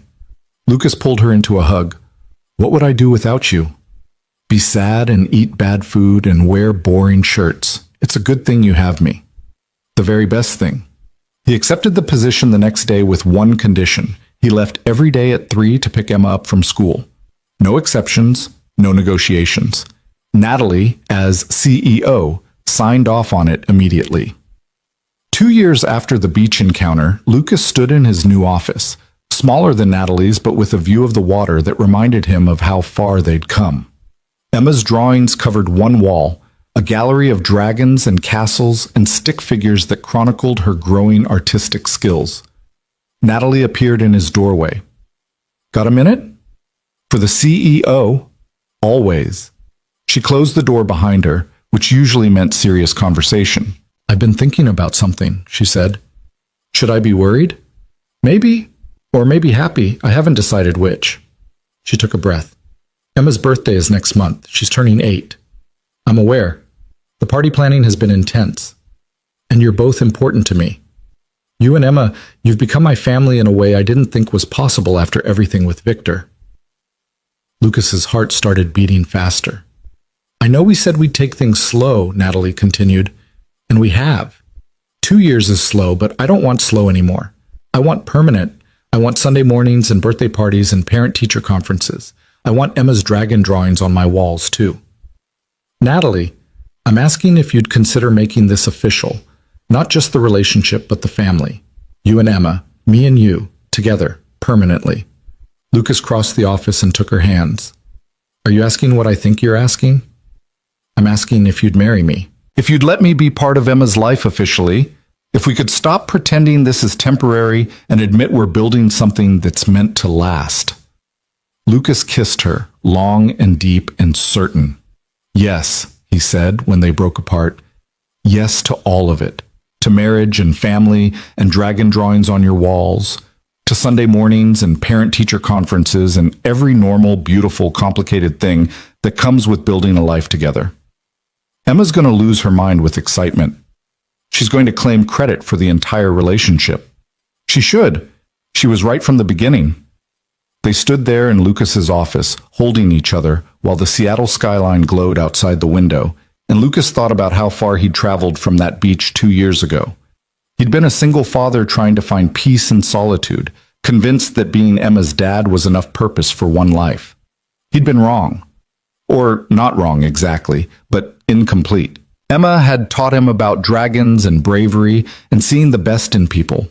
A: Lucas pulled her into a hug. "What would I do without you? Be sad and eat bad food and wear boring shirts. It's a good thing you have me. The very best thing." He accepted the position the next day with one condition. He left every day at 3 to pick Emma up from school. No exceptions. No negotiations. Natalie, as CEO, signed off on it immediately. 2 years after the beach encounter, Lucas stood in his new office, smaller than Natalie's but with a view of the water that reminded him of how far they'd come. Emma's drawings covered one wall, a gallery of dragons and castles and stick figures that chronicled her growing artistic skills. Natalie appeared in his doorway. "Got a minute?" "For the CEO, always." She closed the door behind her, which usually meant serious conversation. "I've been thinking about something," she said. "Should I be worried? Maybe, or maybe happy. I haven't decided which." She took a breath. "Emma's birthday is next month. She's turning 8. I'm aware. The party planning has been intense. And you're both important to me. You and Emma, you've become my family in a way I didn't think was possible after everything with Victor." Lucas's heart started beating faster. "I know we said we'd take things slow," Natalie continued, "and we have. 2 years is slow, but I don't want slow anymore. I want permanent. I want Sunday mornings and birthday parties and parent-teacher conferences. I want Emma's dragon drawings on my walls, too. Natalie, I'm asking if you'd consider making this official. Not just the relationship, but the family. You and Emma, me and you, together, permanently." Lucas crossed the office and took her hands. "Are you asking what I think you're asking?" "I'm asking if you'd marry me. If you'd let me be part of Emma's life officially. If we could stop pretending this is temporary and admit we're building something that's meant to last." Lucas kissed her, long and deep and certain. "Yes," he said when they broke apart. "Yes to all of it. To marriage and family and dragon drawings on your walls. To Sunday mornings and parent-teacher conferences and every normal, beautiful, complicated thing that comes with building a life together." Emma's going to lose her mind with excitement. She's going to claim credit for the entire relationship. She should. She was right from the beginning. They stood there in Lucas's office, holding each other, while the Seattle skyline glowed outside the window, and Lucas thought about how far he'd traveled from that beach 2 years ago. He'd been a single father trying to find peace and solitude, convinced that being Emma's dad was enough purpose for one life. He'd been wrong. Or not wrong exactly, but incomplete. Emma had taught him about dragons and bravery and seeing the best in people.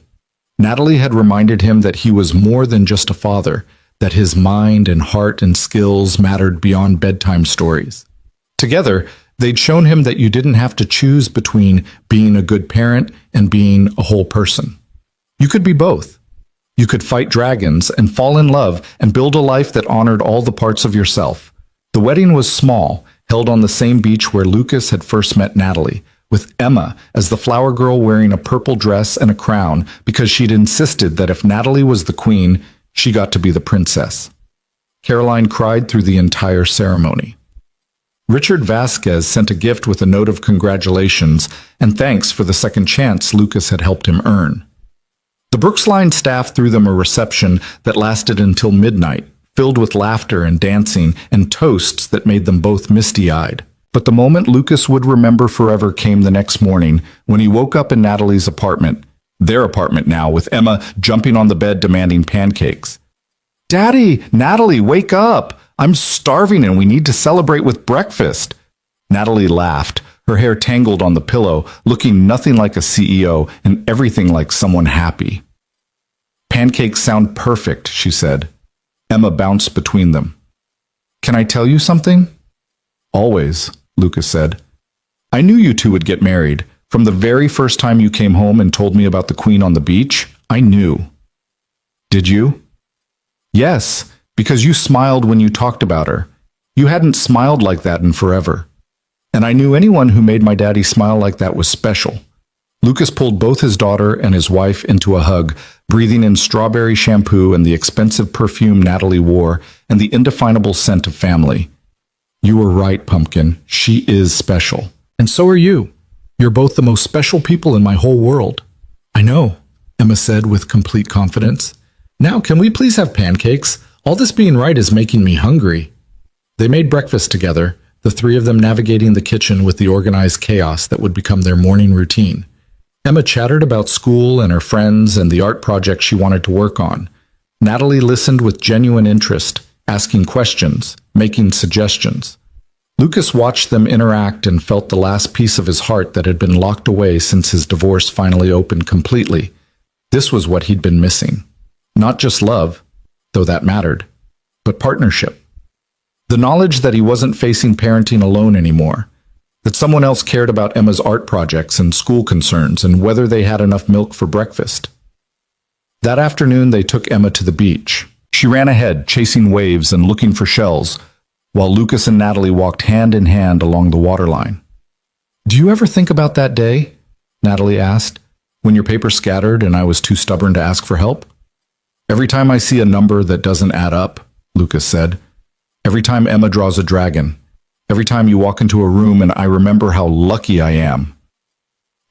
A: Natalie had reminded him that he was more than just a father, that his mind and heart and skills mattered beyond bedtime stories. Together, they'd shown him that you didn't have to choose between being a good parent and being a whole person. You could be both. You could fight dragons and fall in love and build a life that honored all the parts of yourself. The wedding was small, held on the same beach where Lucas had first met Natalie, with Emma as the flower girl wearing a purple dress and a crown because she'd insisted that if Natalie was the queen, she got to be the princess. Caroline cried through the entire ceremony. Richard Vasquez sent a gift with a note of congratulations and thanks for the second chance Lucas had helped him earn. The Brooksline staff threw them a reception that lasted until midnight, filled with laughter and dancing and toasts that made them both misty-eyed. But the moment Lucas would remember forever came the next morning when he woke up in Natalie's apartment, their apartment now, with Emma jumping on the bed demanding pancakes. "Daddy, Natalie, wake up! I'm starving and we need to celebrate with breakfast." Natalie laughed, her hair tangled on the pillow, looking nothing like a CEO and everything like someone happy. "Pancakes sound perfect," she said. Emma bounced between them. "Can I tell you something?" "Always," Lucas said. "I knew you two would get married. From the very first time you came home and told me about the queen on the beach, I knew." "Did you?" "Yes, because you smiled when you talked about her. You hadn't smiled like that in forever. And I knew anyone who made my daddy smile like that was special." Lucas pulled both his daughter and his wife into a hug, breathing in strawberry shampoo and the expensive perfume Natalie wore and the indefinable scent of family. "You were right, Pumpkin. She is special. And so are you. You're both the most special people in my whole world." "I know," Emma said with complete confidence. "Now, can we please have pancakes? All this being right is making me hungry." They made breakfast together, the three of them navigating the kitchen with the organized chaos that would become their morning routine. Emma chattered about school and her friends and the art project she wanted to work on. Natalie listened with genuine interest, asking questions, making suggestions. Lucas watched them interact and felt the last piece of his heart that had been locked away since his divorce finally opened completely. This was what he'd been missing. Not just love, though that mattered, but partnership. The knowledge that he wasn't facing parenting alone anymore, that someone else cared about Emma's art projects and school concerns and whether they had enough milk for breakfast. That afternoon, they took Emma to the beach. She ran ahead, chasing waves and looking for shells, while Lucas and Natalie walked hand in hand along the waterline. Do you ever think about that day? Natalie asked, when your paper scattered and I was too stubborn to ask for help? Every time I see a number that doesn't add up, Lucas said. Every time Emma draws a dragon. Every time you walk into a room and I remember how lucky I am.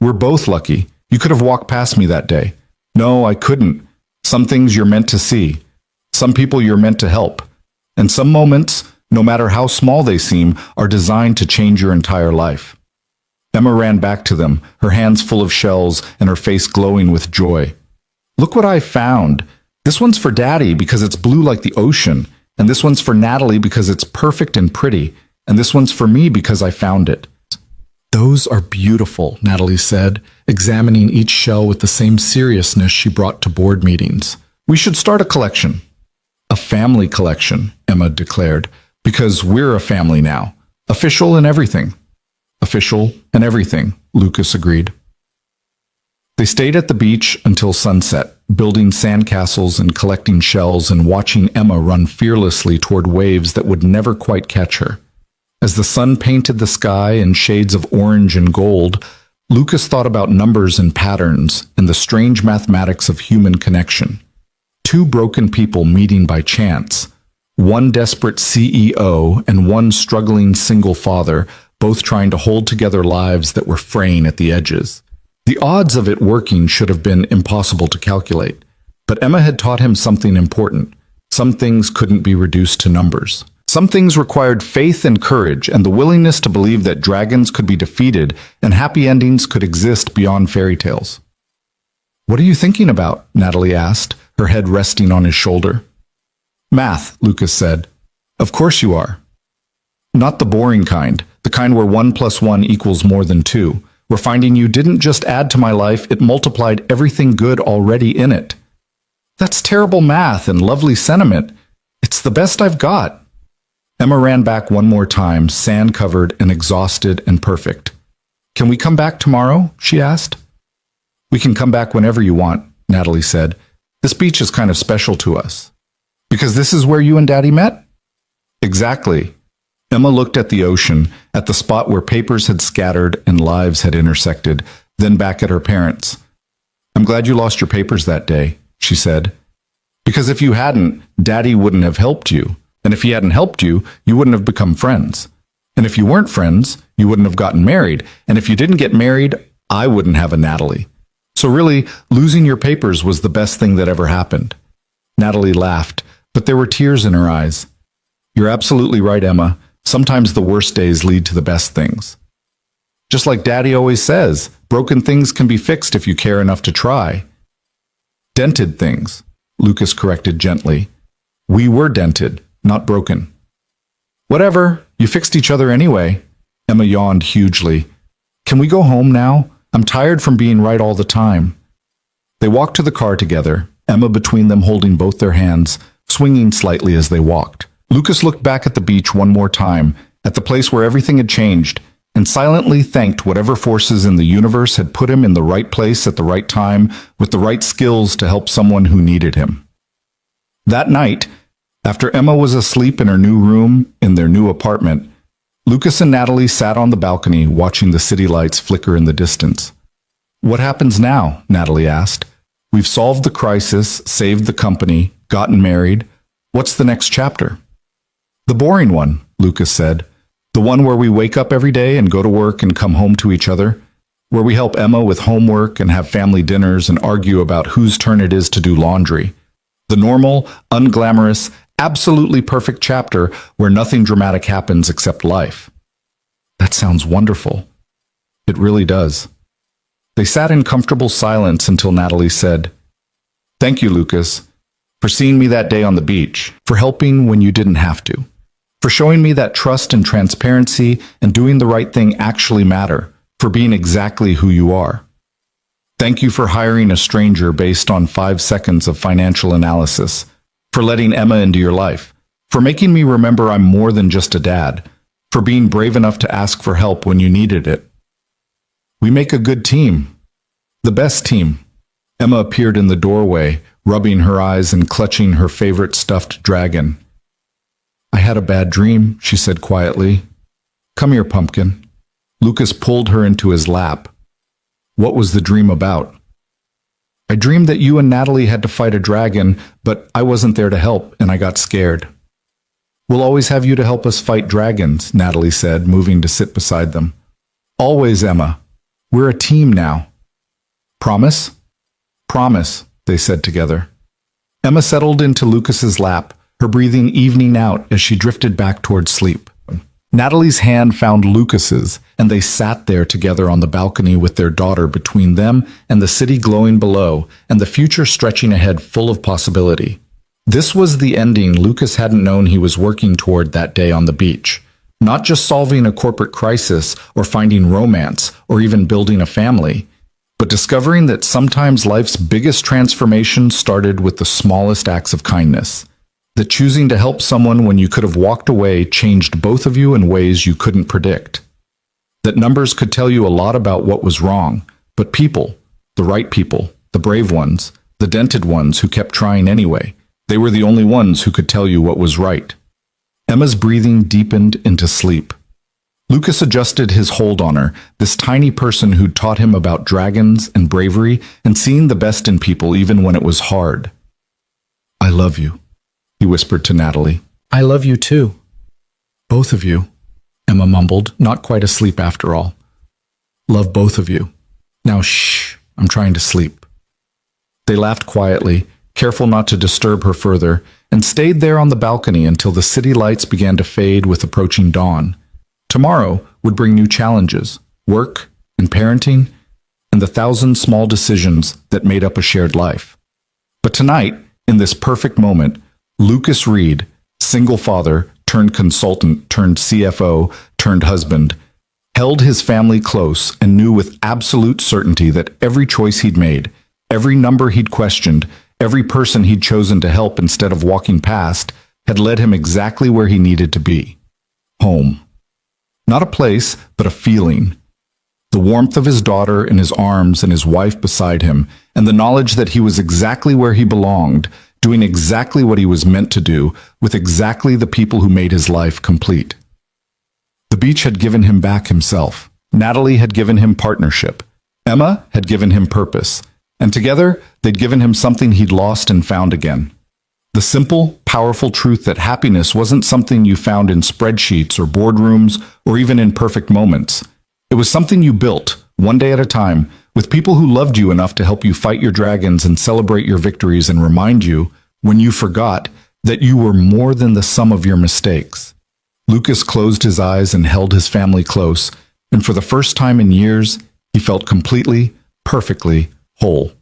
A: We're both lucky. You could have walked past me that day. No, I couldn't. Some things you're meant to see. Some people you're meant to help. And some moments, no matter how small they seem, are designed to change your entire life. Emma ran back to them, her hands full of shells and her face glowing with joy. Look what I found. This one's for Daddy because it's blue like the ocean, and this one's for Natalie because it's perfect and pretty, and this one's for me because I found it. Those are beautiful, Natalie said, examining each shell with the same seriousness she brought to board meetings. We should start a collection. A family collection, Emma declared, because we're a family now. Official and everything. Official and everything, Lucas agreed. They stayed at the beach until sunset, building sandcastles and collecting shells and watching Emma run fearlessly toward waves that would never quite catch her. As the sun painted the sky in shades of orange and gold, Lucas thought about numbers and patterns and the strange mathematics of human connection. Two broken people meeting by chance, one desperate CEO and one struggling single father, both trying to hold together lives that were fraying at the edges. The odds of it working should have been impossible to calculate, but Emma had taught him something important. Some things couldn't be reduced to numbers. Some things required faith and courage and the willingness to believe that dragons could be defeated and happy endings could exist beyond fairy tales. What are you thinking about? Natalie asked, her head resting on his shoulder. Math, Lucas said. Of course you are. Not the boring kind, the kind where 1 + 1 equals more than 2. We're finding you didn't just add to my life, it multiplied everything good already in it. That's terrible math and lovely sentiment. It's the best I've got. Emma ran back one more time, sand-covered and exhausted and perfect. Can we come back tomorrow? She asked. We can come back whenever you want, Natalie said. This beach is kind of special to us. Because this is where you and Daddy met? Exactly. Emma looked at the ocean, at the spot where papers had scattered and lives had intersected, then back at her parents. I'm glad you lost your papers that day, she said. Because if you hadn't, Daddy wouldn't have helped you. And if he hadn't helped you, you wouldn't have become friends. And if you weren't friends, you wouldn't have gotten married. And if you didn't get married, I wouldn't have a Natalie. So really, losing your papers was the best thing that ever happened. Natalie laughed, but there were tears in her eyes. You're absolutely right, Emma. Sometimes the worst days lead to the best things. Just like Daddy always says, broken things can be fixed if you care enough to try. Dented things, Lucas corrected gently. We were dented. Not broken. Whatever, you fixed each other anyway. Emma yawned hugely. Can we go home now? I'm tired from being right all the time. They walked to the car together, Emma between them holding both their hands, swinging slightly as they walked. Lucas looked back at the beach one more time, at the place where everything had changed, and silently thanked whatever forces in the universe had put him in the right place at the right time with the right skills to help someone who needed him. That night, after Emma was asleep in her new room in their new apartment, Lucas and Natalie sat on the balcony watching the city lights flicker in the distance. What happens now? Natalie asked. We've solved the crisis, saved the company, gotten married. What's the next chapter? The boring one, Lucas said. The one where we wake up every day and go to work and come home to each other. Where we help Emma with homework and have family dinners and argue about whose turn it is to do laundry. The normal, unglamorous, absolutely perfect chapter where nothing dramatic happens except life. That sounds wonderful. It really does. They sat in comfortable silence until Natalie said, Thank you, Lucas, for seeing me that day on the beach, for helping when you didn't have to, for showing me that trust and transparency and doing the right thing actually matter, for being exactly who you are. Thank you for hiring a stranger based on 5 seconds of financial analysis, for letting Emma into your life, for making me remember I'm more than just a dad, for being brave enough to ask for help when you needed it. We make a good team. The best team. Emma appeared in the doorway, rubbing her eyes and clutching her favorite stuffed dragon. I had a bad dream, she said quietly. Come here, Pumpkin. Lucas pulled her into his lap. What was the dream about? I dreamed that you and Natalie had to fight a dragon, but I wasn't there to help, and I got scared. We'll always have you to help us fight dragons, Natalie said, moving to sit beside them. Always, Emma. We're a team now. Promise? Promise, they said together. Emma settled into Lucas's lap, her breathing evening out as she drifted back towards sleep. Natalie's hand found Lucas's, and they sat there together on the balcony with their daughter between them and the city glowing below, and the future stretching ahead full of possibility. This was the ending Lucas hadn't known he was working toward that day on the beach. Not just solving a corporate crisis or finding romance or even building a family, but discovering that sometimes life's biggest transformation started with the smallest acts of kindness. That choosing to help someone when you could have walked away changed both of you in ways you couldn't predict. That numbers could tell you a lot about what was wrong, but people, the right people, the brave ones, the dented ones who kept trying anyway, they were the only ones who could tell you what was right. Emma's breathing deepened into sleep. Lucas adjusted his hold on her, this tiny person who'd taught him about dragons and bravery and seeing the best in people even when it was hard. I love you, he whispered to Natalie. I love you too. Both of you, Emma mumbled, not quite asleep after all. Love both of you. Now shh, I'm trying to sleep. They laughed quietly, careful not to disturb her further, and stayed there on the balcony until the city lights began to fade with approaching dawn. Tomorrow would bring new challenges, work and parenting, and the 1,000 small decisions that made up a shared life. But tonight, in this perfect moment, Lucas Reed, single father turned consultant turned CFO turned husband, held his family close and knew with absolute certainty that every choice he'd made, every number he'd questioned, every person he'd chosen to help instead of walking past, had led him exactly where he needed to be. Home. Not a place, but a feeling. The warmth of his daughter in his arms and his wife beside him, and the knowledge that he was exactly where he belonged, doing exactly what he was meant to do, with exactly the people who made his life complete. The beach had given him back himself. Natalie had given him partnership. Emma had given him purpose. And together, they'd given him something he'd lost and found again. The simple, powerful truth that happiness wasn't something you found in spreadsheets or boardrooms or even in perfect moments. It was something you built, one day at a time, with people who loved you enough to help you fight your dragons and celebrate your victories and remind you, when you forgot, that you were more than the sum of your mistakes. Lucas closed his eyes and held his family close, and for the first time in years, he felt completely, perfectly whole.